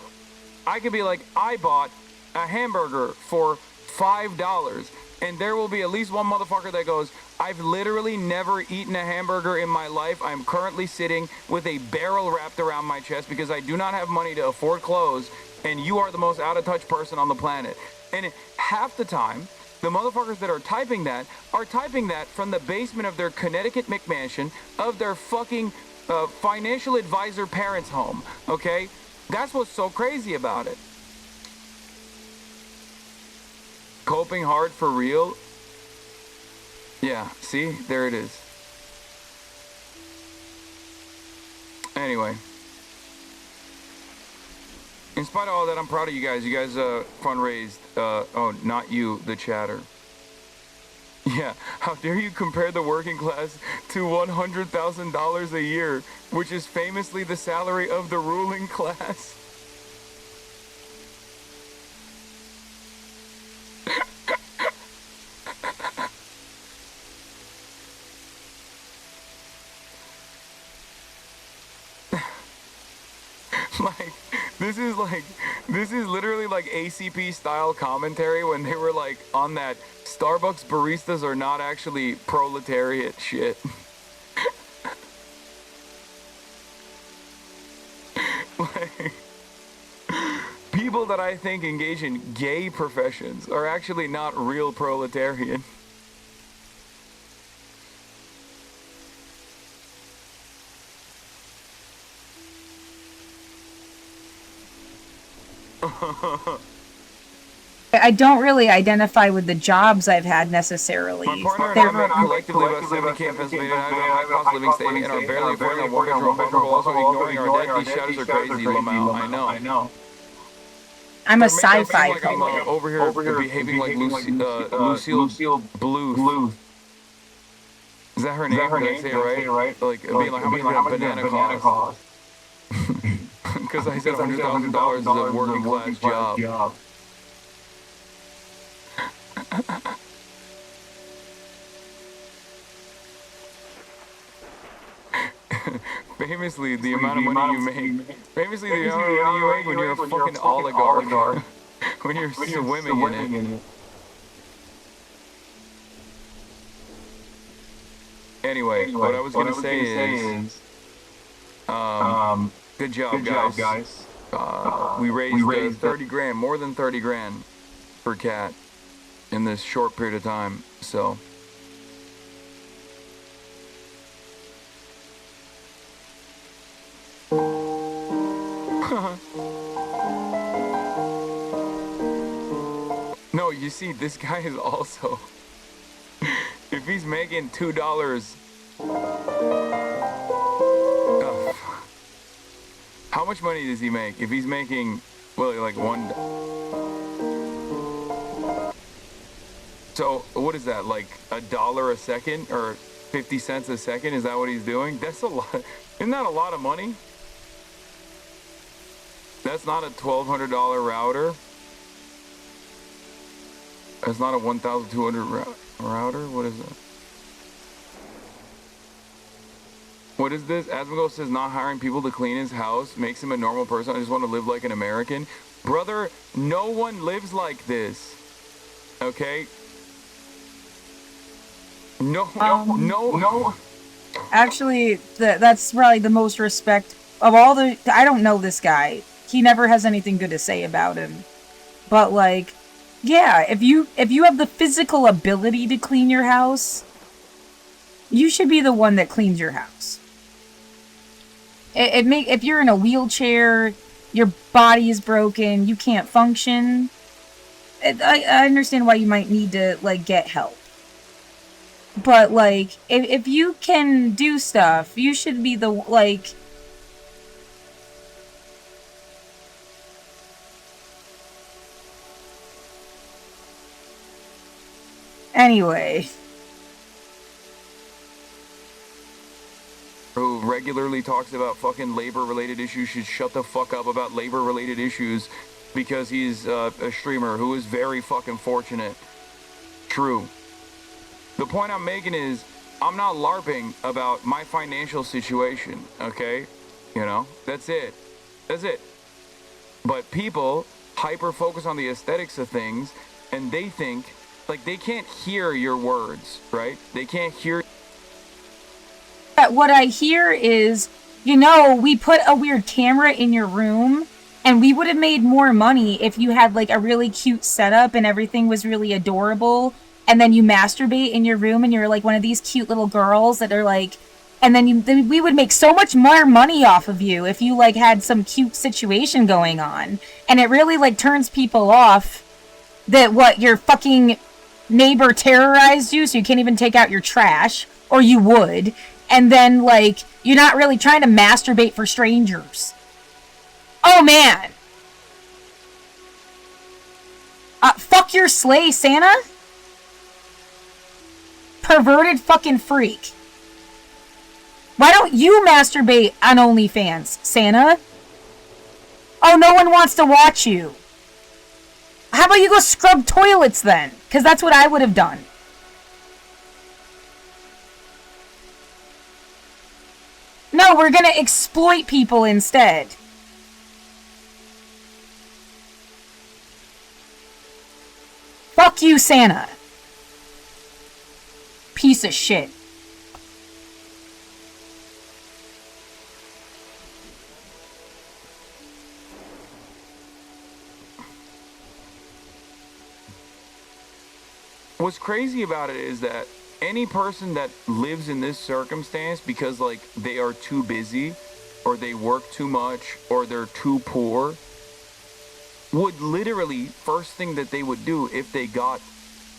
I bought a hamburger for $5, and there will be at least one motherfucker that goes, I've literally never eaten a hamburger in my life. I'm currently sitting with a barrel wrapped around my chest because I do not have money to afford clothes, and you are the most out-of-touch person on the planet. And half the time, the motherfuckers that are typing that from the basement of their Connecticut McMansion of their fucking financial advisor parents' home, okay? That's what's so crazy about it. Coping hard for real? Yeah, see? There it is. Anyway. In spite of all that, I'm proud of you guys. You guys fundraised. Oh, not you, the chatter. Yeah, how dare you compare the working class to $100,000 a year, which is famously the salary of the ruling class. This is literally like ACP style commentary when they were like on that Starbucks baristas are not actually proletariat shit. Like, people that I think engage in gay professions are actually not real proletarian. I don't really identify with the jobs I've had necessarily. My partner and I met collectively about 70K in Pennsylvania, and I have a high-cost living stay and are barely affording a one-bedroom apartment while also ignoring our debt. These shadows are crazy, Lamau. I know. I'm a sci-fi like I'm over here behaving like Lucille Bluth. Is that her name? Did I say it right? Like, being like, how much would a banana cost? Because I said $100,000 is a working class job. Famously, the amount of money you make. Famously, the amount of money you make when you're a fucking oligarch. When you're swimming in it. Anyway, what I was gonna say is, good job, guys. We raised 30 grand, more than 30 grand for Cat in this short period of time, so. No, you see, this guy is also, if he's making $2, how much money does he make? If he's making, well, like so what is that, like $1 a second or 50 cents a second? Is that what he's doing? That's a lot. Isn't that a lot of money? That's not a $1,200 router. That's not a 1,200 router. What is that? What is this? Asmongold says not hiring people to clean his house makes him a normal person. I just want to live like an American. Brother, no one lives like this. Okay? No. Actually, that's probably the most respect of all the. I don't know this guy. He never has anything good to say about him. But like, yeah, if you have the physical ability to clean your house, you should be the one that cleans your house. If you're in a wheelchair, your body is broken, you can't function. I understand why you might need to like get help. But like, if you can do stuff, you should be the like. Anyway. Who regularly talks about fucking labor-related issues should shut the fuck up about labor-related issues because he's a streamer who is very fucking fortunate. True. The point I'm making is, I'm not LARPing about my financial situation, okay? You know, that's it. But people hyper-focus on the aesthetics of things, and they think, like, they can't hear your words, right? They can't hear. What I hear is, we put a weird camera in your room, and we would have made more money if you had, like, a really cute setup and everything was really adorable, and then you masturbate in your room and you're, like, one of these cute little girls that are, like, and then we would make so much more money off of you if you, like, had some cute situation going on. And it really, like, turns people off that, your fucking neighbor terrorized you so you can't even take out your trash, or you would. And then, like, you're not really trying to masturbate for strangers. Oh, man. Fuck your sleigh, Santa? Perverted fucking freak. Why don't you masturbate on OnlyFans, Santa? Oh, no one wants to watch you. How about you go scrub toilets then? Because that's what I would have done. No, we're gonna exploit people instead. Fuck you, Santa. Piece of shit. What's crazy about it is that any person that lives in this circumstance because like they are too busy or they work too much or they're too poor would literally first thing that they would do if they got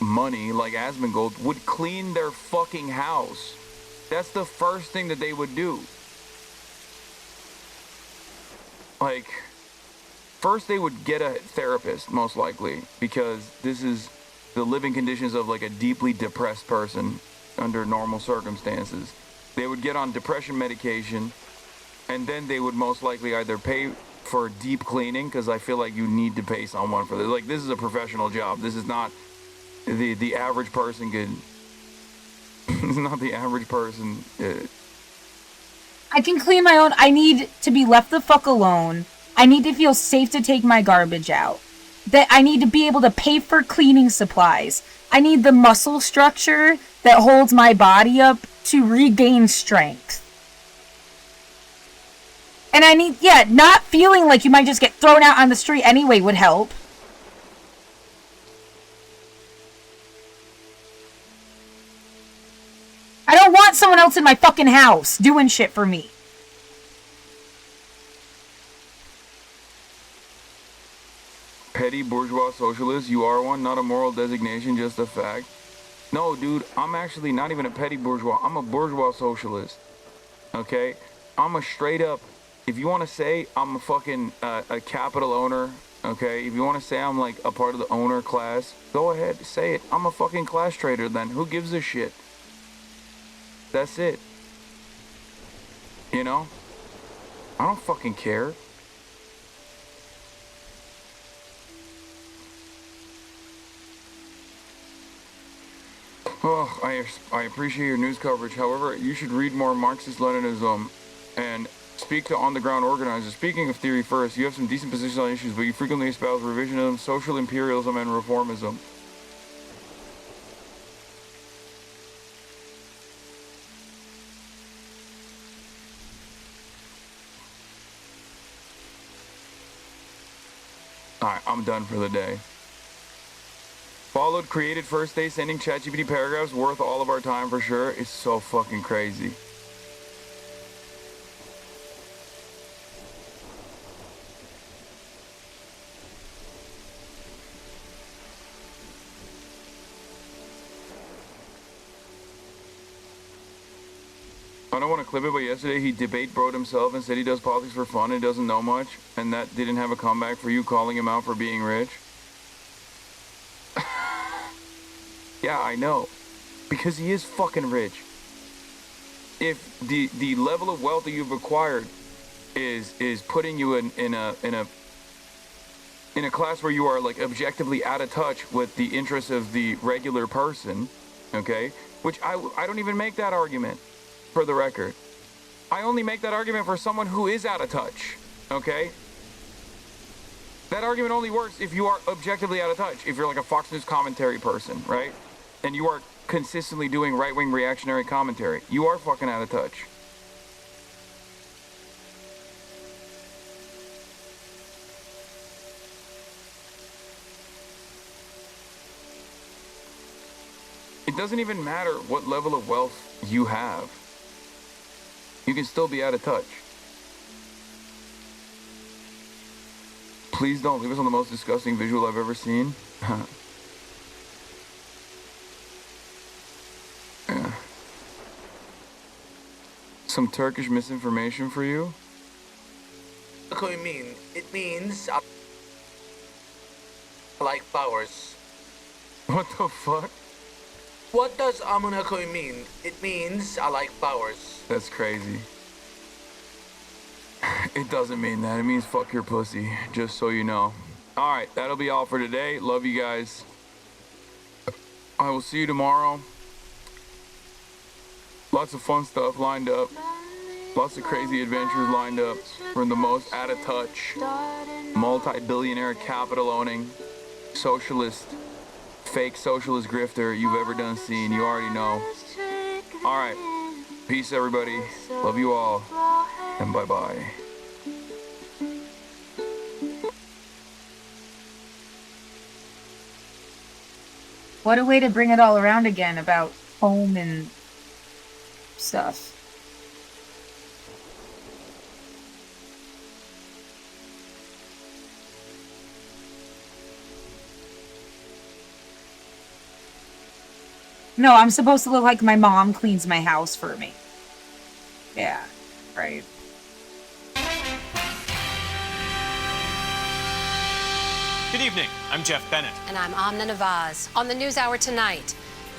money like Asmongold would clean their fucking house. That's the first thing that they would do. Like, first they would get a therapist most likely because this is the living conditions of like a deeply depressed person under normal circumstances. They would get on depression medication and then they would most likely either pay for deep cleaning because I feel like you need to pay someone for this. Like this is a professional job. This is not the average person could. It's not the average person. I can clean my own. I need to be left the fuck alone. I need to feel safe to take my garbage out. That I need to be able to pay for cleaning supplies. I need the muscle structure that holds my body up to regain strength. And I need, not feeling like you might just get thrown out on the street anyway would help. I don't want someone else in my fucking house doing shit for me. Petty bourgeois socialist, you are one, not a moral designation, just a fact. No, dude, I'm actually not even a petty bourgeois. I'm a bourgeois socialist. Okay? I'm a straight up, if you want to say I'm a fucking a capital owner, okay? If you want to say I'm like a part of the owner class, go ahead, say it. I'm a fucking class trader then. Who gives a shit? That's it. You know? I don't fucking care. Oh, I appreciate your news coverage. However, you should read more Marxist-Leninism and speak to on-the-ground organizers. Speaking of theory first, you have some decent positions on issues, but you frequently espouse revisionism, social imperialism, and reformism. Alright, I'm done for the day. Followed, created first day, sending ChatGPT paragraphs, worth all of our time for sure. It's so fucking crazy. I don't want to clip it, but yesterday he debate broed himself and said he does politics for fun and doesn't know much, and that didn't have a comeback for you calling him out for being rich. Yeah, I know. Because he is fucking rich. If the level of wealth that you've acquired is putting you in a class where you are like objectively out of touch with the interests of the regular person, okay? Which I don't even make that argument, for the record. I only make that argument for someone who is out of touch, okay? That argument only works if you are objectively out of touch. If you're like a Fox News commentary person, right? And you are consistently doing right-wing reactionary commentary. You are fucking out of touch. It doesn't even matter what level of wealth you have. You can still be out of touch. Please don't leave us on the most disgusting visual I've ever seen. Yeah. Some Turkish misinformation for you? What do you mean? It means I like powers. What the fuck? What does Amunakoi mean? It means I like powers. That's crazy. It doesn't mean that. It means fuck your pussy, just so you know. Alright, that'll be all for today. Love you guys. I will see you tomorrow. Lots of fun stuff lined up. Lots of crazy adventures lined up. From the most out of touch, multi-billionaire capital owning, socialist, fake socialist grifter you've ever done seen. You already know. Alright. Peace, everybody. Love you all. And bye-bye. What a way to bring it all around again about home and stuff. No, I'm supposed to look like my mom cleans my house for me. Yeah, right. Good evening. I'm Jeff Bennett. And I'm Amna Nawaz. On the NewsHour tonight,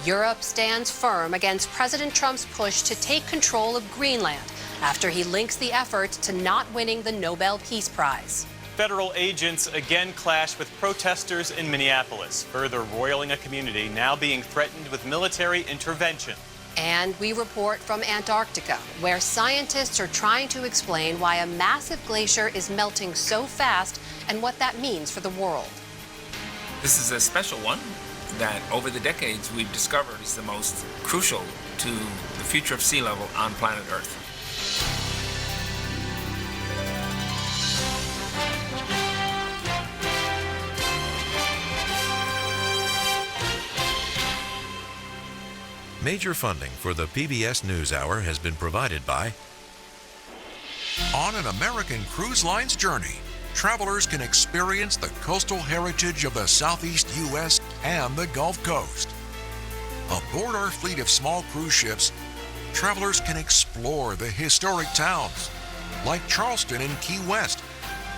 Europe stands firm against President Trump's push to take control of Greenland after he links the effort to not winning the Nobel Peace Prize. Federal agents again clash with protesters in Minneapolis, further roiling a community now being threatened with military intervention. And we report from Antarctica, where scientists are trying to explain why a massive glacier is melting so fast and what that means for the world. This is a special one that over the decades we've discovered is the most crucial to the future of sea level on planet Earth. Major funding for the PBS NewsHour has been provided by... On an American Cruise Line's journey, travelers can experience the coastal heritage of the Southeast U.S. and the Gulf Coast. Aboard our fleet of small cruise ships, travelers can explore the historic towns, like Charleston and Key West,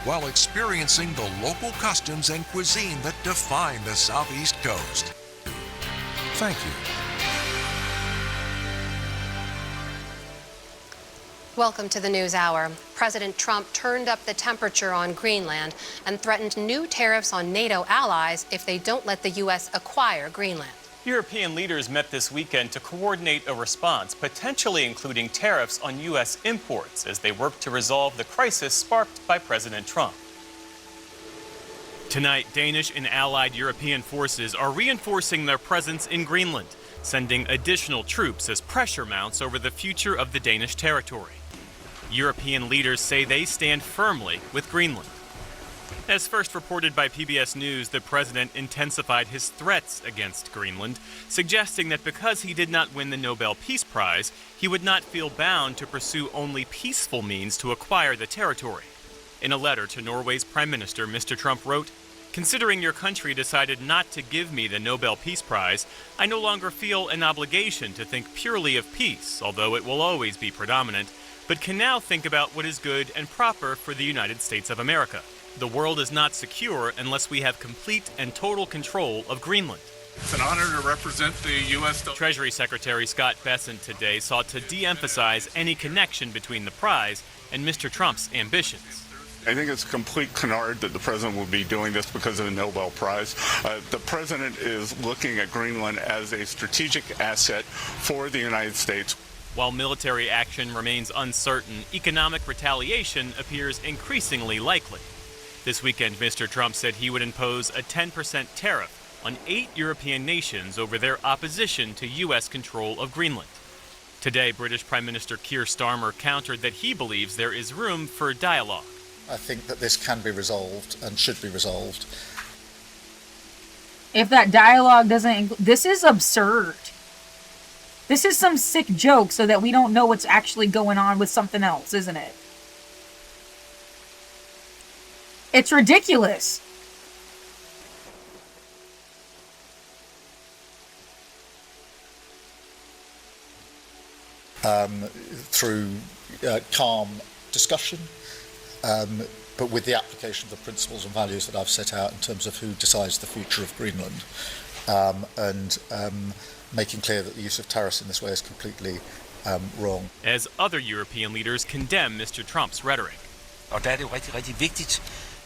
while experiencing the local customs and cuisine that define the Southeast Coast. Thank you. Welcome to the NewsHour. President Trump turned up the temperature on Greenland and threatened new tariffs on NATO allies if they don't let the U.S. acquire Greenland. European leaders met this weekend to coordinate a response, potentially including tariffs on U.S. imports, as they work to resolve the crisis sparked by President Trump. Tonight, Danish and allied European forces are reinforcing their presence in Greenland, sending additional troops as pressure mounts over the future of the Danish territory. European leaders say they stand firmly with Greenland. As first reported by PBS News, the president intensified his threats against Greenland, suggesting that because he did not win the Nobel Peace Prize, he would not feel bound to pursue only peaceful means to acquire the territory. In a letter to Norway's Prime Minister, Mr. Trump wrote, "Considering your country decided not to give me the Nobel Peace Prize, I no longer feel an obligation to think purely of peace, although it will always be predominant, but can now think about what is good and proper for the United States of America. The world is not secure unless we have complete and total control of Greenland." It's an honor to represent the U.S. Treasury Secretary Scott Bessent today sought to de-emphasize any connection between the prize and Mr. Trump's ambitions. I think it's complete canard that the president would be doing this because of the Nobel Prize. The president is looking at Greenland as a strategic asset for the United States. While military action remains uncertain, economic retaliation appears increasingly likely. This weekend, Mr. Trump said he would impose a 10% tariff on 8 European nations over their opposition to U.S. control of Greenland. Today, British Prime Minister Keir Starmer countered that he believes there is room for dialogue. I think that this can be resolved and should be resolved. If that dialogue doesn't... This is absurd. This is some sick joke so that we don't know what's actually going on with something else, isn't it? It's ridiculous. Through calm discussion, but with the application of the principles and values that I've set out in terms of who decides the future of Greenland, and making clear that the use of tariffs in this way is completely wrong. As other European leaders condemn Mr. Trump's rhetoric.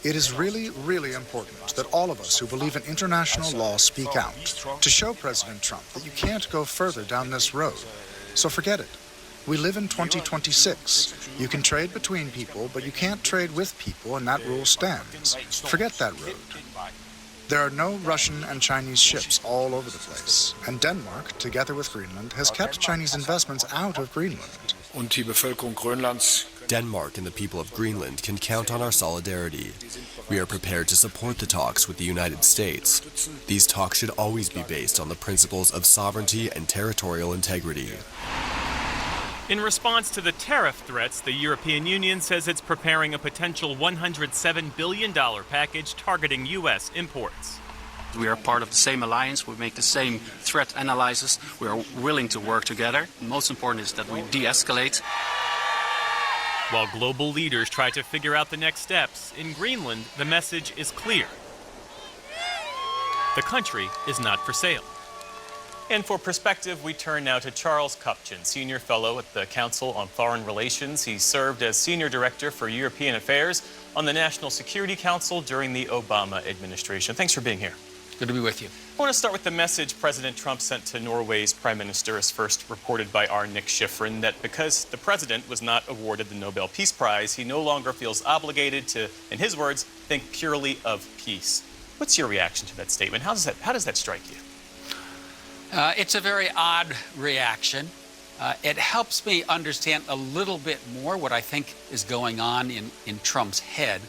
It is really, really important that all of us who believe in international law speak out to show President Trump that you can't go further down this road. So forget it. We live in 2026. You can trade between people, but you can't trade with people, and that rule stands. Forget that road. There are no Russian and Chinese ships all over the place, and Denmark, together with Greenland, has kept Chinese investments out of Greenland. Denmark and the people of Greenland can count on our solidarity. We are prepared to support the talks with the United States. These talks should always be based on the principles of sovereignty and territorial integrity. In response to the tariff threats, the European Union says it's preparing a potential $107 billion package targeting U.S. imports. We are part of the same alliance. We make the same threat analysis. We are willing to work together. Most important is that we de-escalate. While global leaders try to figure out the next steps, in Greenland, the message is clear. The country is not for sale. And for perspective, we turn now to Charles Kupchan, Senior Fellow at the Council on Foreign Relations. He served as Senior Director for European Affairs on the National Security Council during the Obama administration. Thanks for being here. Good to be with you. I want to start with the message President Trump sent to Norway's Prime Minister, as first reported by our Nick Schifrin, that because the president was not awarded the Nobel Peace Prize, he no longer feels obligated to, in his words, think purely of peace. What's your reaction to that statement? How does that strike you? It's a very odd reaction. It helps me understand a little bit more what I think is going on in Trump's head.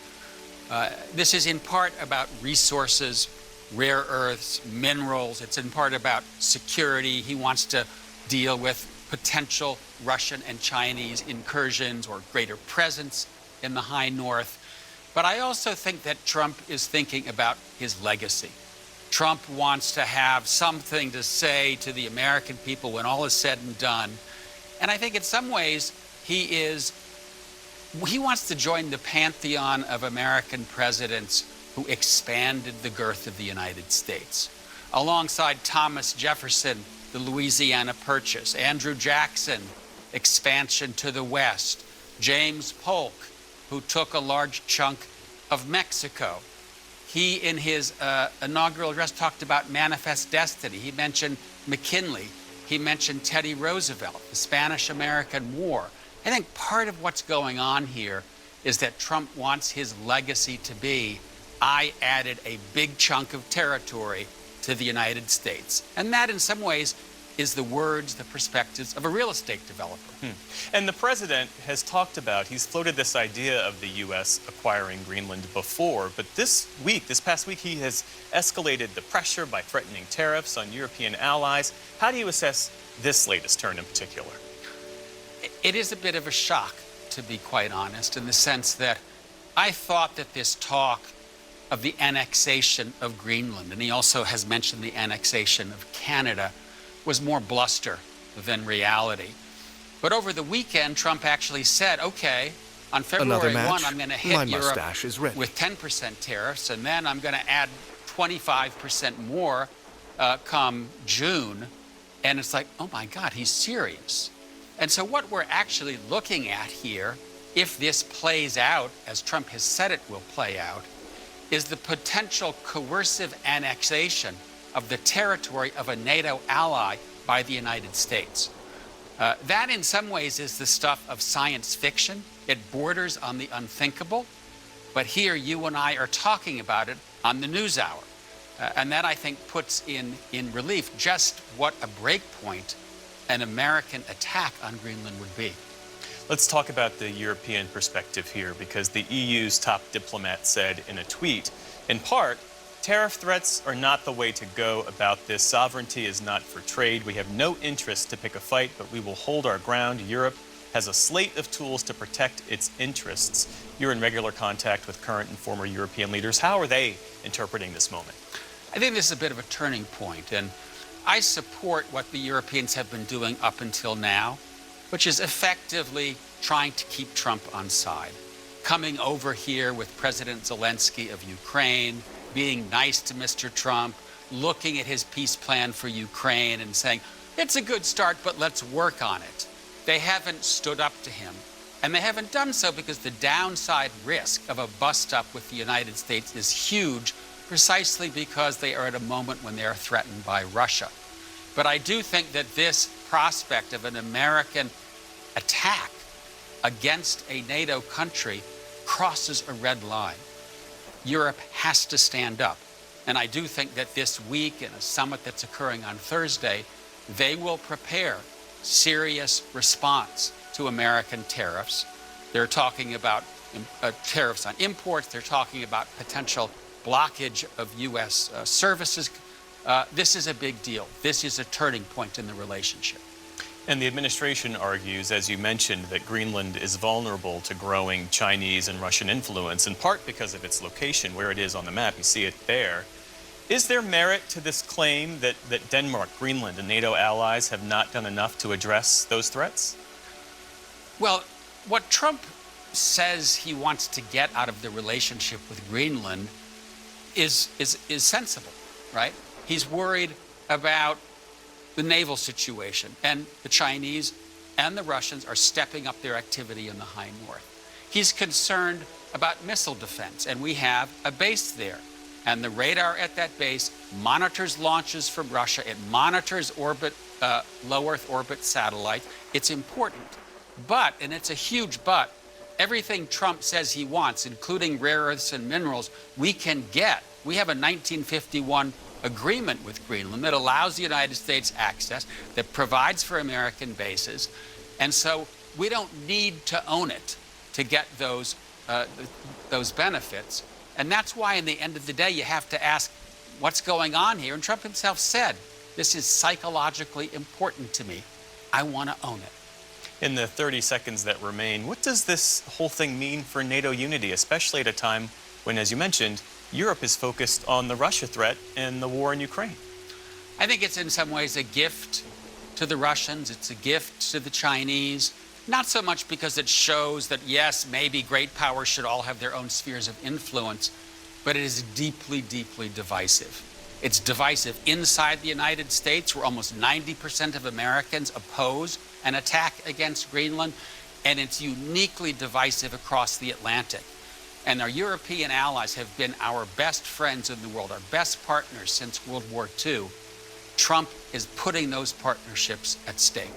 This is in part about resources, rare earths, minerals. It's in part about security. He wants to deal with potential Russian and Chinese incursions or greater presence in the high north. But I also think that Trump is thinking about his legacy. Trump wants to have something to say to the American people when all is said and done. And I think in some ways he wants to join the pantheon of American presidents who expanded the girth of the United States. Alongside Thomas Jefferson, the Louisiana Purchase, Andrew Jackson, expansion to the west, James Polk, who took a large chunk of Mexico. He, in his inaugural address, talked about manifest destiny. He mentioned McKinley. He mentioned Teddy Roosevelt, the Spanish-American War. I think part of what's going on here is that Trump wants his legacy to be, I added a big chunk of territory to the United States. And that, in some ways, is the words, the perspectives of a real estate developer. And the president has talked about, he's floated this idea of the U.S. acquiring Greenland before, but this past week, he has escalated the pressure by threatening tariffs on European allies. How do you assess this latest turn in particular? It is a bit of a shock, to be quite honest, in the sense that I thought that this talk of the annexation of Greenland, and he also has mentioned the annexation of Canada, was more bluster than reality. But over the weekend, Trump actually said, okay, on February 1, I'm going to hit Europe with 10% tariffs, and then I'm going to add 25% more come June. And it's like, oh my God, he's serious. And so what we're actually looking at here, if this plays out, as Trump has said it will play out, is the potential coercive annexation of the territory of a NATO ally by the United States. That in some ways is the stuff of science fiction. It borders on the unthinkable. But here you and I are talking about it on the NewsHour. And that, I think, puts in relief just what a breakpoint an American attack on Greenland would be. Let's talk about the European perspective here, because the EU's top diplomat said in a tweet, in part, tariff threats are not the way to go about this. Sovereignty is not for trade. We have no interest to pick a fight, but we will hold our ground. Europe has a slate of tools to protect its interests. You're in regular contact with current and former European leaders. How are they interpreting this moment? I think this is a bit of a turning point, and I support what the Europeans have been doing up until now, which is effectively trying to keep Trump on side. coming over here with President Zelensky of Ukraine, being nice to Mr. Trump, looking at his peace plan for Ukraine and saying, it's a good start, but let's work on it. They haven't stood up to him. And they haven't done so because the downside risk of a bust-up with the United States is huge, precisely because they are at a moment when they are threatened by Russia. But I do think that this prospect of an American attack against a NATO country crosses a red line. Europe has to stand up. And I do think that this week, in a summit that's occurring on Thursday, they will prepare serious response to American tariffs. They're talking about tariffs on imports. They're talking about potential blockage of U.S. services. This is a big deal. This is a turning point in the relationship. And the administration argues, as you mentioned, that Greenland is vulnerable to growing Chinese and Russian influence, in part because of its location, where it is on the map. You see it there. Is there merit to this claim that Denmark, Greenland, and NATO allies have not done enough to address those threats? Well, what Trump says he wants to get out of the relationship with Greenland is sensible, right? He's worried about the naval situation, and the Chinese and the Russians are stepping up their activity in the high north. He's concerned about missile defense, and we have a base there. And the radar at that base monitors launches from Russia. It monitors low Earth orbit satellites. It's important. But, and it's a huge but, everything Trump says he wants, including rare earths and minerals, we can get. We have a 1951 agreement with Greenland that allows the United States access, that provides for American bases. And so we don't need to own it to get those benefits. And that's why, in the end of the day, you have to ask what's going on here. And Trump himself said, this is psychologically important to me. I want to own it. In the 30 seconds that remain, what does this whole thing mean for NATO unity, especially at a time when, as you mentioned, Europe is focused on the Russia threat and the war in Ukraine? I think it's in some ways a gift to the Russians. It's a gift to the Chinese. Not so much because it shows that, yes, maybe great powers should all have their own spheres of influence, but it is deeply, deeply divisive. It's divisive inside the United States, where almost 90% of Americans oppose an attack against Greenland, and it's uniquely divisive across the Atlantic. And our European allies have been our best friends in the world, our best partners since World War II. Trump is putting those partnerships at stake.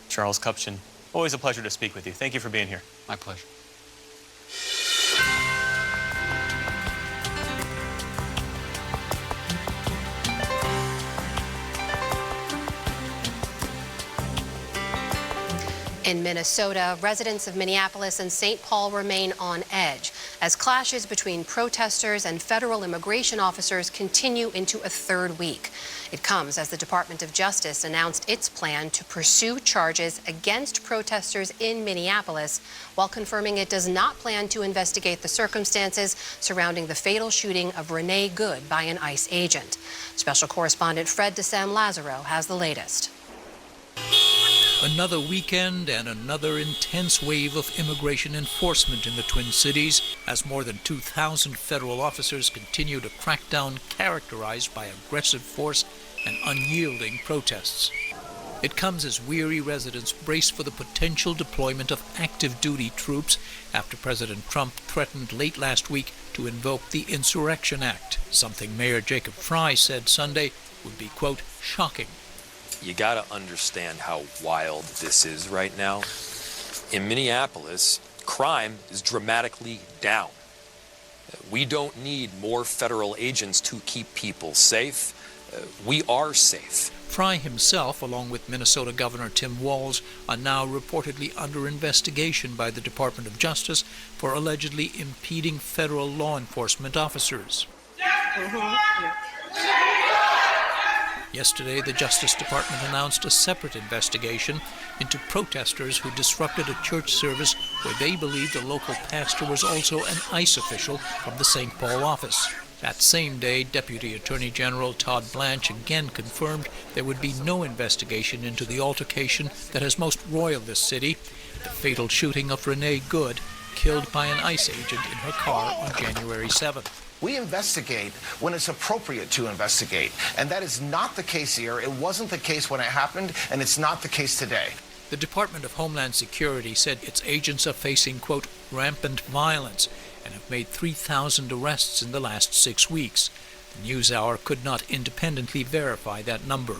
Charles Kupchan, always a pleasure to speak with you. Thank you for being here. My pleasure. In Minnesota, residents of Minneapolis and St. Paul remain on edge as clashes between protesters and federal immigration officers continue into a third week. It comes as the Department of Justice announced its plan to pursue charges against protesters in Minneapolis, while confirming it does not plan to investigate the circumstances surrounding the fatal shooting of Renee Good by an ICE agent. Special correspondent Fred DeSam-Lazaro has the latest. Another weekend and another intense wave of immigration enforcement in the Twin Cities as more than 2,000 federal officers continue to crack down characterized by aggressive force and unyielding protests. It comes as weary residents brace for the potential deployment of active duty troops after President Trump threatened late last week to invoke the Insurrection Act, something Mayor Jacob Fry said Sunday would be, quote, shocking. You got to understand how wild this is right now. In Minneapolis, crime is dramatically down. We don't need more federal agents to keep people safe. We are safe. Fry himself, along with Minnesota Governor Tim Walz, are now reportedly under investigation by the Department of Justice for allegedly impeding federal law enforcement officers. Yesterday, the Justice Department announced a separate investigation into protesters who disrupted a church service where they believed a local pastor was also an ICE official from the St. Paul office. That same day, Deputy Attorney General Todd Blanche again confirmed there would be no investigation into the altercation that has most roiled this city, the fatal shooting of Renee Good, killed by an ICE agent in her car on January 7th. We investigate when it's appropriate to investigate, and that is not the case here. It wasn't the case when it happened, and it's not the case today. The Department of Homeland Security said its agents are facing, quote, rampant violence and have made 3,000 arrests in the last 6 weeks. The NewsHour could not independently verify that number.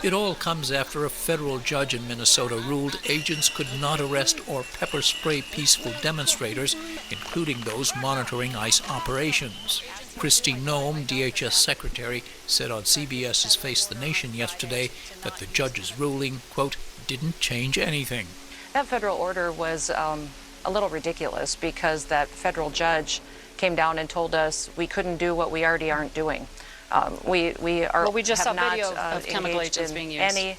It all comes after a federal judge in Minnesota ruled agents could not arrest or pepper spray peaceful demonstrators, including those monitoring ICE operations. Kristi Noem, DHS secretary, said on CBS's Face the Nation yesterday that the judge's ruling, quote, didn't change anything. That federal order was a little ridiculous because that federal judge came down and told us we couldn't do what we already aren't doing. We just saw video of chemical agents being used.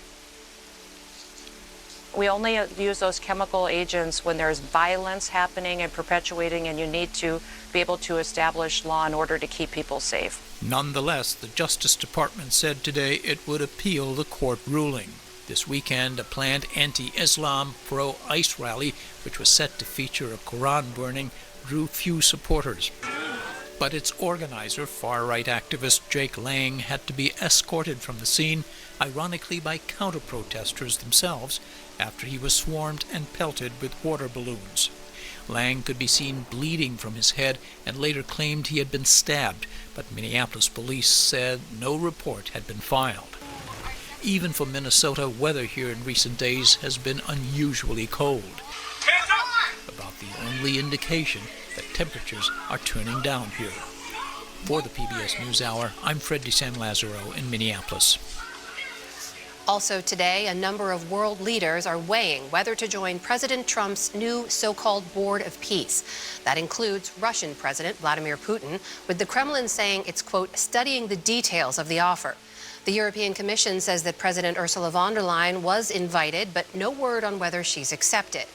We only use those chemical agents when there's violence happening and perpetuating, and you need to be able to establish law and order to keep people safe. Nonetheless, the Justice Department said today it would appeal the court ruling. This weekend, a planned anti-Islam pro-ICE rally, which was set to feature a Quran burning, drew few supporters. But its organizer, far-right activist Jake Lang, had to be escorted from the scene, ironically by counter-protesters themselves, after he was swarmed and pelted with water balloons. Lang could be seen bleeding from his head and later claimed he had been stabbed, but Minneapolis police said no report had been filed. Even for Minnesota, weather here in recent days has been unusually cold. About the only indication that temperatures are turning down here. For the PBS NewsHour, I'm Fred DeSan-Lazaro in Minneapolis. Also today, a number of world leaders are weighing whether to join President Trump's new so-called Board of Peace. That includes Russian President Vladimir Putin, with the Kremlin saying it's, quote, studying the details of the offer. The European Commission says that President Ursula von der Leyen was invited, but no word on whether she's accepted.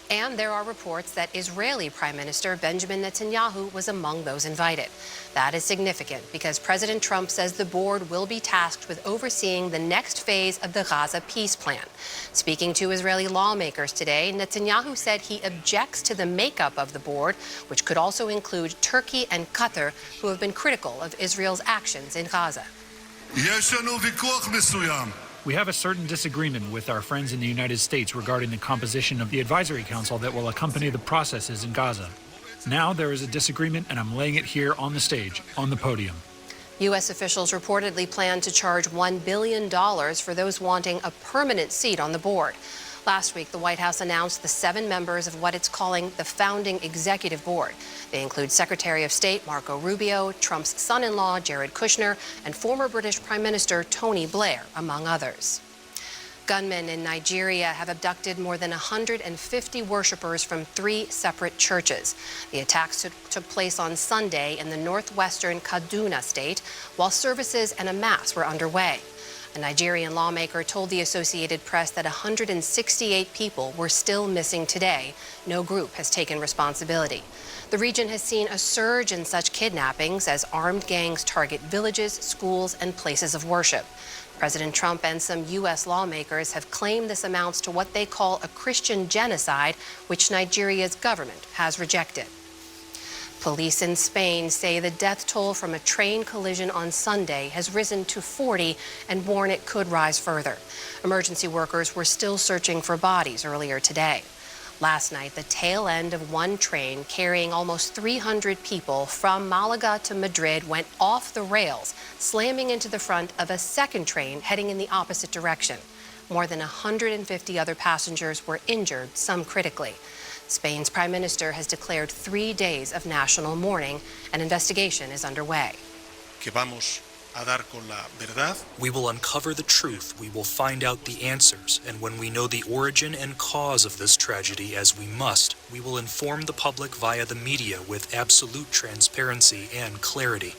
And there are reports that Israeli Prime Minister Benjamin Netanyahu was among those invited. That is significant because President Trump says the board will be tasked with overseeing the next phase of the Gaza peace plan. Speaking to Israeli lawmakers today, Netanyahu said he objects to the makeup of the board, which could also include Turkey and Qatar, who have been critical of Israel's actions in Gaza. We have a certain disagreement with our friends in the United States regarding the composition of the advisory council that will accompany the processes in Gaza. Now there is a disagreement, and I'm laying it here on the stage, on the podium. U.S. officials reportedly plan to charge $1 billion for those wanting a permanent seat on the board. Last week, the White House announced the 7 members of what it's calling the founding executive board. They include Secretary of State Marco Rubio, Trump's son-in-law Jared Kushner, and former British Prime Minister Tony Blair, among others. Gunmen in Nigeria have abducted more than 150 worshippers from 3 separate churches. The attacks took place on Sunday in the northwestern Kaduna state, while services and a mass were underway. A Nigerian lawmaker told the Associated Press that 168 people were still missing today. No group has taken responsibility. The region has seen a surge in such kidnappings as armed gangs target villages, schools, and places of worship. President Trump and some U.S. lawmakers have claimed this amounts to what they call a Christian genocide, which Nigeria's government has rejected. Police in Spain say the death toll from a train collision on Sunday has risen to 40 and warn it could rise further. Emergency workers were still searching for bodies earlier today. Last night, the tail end of one train carrying almost 300 people from Malaga to Madrid went off the rails, slamming into the front of a second train heading in the opposite direction. More than 150 other passengers were injured, some critically. Spain's prime minister has declared 3 days of national mourning. An investigation is underway. We will uncover the truth, we will find out the answers, and when we know the origin and cause of this tragedy, as we must, we will inform the public via the media with absolute transparency and clarity.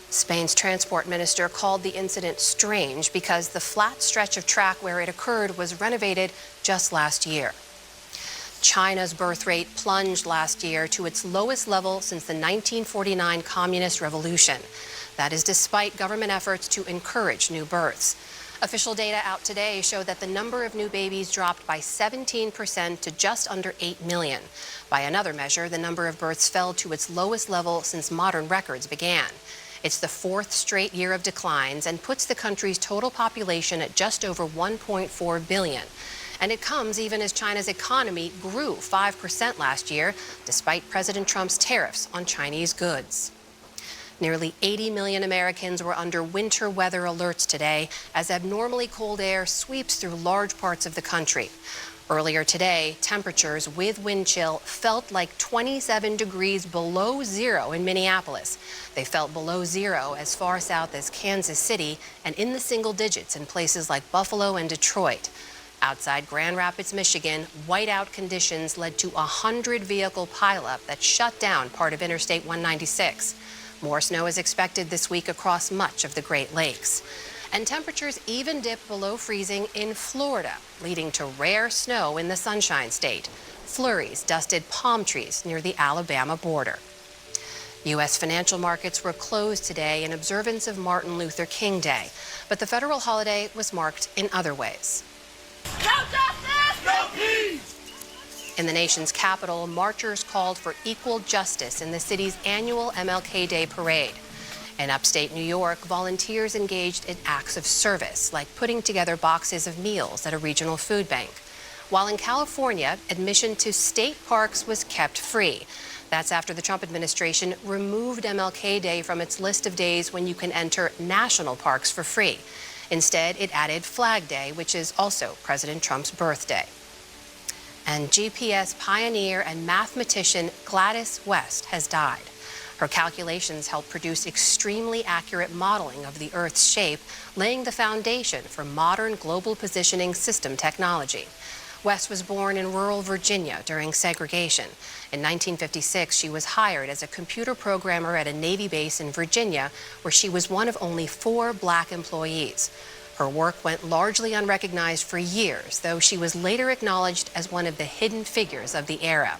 Spain's transport minister called the incident strange because the flat stretch of track where it occurred was renovated just last year. China's birth rate plunged last year to its lowest level since the 1949 Communist Revolution. That is despite government efforts to encourage new births. Official data out today show that the number of new babies dropped by 17% to just under 8 million. By another measure, the number of births fell to its lowest level since modern records began. It's the fourth straight year of declines and puts the country's total population at just over 1.4 billion. And it comes even as China's economy grew 5% last year, despite President Trump's tariffs on Chinese goods. Nearly 80 million Americans were under winter weather alerts today as abnormally cold air sweeps through large parts of the country. Earlier today, temperatures with wind chill felt like 27 degrees below zero in Minneapolis. They felt below zero as far south as Kansas City and in the single digits in places like Buffalo and Detroit. Outside Grand Rapids, Michigan, whiteout conditions led to a 100-vehicle pileup that shut down part of Interstate 196. More snow is expected this week across much of the Great Lakes. And temperatures even dipped below freezing in Florida, leading to rare snow in the Sunshine State. Flurries dusted palm trees near the Alabama border. U.S. financial markets were closed today in observance of Martin Luther King Day, but the federal holiday was marked in other ways. No justice! No peace! In the nation's capital, marchers called for equal justice in the city's annual MLK Day parade. In upstate New York, volunteers engaged in acts of service, like putting together boxes of meals at a regional food bank. While in California, admission to state parks was kept free. That's after the Trump administration removed MLK Day from its list of days when you can enter national parks for free. Instead, it added Flag Day, which is also President Trump's birthday. And GPS pioneer and mathematician Gladys West has died. Her calculations helped produce extremely accurate modeling of the Earth's shape, laying the foundation for modern global positioning system technology. West was born in rural Virginia during segregation. In 1956, she was hired as a computer programmer at a Navy base in Virginia, where she was one of only 4 black employees. Her work went largely unrecognized for years, though she was later acknowledged as one of the hidden figures of the era.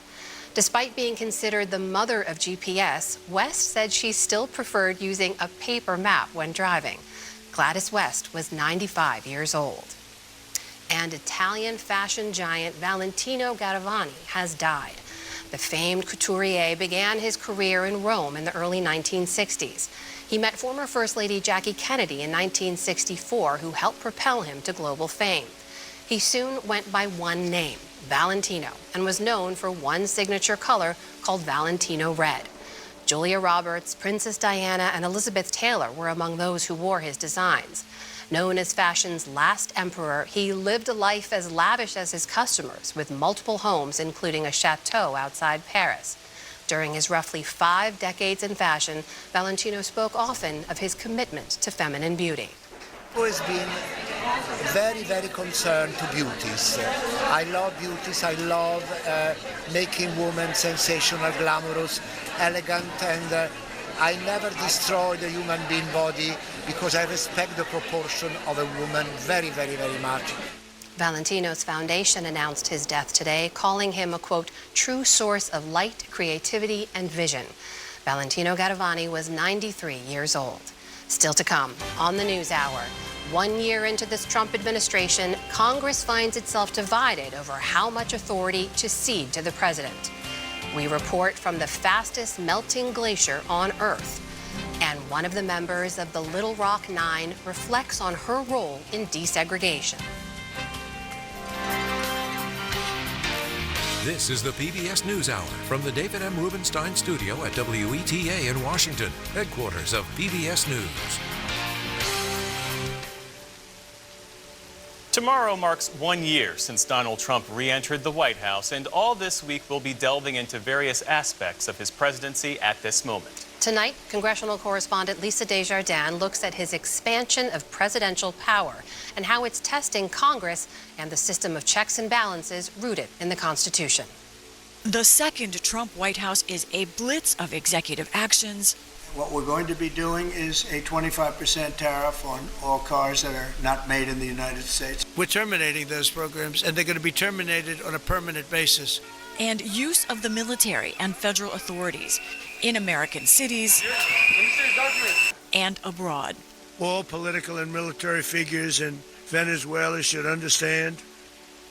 Despite being considered the mother of GPS, West said she still preferred using a paper map when driving. Gladys West was 95 years old. And Italian fashion giant Valentino Garavani has died. The famed couturier began his career in Rome in the early 1960s. He met former First Lady Jackie Kennedy in 1964, who helped propel him to global fame. He soon went by one name, Valentino, and was known for one signature color called Valentino Red. Julia Roberts, Princess Diana, and Elizabeth Taylor were among those who wore his designs. Known as fashion's last emperor, he lived a life as lavish as his customers, with multiple homes, including a chateau outside Paris. During his roughly 5 decades in fashion, Valentino spoke often of his commitment to feminine beauty. Always been very, very concerned to beauties. I love beauties. I love making women sensational, glamorous, elegant, and I never destroy the human being body because I respect the proportion of a woman very, very, very much. Valentino's foundation announced his death today, calling him a, quote, true source of light, creativity, and vision. Valentino Garavani was 93 years old. Still to come on the News Hour. 1 year into this Trump administration, Congress finds itself divided over how much authority to cede to the president. We report from the fastest melting glacier on Earth. And one of the members of the Little Rock Nine reflects on her role in desegregation. This is the PBS NewsHour from the David M. Rubenstein Studio at WETA in Washington, headquarters of PBS News. Tomorrow marks 1 year since Donald Trump re-entered the White House, and all this week we'll be delving into various aspects of his presidency at this moment. Tonight, congressional correspondent Lisa Desjardins looks at his expansion of presidential power and how it's testing Congress and the system of checks and balances rooted in the Constitution. The second Trump White House is a blitz of executive actions. What we're going to be doing is a 25% tariff on all cars that are not made in the United States. We're terminating those programs, and they're going to be terminated on a permanent basis. And use of the military and federal authorities in American cities and abroad. All political and military figures in Venezuela should understand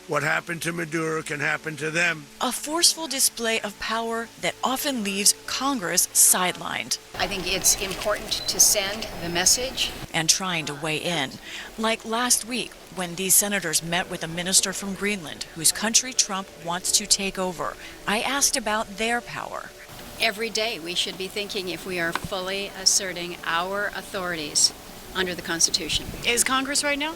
what happened to Maduro can happen to them. A forceful display of power that often leaves Congress sidelined. I think it's important to send the message. And trying to weigh in. Like last week, when these senators met with a minister from Greenland, whose country Trump wants to take over. I asked about their power. Every day we should be thinking if we are fully asserting our authorities under the Constitution. Is Congress right now?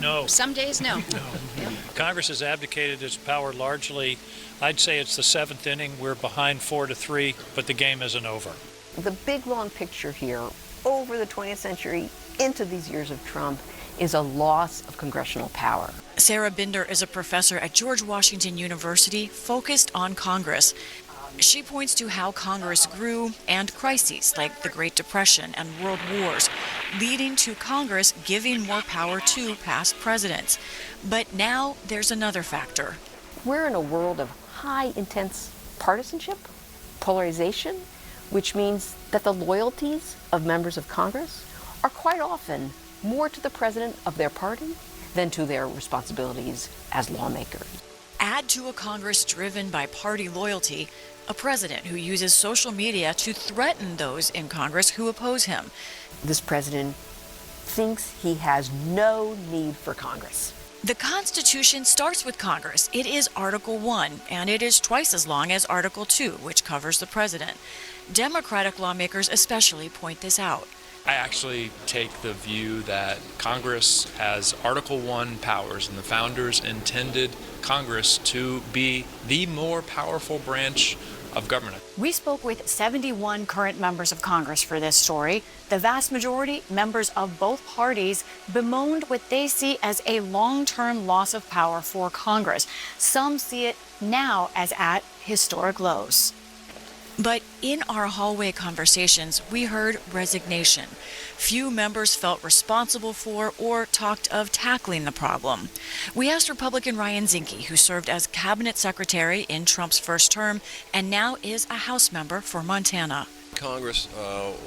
No. Some days, no. Yeah. Congress has abdicated its power largely. I'd say it's the 7th inning. We're behind 4-3, but the game isn't over. The big, long picture here, over the 20th century, into these years of Trump, is a loss of congressional power. Sarah Binder is a professor at George Washington University focused on Congress. She points to how Congress grew and crises like the Great Depression and World Wars, leading to Congress giving more power to past presidents. But now there's another factor. We're in a world of high, intense partisanship, polarization, which means that the loyalties of members of Congress are quite often more to the president of their party than to their responsibilities as lawmakers. Add to a Congress driven by party loyalty, a president who uses social media to threaten those in Congress who oppose him. This president thinks he has no need for Congress. The Constitution starts with Congress. It is Article 1, and it is twice as long as Article 2, which covers the president. Democratic lawmakers especially point this out. I actually take the view that Congress has Article 1 powers, and the founders intended Congress to be the more powerful branch of government. We spoke with 71 current members of Congress for this story. The vast majority, members of both parties, bemoaned what they see as a long-term loss of power for Congress. Some see it now as at historic lows. But in our hallway conversations, we heard resignation. Few members felt responsible for or talked of tackling the problem. We asked Republican Ryan Zinke, who served as cabinet secretary in Trump's first term and now is a House member for Montana. Congress,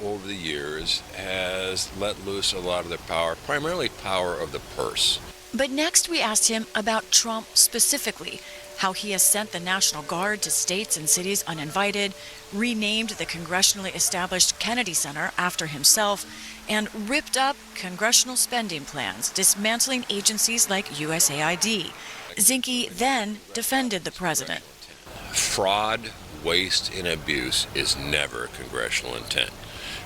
over the years, has let loose a lot of their power, primarily power of the purse. But next we asked him about Trump specifically, how he has sent the National Guard to states and cities uninvited, renamed the congressionally established Kennedy Center after himself, and ripped up congressional spending plans, dismantling agencies like USAID. Zinke then defended the president. Fraud, waste, and abuse is never congressional intent.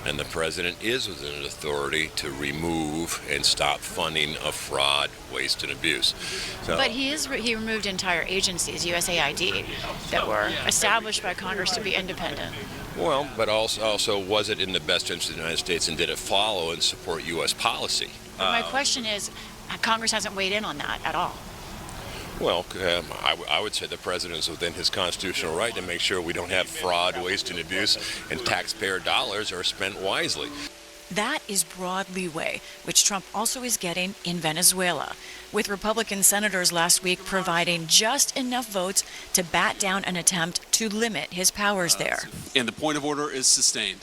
And the president is within his authority to remove and stop funding of fraud, waste, and abuse. So, But he removed entire agencies, USAID, that were established by Congress to be independent. well, but also was it in the best interest of the United States, and did it follow and support U.S. policy? But my question is, Congress hasn't weighed in on that at all. Well, I would say the president is within his constitutional right to make sure we don't have fraud, waste, and abuse, and taxpayer dollars are spent wisely. That is broad leeway, which Trump also is getting in Venezuela, with Republican senators last week providing just enough votes to bat down an attempt to limit his powers there. And the point of order is sustained.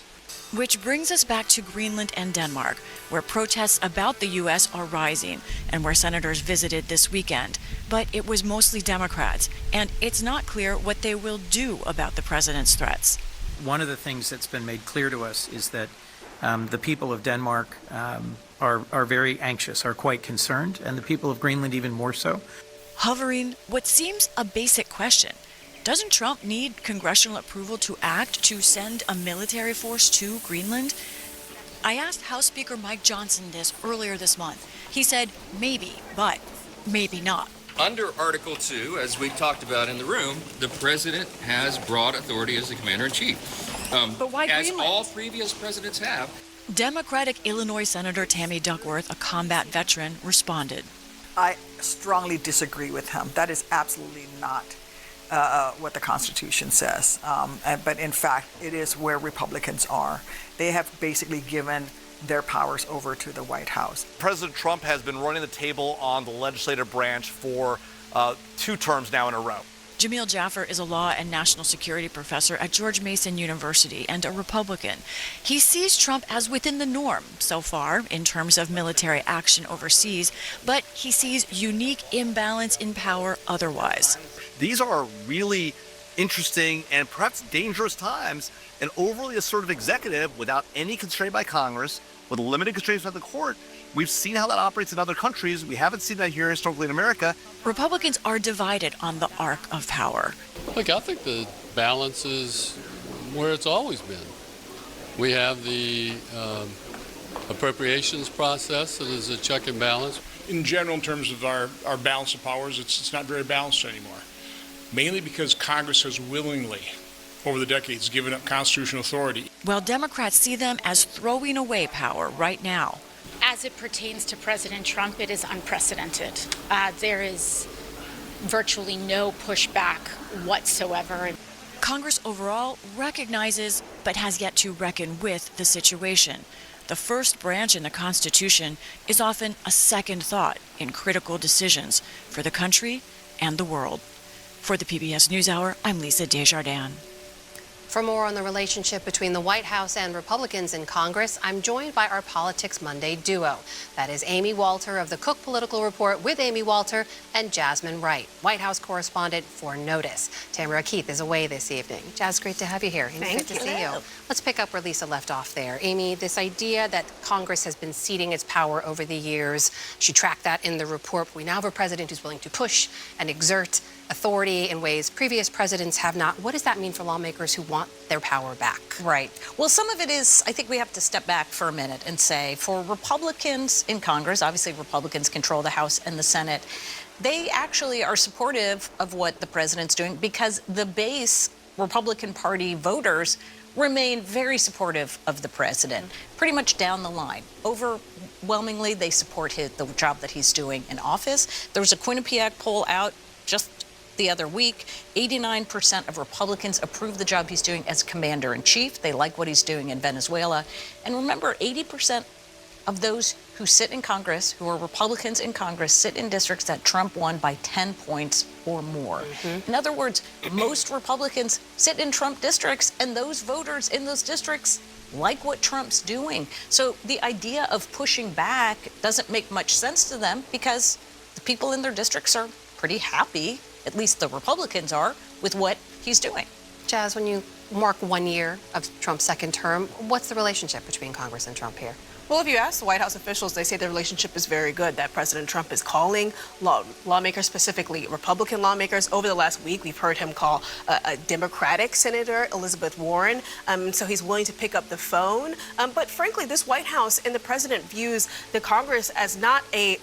Which brings us back to Greenland and Denmark, where protests about the U.S. are rising and where senators visited this weekend. But it was mostly Democrats, and it's not clear what they will do about the president's threats. One of the things that's been made clear to us is that the people of Denmark are very anxious, are quite concerned, and the people of Greenland even more so. Hovering what seems a basic question. Doesn't Trump need congressional approval to act to send a military force to Greenland? I asked House Speaker Mike Johnson this earlier this month. He said maybe, but maybe not. Under Article 2, as we talked about in the room, the president has broad authority as the commander-in-chief. But why as Greenland? all previous presidents have. Democratic Illinois Senator Tammy Duckworth, a combat veteran, responded. I strongly disagree with him. That is absolutely not what the Constitution says. But in fact, it is where Republicans are. They have basically given their powers over to the White House. President Trump has been running the table on the legislative branch for 2 terms now in a row. Jamil Jaffer is a law and national security professor at George Mason University and a Republican. He sees Trump as within the norm so far in terms of military action overseas, but he sees unique imbalance in power otherwise. These are really interesting and perhaps dangerous times. An overly assertive executive without any constraint by Congress, with limited constraints by the court. We've seen how that operates in other countries. We haven't seen that here historically in America. Republicans are divided on the arc of power. Look, I think the balance is where it's always been. We have the appropriations process that is a check and balance. In general, in terms of our balance of powers, it's not very balanced anymore. Mainly because Congress has willingly, over the decades, given up constitutional authority. While Democrats see them as throwing away power right now. As it pertains to President Trump, it is unprecedented. There is virtually no pushback whatsoever. Congress overall recognizes, but has yet to reckon with, the situation. The first branch in the Constitution is often a second thought in critical decisions for the country and the world. For the PBS NewsHour, I'm Lisa Desjardins. For more on the relationship between the White House and Republicans in Congress, I'm joined by our Politics Monday duo. That is Amy Walter of the Cook Political Report with Amy Walter and Jasmine Wright, White House correspondent for Notice. Tamara Keith is away this evening. Jazz, great to have you here. Amy, good to see you. Let's pick up where Lisa left off there. Amy, this idea that Congress has been ceding its power over the years, she tracked that in the report. We now have a president who's willing to push and exert authority in ways previous presidents have not. What does that mean for lawmakers who want their power back? Right. Well, some of it is, I think we have to step back for a minute and say, for Republicans in Congress, obviously Republicans control the House and the Senate, they actually are supportive of what the president's doing because the base Republican Party voters remain very supportive of the president, pretty much down the line. Overwhelmingly, they support the job that he's doing in office. There was a Quinnipiac poll out just the other week. 89% of Republicans approve the job he's doing as commander-in-chief. They like what he's doing in Venezuela. And remember, 80% of those who sit in Congress, who are Republicans in Congress, sit in districts that Trump won by 10 points or more. In other words, most Republicans sit in Trump districts, and those voters in those districts like what Trump's doing. So the idea of pushing back doesn't make much sense to them because the people in their districts are pretty happy, at least the Republicans are, with what he's doing. Jazz, when you mark 1 year of Trump's second term, what's the relationship between Congress and Trump here? Well, if you ask the White House officials, they say the relationship is very good, that President Trump is calling lawmakers, specifically Republican lawmakers. Over the last week, we've heard him call a Democratic Senator, Elizabeth Warren, so he's willing to pick up the phone. But frankly, this White House and the president views the Congress as not a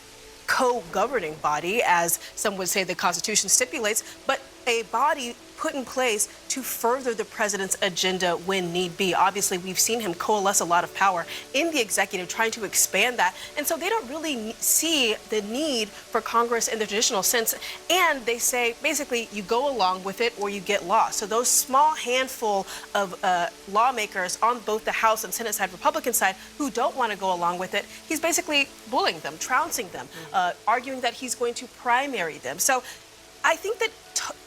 co-governing body, as some would say the Constitution stipulates, but a body put in place to further the president's agenda when need be. Obviously, we've seen him coalesce a lot of power in the executive, trying to expand that. And so they don't really see the need for Congress in the traditional sense. And they say, basically, you go along with it or you get lost. So those small handful of lawmakers on both the House and Senate side, Republican side, who don't want to go along with it, he's basically bullying them, trouncing them, arguing that he's going to primary them. So I think that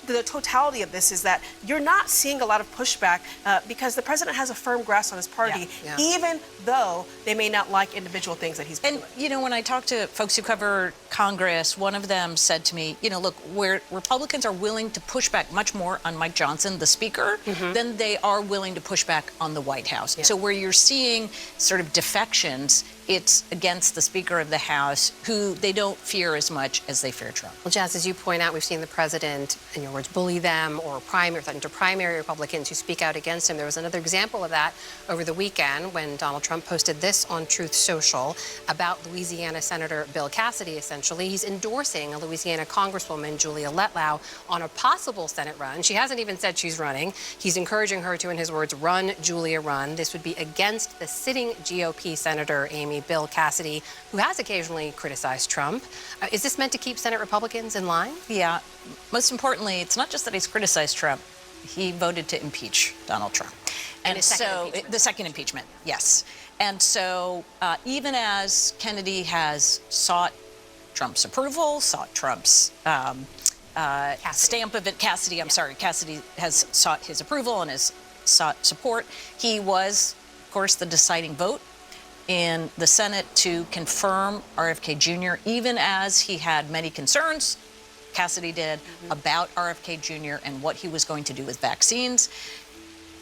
the totality of this is that you're not seeing a lot of pushback because the president has a firm grasp on his party, even though they may not like individual things that he's been doing. You know, when I talk to folks who cover Congress, one of them said to me, you know, look, where Republicans are willing to push back much more on Mike Johnson, the speaker, than they are willing to push back on the White House. So where you're seeing sort of defections, it's against the Speaker of the House, who they don't fear as much as they fear Trump. Well, Jazz, as you point out, we've seen the president, in your words, bully them or threaten to primary Republicans who speak out against him. There was another example of that over the weekend when Donald Trump posted this on Truth Social about Louisiana Senator Bill Cassidy, essentially. He's endorsing a Louisiana Congresswoman, Julia Letlau, on a possible Senate run. She hasn't even said she's running. He's encouraging her to, in his words, run, Julia, run. This would be against the sitting GOP Senator, Amy, Bill Cassidy, who has occasionally criticized Trump. Is this meant to keep Senate Republicans in line? Yeah. Most importantly, it's not just that he's criticized Trump. He voted to impeach Donald Trump. And so the second impeachment, yes. And so even as Kennedy has sought Trump's approval, sought Trump's stamp of it. Cassidy, I'm sorry. Cassidy has sought his approval and has sought support. He was, of course, the deciding vote in the Senate to confirm RFK Jr., even as he had many concerns, Cassidy did, about RFK Jr. and what he was going to do with vaccines.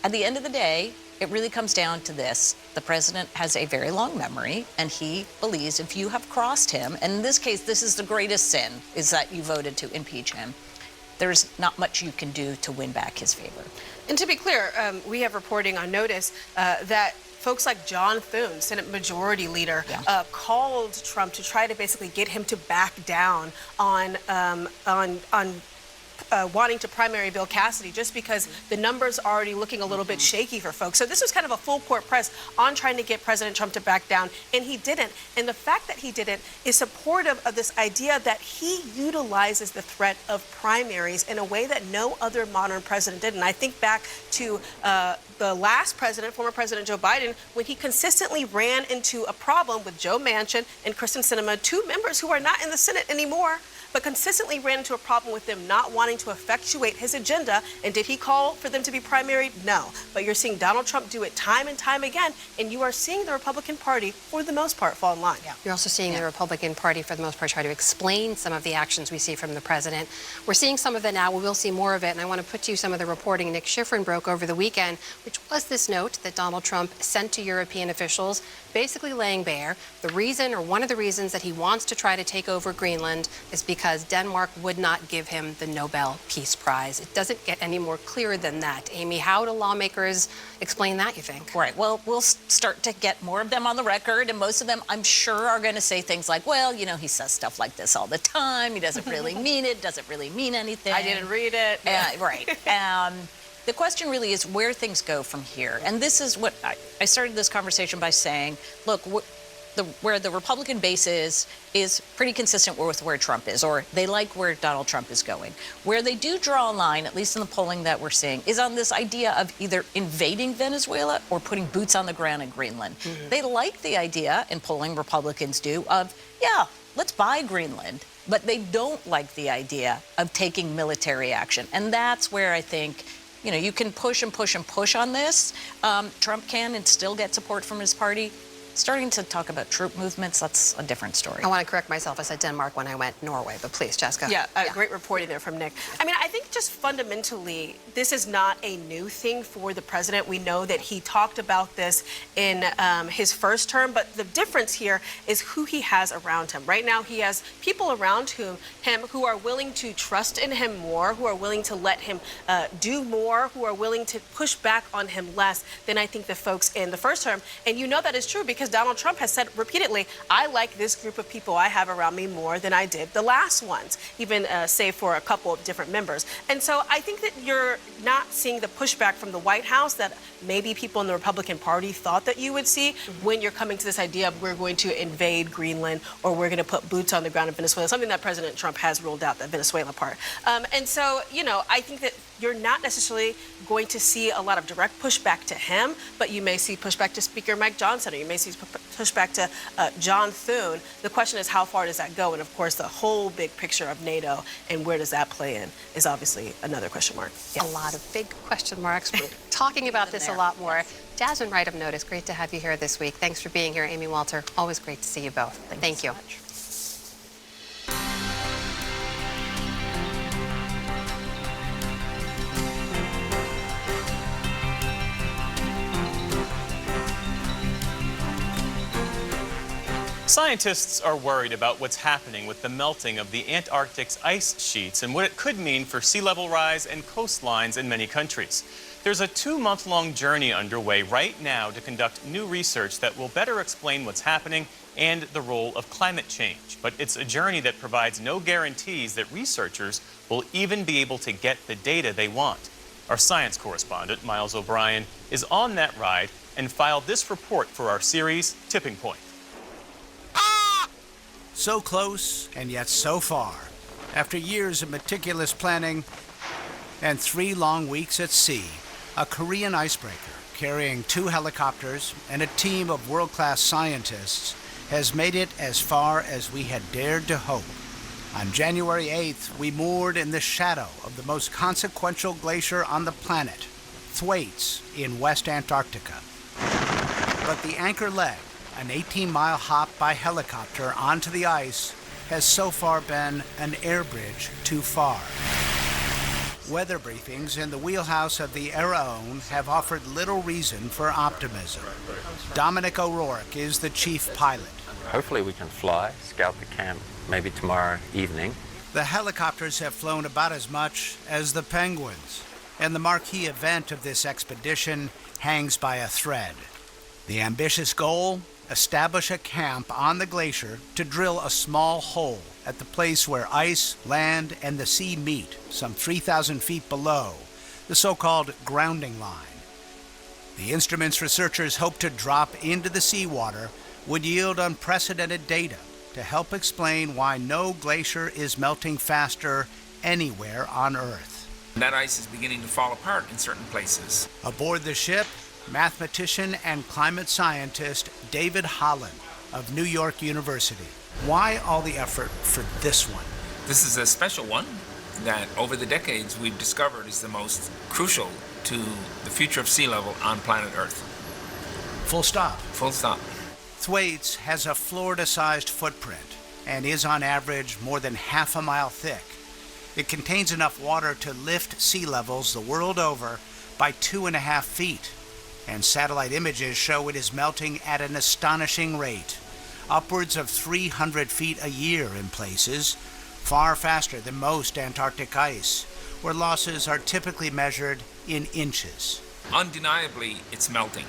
At the end of the day, it really comes down to this. The president has a very long memory, and he believes if you have crossed him, and in this case, this is the greatest sin, is that you voted to impeach him. There's not much you can do to win back his favor. And to be clear, we have reporting on Notice that folks like John Thune, Senate Majority Leader, called Trump to try to basically get him to back down on wanting to primary Bill Cassidy, just because the numbers are already looking a little bit shaky for folks. So this was kind of a full court press on trying to get President Trump to back down, and he didn't. And the fact that he didn't is supportive of this idea that he utilizes the threat of primaries in a way that no other modern president did. And I think back to the last president, former President Joe Biden, when he consistently ran into a problem with Joe Manchin and Kristen Sinema, two members who are not in the Senate anymore, but consistently ran into a problem with them not wanting to effectuate his agenda. And did he call for them to be primaried? No. But you're seeing Donald Trump do it time and time again, and you are seeing the Republican Party, for the most part, fall in line. You're also seeing the Republican Party, for the most part, try to explain some of the actions we see from the president. We're seeing some of it now. We will see more of it. And I want to put to you some of the reporting Nick Schifrin broke over the weekend, which was this note that Donald Trump sent to European officials, basically laying bare the reason, or one of the reasons, that he wants to try to take over Greenland is because Denmark would not give him the Nobel Peace Prize. It doesn't get any more clear than that. Amy, how do lawmakers explain that, you think? Right. Well, we'll start to get more of them on the record, and most of them, I'm sure, are going to say things like, well, you know, he says stuff like this all the time. He doesn't really mean it, doesn't really mean anything. I didn't read it. Right. The question really is where things go from here. And this is what I started this conversation by saying, look, where the Republican base is pretty consistent with where Trump is, or they like where Donald Trump is going. Where they do draw a line, at least in the polling that we're seeing, is on this idea of either invading Venezuela or putting boots on the ground in Greenland. They like the idea, and polling Republicans do, of, yeah, let's buy Greenland. But they don't like the idea of taking military action. And that's where I think, you know, you can push and push and push on this. Trump can and still get support from his party. Starting to talk about troop movements, that's a different story. I want to correct myself. I said Denmark when I went Norway, but please, Jessica. Yeah, great reporting there from Nick. I mean, I think just fundamentally, this is not a new thing for the president. We know that he talked about this in his first term, but the difference here is who he has around him. Right now, he has people around him who are willing to trust in him more, who are willing to let him do more, who are willing to push back on him less than I think the folks in the first term. And you know that is true because Donald Trump has said repeatedly, I like this group of people I have around me more than I did the last ones, even save for a couple of different members. And so I think that you're not seeing the pushback from the White House that maybe people in the Republican Party thought that you would see when you're coming to this idea of we're going to invade Greenland or we're going to put boots on the ground in Venezuela, something that President Trump has ruled out, that Venezuela part. And so, you know, I think that you're not necessarily going to see a lot of direct pushback to him, but you may see pushback to Speaker Mike Johnson, or you may see pushback to John Thune. The question is, how far does that go? And of course, the whole big picture of NATO and where does that play in is obviously another question mark. A lot of big question marks. We're talking about this a lot more. Jasmine Wright of Notice, great to have you here this week. Thanks for being here, Amy Walter. Always great to see you both. Thank you. Scientists are worried about what's happening with the melting of the Antarctic's ice sheets and what it could mean for sea level rise and coastlines in many countries. There's a 2-month-long journey underway right now to conduct new research that will better explain what's happening and the role of climate change. But it's a journey that provides no guarantees that researchers will even be able to get the data they want. Our science correspondent, Miles O'Brien, is on that ride and filed this report for our series, Tipping Point. So close and yet so far. After years of meticulous planning and 3 long weeks at sea, a Korean icebreaker carrying 2 helicopters and a team of world-class scientists has made it as far as we had dared to hope. On January 8th, we moored in the shadow of the most consequential glacier on the planet, Thwaites in West Antarctica. But the anchor leg, an 18-mile hop by helicopter onto the ice, has so far been an air bridge too far. Weather briefings in the wheelhouse of the Araon have offered little reason for optimism. Dominic O'Rourke is the chief pilot. Hopefully we can fly, scout the camp, maybe tomorrow evening. The helicopters have flown about as much as the Penguins, and the marquee event of this expedition hangs by a thread. The ambitious goal? Establish a camp on the glacier to drill a small hole at the place where ice, land, and the sea meet, some 3,000 feet below, the so-called grounding line. The instruments researchers hope to drop into the seawater would yield unprecedented data to help explain why no glacier is melting faster anywhere on Earth. That ice is beginning to fall apart in certain places. Aboard the ship, mathematician and climate scientist David Holland of New York University. Why all the effort for this one? This is a special one that over the decades we've discovered is the most crucial to the future of sea level on planet Earth. Full stop. Full stop. Thwaites has a Florida-sized footprint and is on average more than half a mile thick. It contains enough water to lift sea levels the world over by 2.5 feet. And satellite images show it is melting at an astonishing rate, upwards of 300 feet a year in places, far faster than most Antarctic ice, where losses are typically measured in inches. Undeniably, it's melting.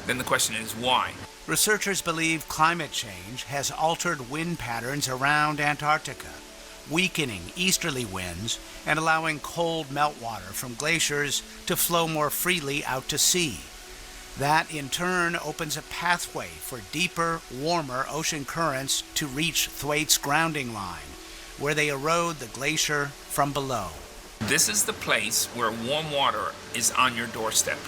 Then the question is why? Researchers believe climate change has altered wind patterns around Antarctica, weakening easterly winds and allowing cold meltwater from glaciers to flow more freely out to sea. That, in turn, opens a pathway for deeper, warmer ocean currents to reach Thwaites' grounding line, where they erode the glacier from below. This is the place where warm water is on your doorstep.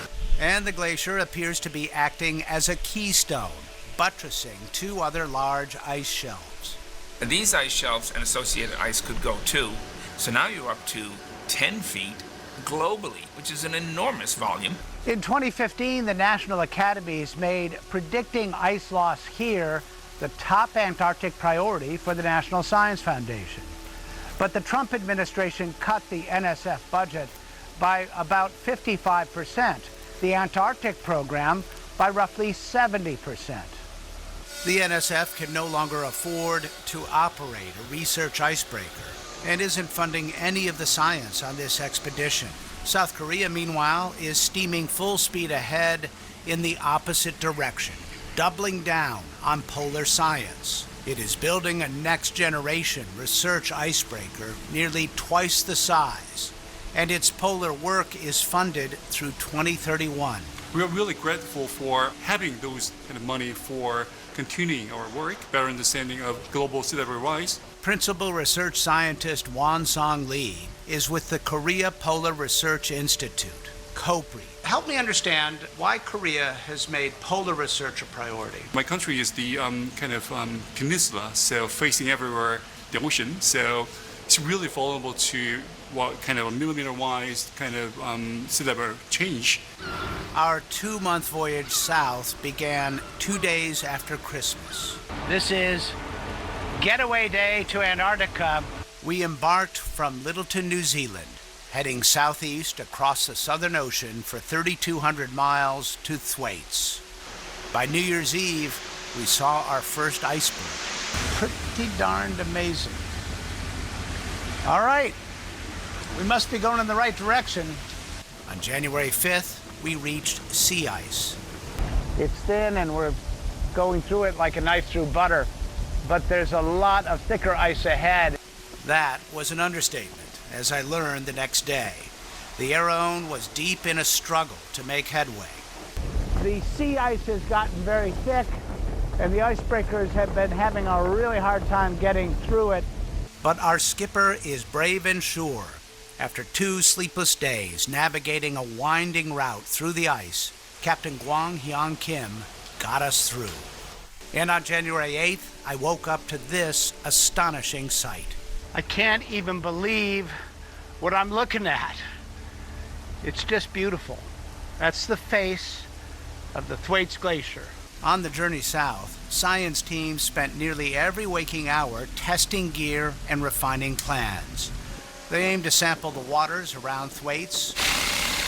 And the glacier appears to be acting as a keystone, buttressing two other large ice shelves. And these ice shelves and associated ice could go too. So now you're up to 10 feet globally, which is an enormous volume. In 2015, the National Academies made predicting ice loss here the top Antarctic priority for the National Science Foundation. But the Trump administration cut the NSF budget by about 55%, the Antarctic program by roughly 70%. The NSF can no longer afford to operate a research icebreaker and isn't funding any of the science on this expedition. South Korea, meanwhile, is steaming full speed ahead in the opposite direction, doubling down on polar science. It is building a next-generation research icebreaker nearly twice the size, and its polar work is funded through 2031. We are really grateful for having those kind of money for continuing our work, better understanding of global sea level rise. Principal research scientist Won-Song Lee is with the Korea Polar Research Institute, COPRI. Help me understand why Korea has made polar research a priority. My country is the peninsula, so facing everywhere the ocean, so it's really vulnerable to what kind of a millimeter-wise kind of sea level change. Our 2-month voyage south began 2 days after Christmas. This is Getaway Day to Antarctica. We embarked from Littleton, New Zealand, heading southeast across the Southern Ocean for 3,200 miles to Thwaites. By New Year's Eve, we saw our first iceberg. Pretty darned amazing. All right, we must be going in the right direction. On January 5th, we reached sea ice. It's thin and we're going through it like a knife through butter, but there's a lot of thicker ice ahead. That was an understatement, as I learned the next day. The Araon was deep in a struggle to make headway. The sea ice has gotten very thick, and the icebreakers have been having a really hard time getting through it. But our skipper is brave and sure. After 2 sleepless days navigating a winding route through the ice, Captain Gwang Hyun Kim got us through. And on January 8th, I woke up to this astonishing sight. I can't even believe what I'm looking at. It's just beautiful. That's the face of the Thwaites Glacier. On the journey south, science teams spent nearly every waking hour testing gear and refining plans. They aim to sample the waters around Thwaites,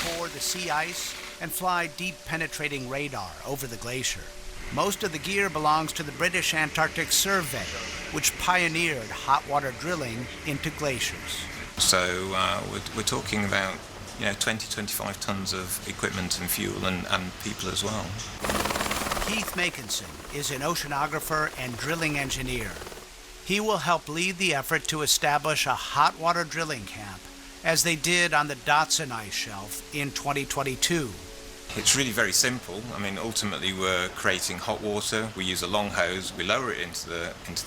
core the sea ice, and fly deep penetrating radar over the glacier. Most of the gear belongs to the British Antarctic Survey, which pioneered hot water drilling into glaciers. So we're talking about 20-25 tons of equipment and fuel and people as well. Keith Makinson is an oceanographer and drilling engineer. He will help lead the effort to establish a hot water drilling camp, as they did on the Dotson ice shelf in 2022. It's really very simple. I mean, ultimately we're creating hot water. We use a long hose, we lower it into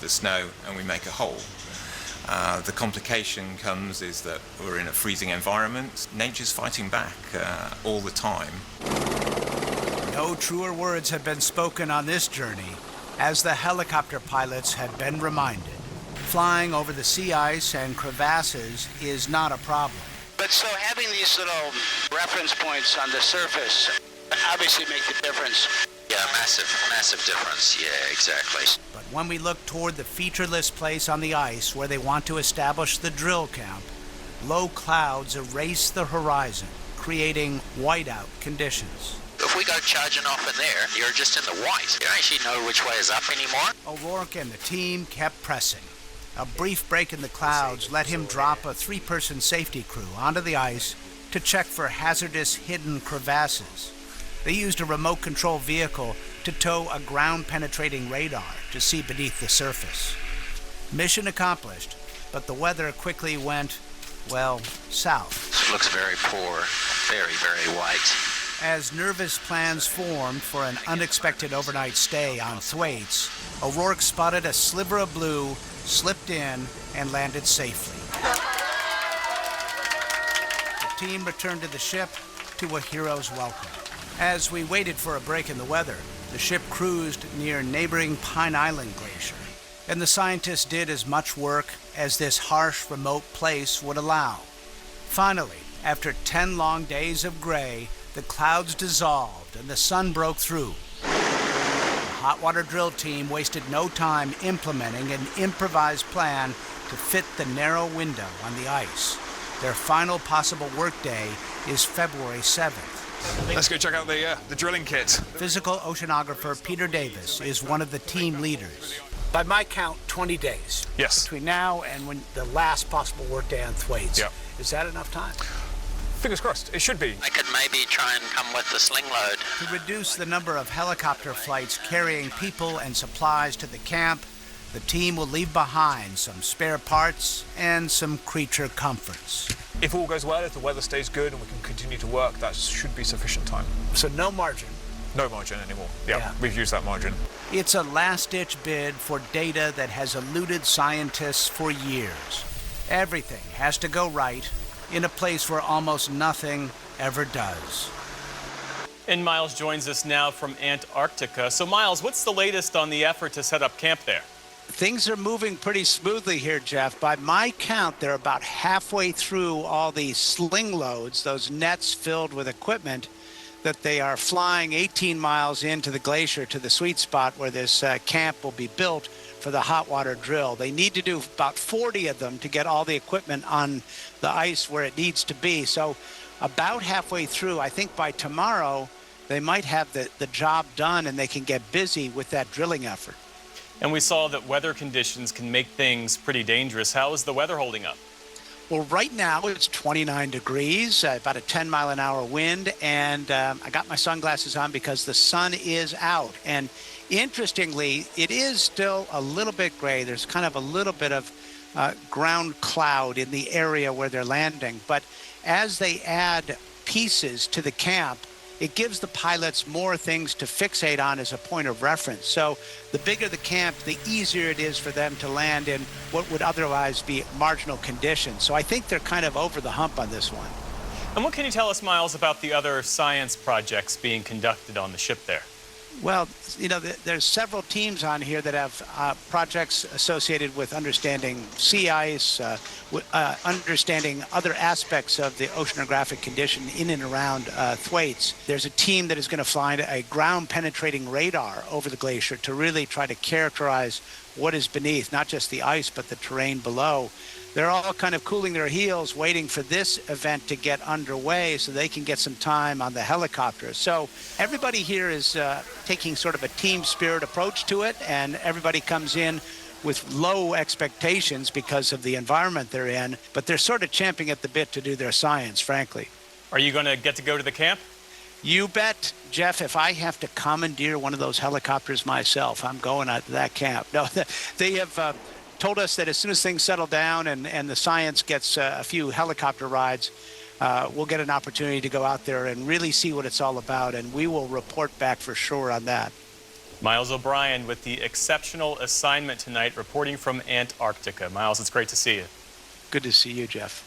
the snow, and we make a hole. The complication comes is that we're in a freezing environment. Nature's fighting back all the time. No truer words have been spoken on this journey, as the helicopter pilots have been reminded. Flying over the sea ice and crevasses is not a problem. But so having these little reference points on the surface obviously make the difference. Yeah, massive difference. Yeah, exactly. But when we look toward the featureless place on the ice where they want to establish the drill camp, low clouds erase the horizon, creating whiteout conditions. If we go charging off in there, you're just in the white. You don't actually know which way is up anymore. O'Rourke and the team kept pressing. A brief break in the clouds let him drop a 3-person safety crew onto the ice to check for hazardous hidden crevasses. They used a remote control vehicle to tow a ground-penetrating radar to see beneath the surface. Mission accomplished, but the weather quickly went, well, south. It looks very poor, very, very white. As nervous plans formed for an unexpected overnight stay on Thwaites, O'Rourke spotted a sliver of blue, slipped in, and landed safely. The team returned to the ship to a hero's welcome. As we waited for a break in the weather, the ship cruised near neighboring Pine Island Glacier, and the scientists did as much work as this harsh, remote place would allow. Finally, after 10 long days of gray, the clouds dissolved and the sun broke through. The hot water drill team wasted no time implementing an improvised plan to fit the narrow window on the ice. Their final possible workday is February 7th. Let's go check out the drilling kit. Physical oceanographer Peter Davis is one of the team leaders. By my count, 20 days. Yes. Between now and when the last possible workday on Thwaites. Yep. Is that enough time? Fingers crossed. It should be. I could maybe try and come with the sling load. To reduce the number of helicopter flights carrying people and supplies to the camp, the team will leave behind some spare parts and some creature comforts. If all goes well, if the weather stays good and we can continue to work, that should be sufficient time. So no margin? No margin anymore. Yeah, we've used that margin. It's a last-ditch bid for data that has eluded scientists for years. Everything has to go right in a place where almost nothing ever does. And Miles joins us now from Antarctica. So Miles, what's the latest on the effort to set up camp there? Things are moving pretty smoothly here, Jeff. By my count, they're about halfway through all these sling loads, those nets filled with equipment that they are flying 18 miles into the glacier to the sweet spot where this camp will be built for the hot water drill. They need to do about 40 of them to get all the equipment on the ice where it needs to be. So about halfway through, I think by tomorrow, they might have the job done and they can get busy with that drilling effort. And we saw that weather conditions can make things pretty dangerous. How is the weather holding up? Well, right now it's 29 degrees, about a 10-mile-an-hour wind, and I got my sunglasses on because the sun is out. And interestingly, it is still a little bit gray. There's kind of a little bit of ground cloud in the area where they're landing. But as they add pieces to the camp, it gives the pilots more things to fixate on as a point of reference. So the bigger the camp, the easier it is for them to land in what would otherwise be marginal conditions. So I think they're kind of over the hump on this one. And what can you tell us, Miles, about the other science projects being conducted on the ship there? Well, there's several teams on here that have projects associated with understanding sea ice, understanding other aspects of the oceanographic condition in and around Thwaites. There's a team that is going to fly a ground-penetrating radar over the glacier to really try to characterize what is beneath, not just the ice, but the terrain below. They're all kind of cooling their heels, waiting for this event to get underway so they can get some time on the helicopter. So everybody here is taking sort of a team spirit approach to it, and everybody comes in with low expectations because of the environment they're in, but they're sort of champing at the bit to do their science, frankly. Are you going to get to go to the camp? You bet, Jeff. If I have to commandeer one of those helicopters myself, I'm going out to that camp. No, they have told us that as soon as things settle down and the science gets a few helicopter rides, we'll get an opportunity to go out there and really see what it's all about, and we will report back for sure on that. Miles O'Brien with the exceptional assignment tonight, reporting from Antarctica. Miles, it's great to see you. Good to see you, Jeff.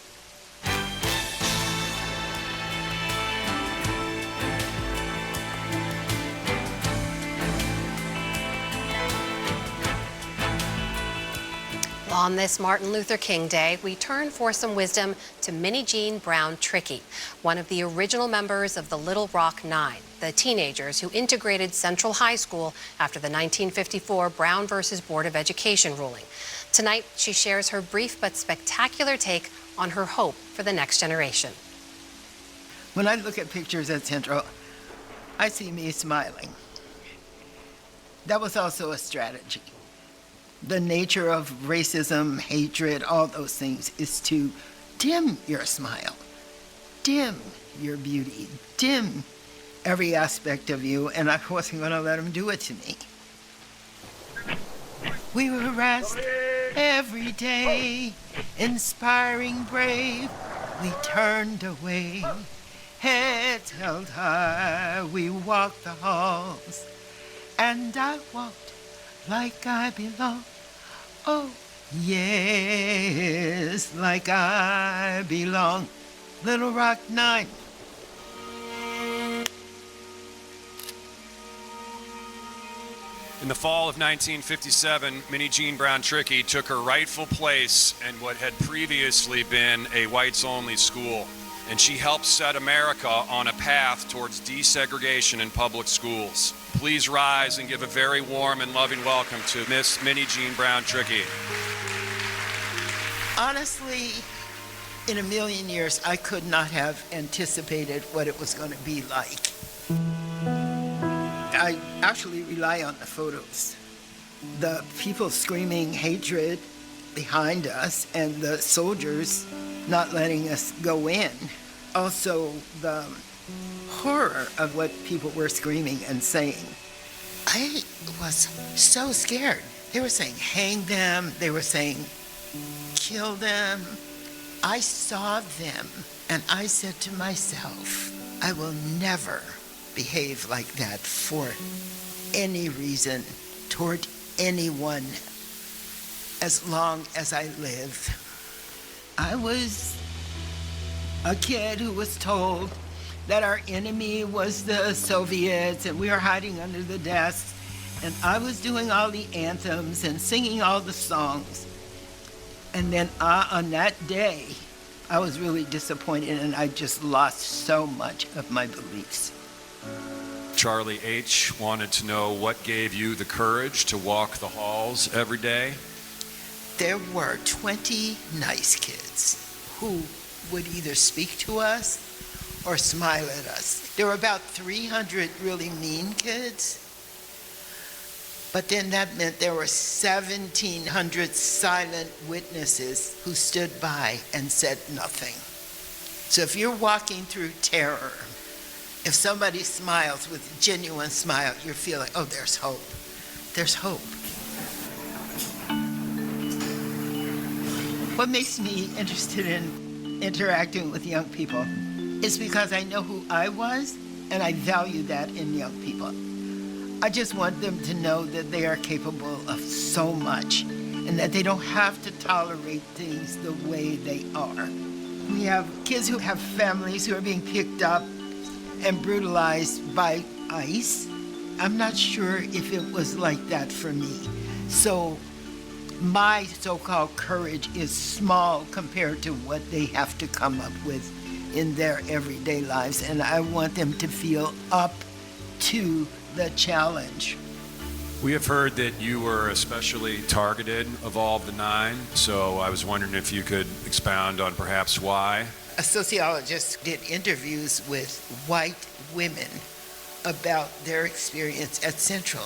On this Martin Luther King Day, we turn for some wisdom to Minnie Jean Brown Trickey, one of the original members of the Little Rock Nine, the teenagers who integrated Central High School after the 1954 Brown versus Board of Education ruling. Tonight, she shares her brief but spectacular take on her hope for the next generation. When I look at pictures at Central, I see me smiling. That was also a strategy. The nature of racism, hatred, all those things is to dim your smile, dim your beauty, dim every aspect of you, and I wasn't going to let them do it to me. We were harassed every day, inspiring, brave, we turned away, heads held high, we walked the halls, and I walked like I belong. Oh, yes, like I belong. Little Rock 9. In the fall of 1957, Minnie Jean Brown Trickey took her rightful place in what had previously been a whites-only school, and she helped set America on a path towards desegregation in public schools. Please rise and give a very warm and loving welcome to Miss Minnie Jean Brown Trickey. Honestly, in a million years, I could not have anticipated what it was going to be like. I actually rely on the photos. The people screaming hatred behind us and the soldiers not letting us go in. Also, the horror of what people were screaming and saying. I was so scared. They were saying, hang them. They were saying, kill them. I saw them, and I said to myself, I will never behave like that for any reason toward anyone as long as I live. I was a kid who was told that our enemy was the Soviets and we were hiding under the desks, and I was doing all the anthems and singing all the songs. And then on that day, I was really disappointed, and I just lost so much of my beliefs. Charlie H. wanted to know what gave you the courage to walk the halls every day. There were 20 nice kids who would either speak to us or smile at us. There were about 300 really mean kids, but then that meant there were 1,700 silent witnesses who stood by and said nothing. So if you're walking through terror, if somebody smiles with a genuine smile, you're feeling, oh, there's hope. There's hope. What makes me interested in interacting with young people is because I know who I was, and I value that in young people. I just want them to know that they are capable of so much, and that they don't have to tolerate things the way they are. We have kids who have families who are being picked up and brutalized by ICE, I'm not sure if it was like that for me. So my so-called courage is small compared to what they have to come up with in their everyday lives, and I want them to feel up to the challenge. We have heard that you were especially targeted of all of the 9, so I was wondering if you could expound on perhaps why. A sociologist did interviews with white women about their experience at Central,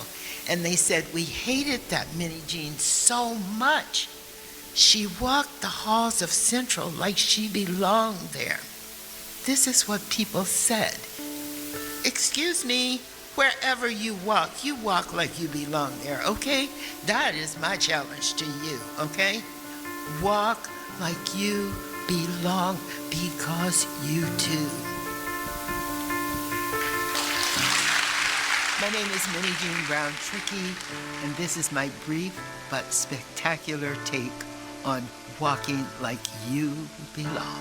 and they said, we hated that Minnie Jean so much. She walked the halls of Central like she belonged there. This is what people said. Excuse me, wherever you walk like you belong there, okay? That is my challenge to you, okay? Walk like you belong because you do. My name is Minnie Jean Brown Trickey, and this is my brief but spectacular take on walking like you belong.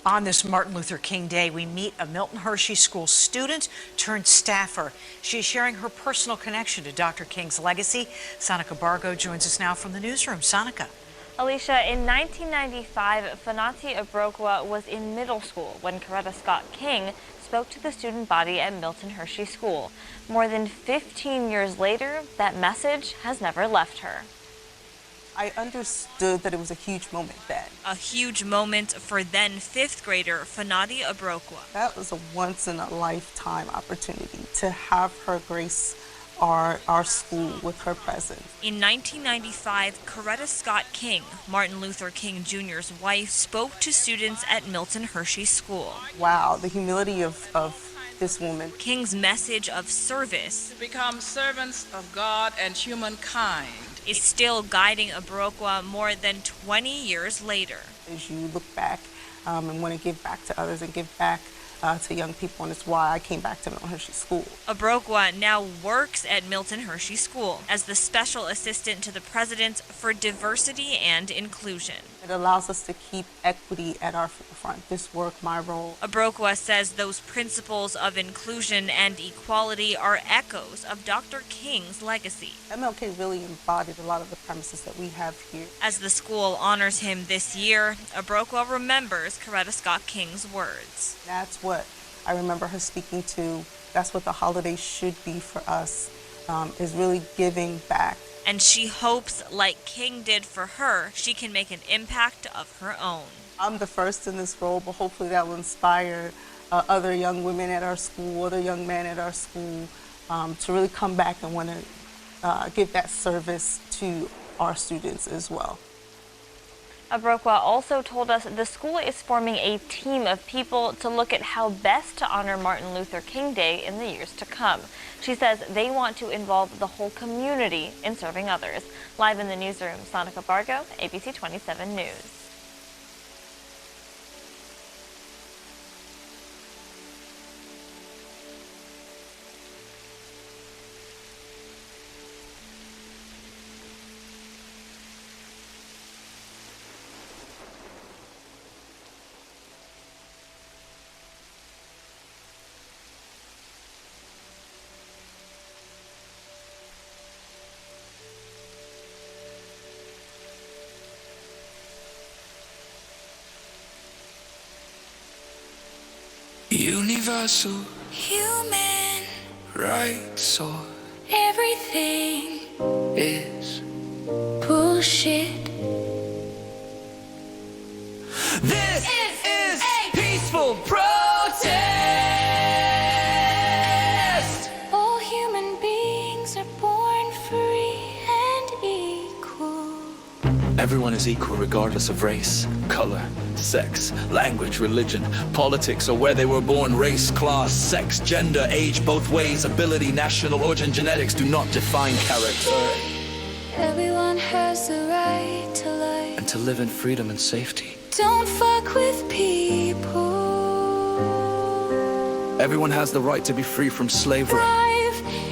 On this Martin Luther King Day, we meet a Milton Hershey School student turned staffer. She's sharing her personal connection to Dr. King's legacy. Sonica Bargo joins us now from the newsroom. Sonica. Alicia, in 1995, Fanati Abrokwa was in middle school when Coretta Scott King spoke to the student body at Milton Hershey School. More than 15 years later, that message has never left her. I understood that it was a huge moment then. A huge moment for then 5th grader Fanati Abrokwa. That was a once-in-a-lifetime opportunity to have her grace our school with her presence. In 1995, Coretta Scott King, Martin Luther King Jr.'s wife, spoke to students at Milton Hershey School. Wow, the humility of this woman. King's message of service to become servants of God and humankind is still guiding Abrokwa more than 20 years later. As you look back and want to give back to others and give back to young people, and it's why I came back to Milton Hershey School. Abrokwa now works at Milton Hershey School as the special assistant to the president for diversity and inclusion. It allows us to keep equity at our forefront. This work, my role. Abrokwa says those principles of inclusion and equality are echoes of Dr. King's legacy. MLK really embodied a lot of the premises that we have here. As the school honors him this year, Abrokwa remembers Coretta Scott King's words. That's what I remember her speaking to. That's what the holiday should be for us, is really giving back. And she hopes, like King did for her, she can make an impact of her own. I'm the first in this role, but hopefully that will inspire other young women at our school, other young men at our school, to really come back and want to give that service to our students as well. Abrokwa also told us the school is forming a team of people to look at how best to honor Martin Luther King Day in the years to come. She says they want to involve the whole community in serving others. Live in the newsroom, Sonica Bargo, ABC 27 News. Universal Human rights or everything is bullshit. This is peaceful protest. All human beings are born free and equal. Everyone is equal regardless of race, color, sex, language, religion, politics, or where they were born. Race, class, sex, gender, age, both ways, ability, national origin, genetics do not define character. Everyone has the right to life. And to live in freedom and safety. Don't fuck with people. Everyone has the right to be free from slavery.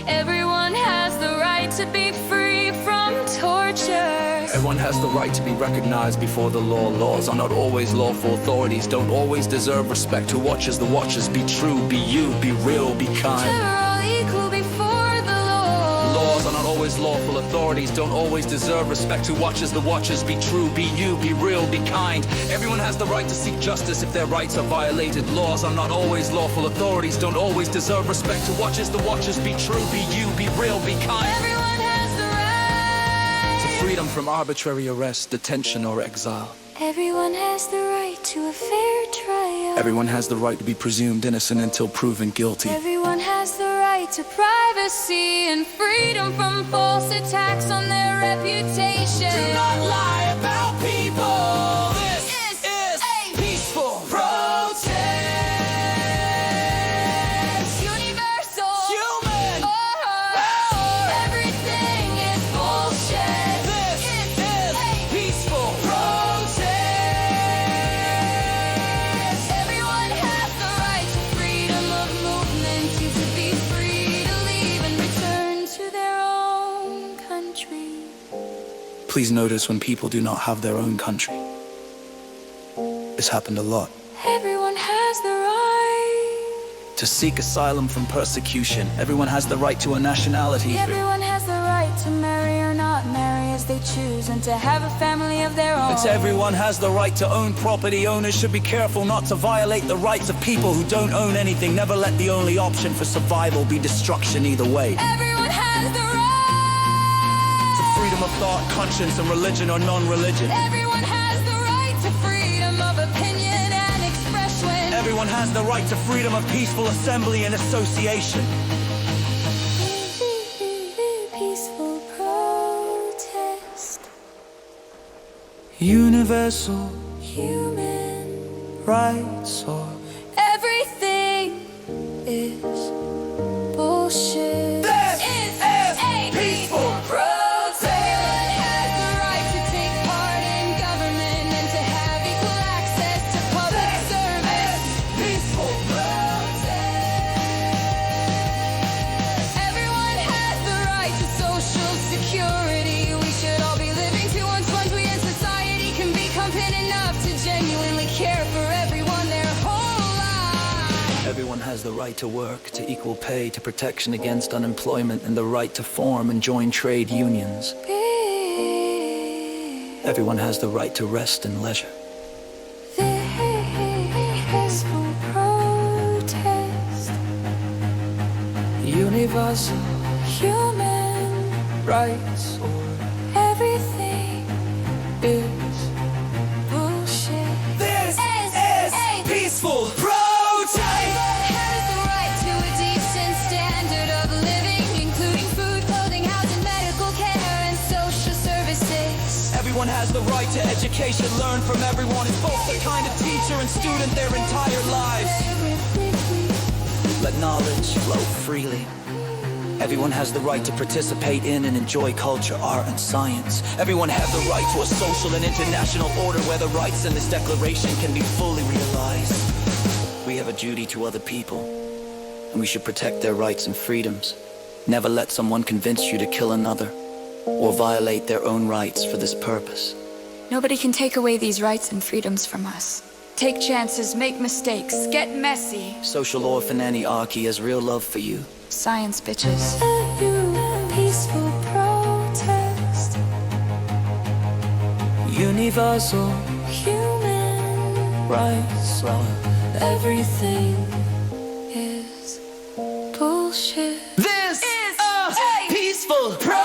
Everyone has the right to be free from torture. Everyone has the right to be recognized before the law. Laws are not always lawful. Authorities don't always deserve respect. Who watches the watchers? Be true, be you, be real, be kind. We're all equal before the law. Laws are not always lawful. Authorities don't always deserve respect. Who watches the watchers? Be true, be you, be real, be kind. Everyone has the right to seek justice if their rights are violated. Laws are not always lawful. Authorities don't always deserve respect. Who watches the watchers? Be true, be you, be real, be kind. Everyone has the right to freedom from arbitrary arrest, detention, or exile. Everyone has the right to a fair trial. Everyone has the right to be presumed innocent until proven guilty. Everyone has the right to privacy and freedom from false attacks on their reputation. Do not lie about people. This is a peaceful protest. Universal. Human. Everything is bullshit. This is a peaceful protest. Everyone has the right to freedom of movement, to be free to leave and return to their own country. Please notice when people do not have their own country. This happened a lot. Everyone has the right. To seek asylum from persecution. Everyone has the right to a nationality. Everyone has the right to marry or not marry as they choose, and to have a family of their own. It's everyone has the right to own property. Owners should be careful not to violate the rights of people who don't own anything. Never let the only option for survival be destruction either way. Everyone has the right. To freedom of thought, conscience, and religion or non-religion. Everyone has the right to freedom of opinion and expression. Everyone has the right to freedom of peaceful assembly and association. Peaceful protest. Universal Human rights or everything is bullshit. This is a peaceful protest. Everyone has the right to take part in government and to have equal access to public service. Peaceful protest. Everyone has the right to social security. We should all be living to once we as society can be competent enough to genuinely care for everyone their whole life. Everyone has the right to work, to equal pay, to protection against unemployment, and the right to form and join trade unions. Everyone has the right to rest and leisure. Peaceful protest. Universal Human rights or everything is. bullshit. This is peaceful protest. Everyone has the right to a decent standard of living, including food, clothing, housing, medical care, and social services. Everyone has the right to education. Learn from everyone. Is both the kind of teacher and student their entire lives. Let knowledge flow freely. Everyone has the right to participate in and enjoy culture, art, and science. Everyone has the right to a social and international order where the rights in this declaration can be fully realized. We have a duty to other people, and we should protect their rights and freedoms. Never let someone convince you to kill another or violate their own rights for this purpose. Nobody can take away these rights and freedoms from us. Take chances, make mistakes, get messy. Social orphananarchy has real love for you. Science, bitches. Peaceful protest. Universal Human rights. everything peaceful protest.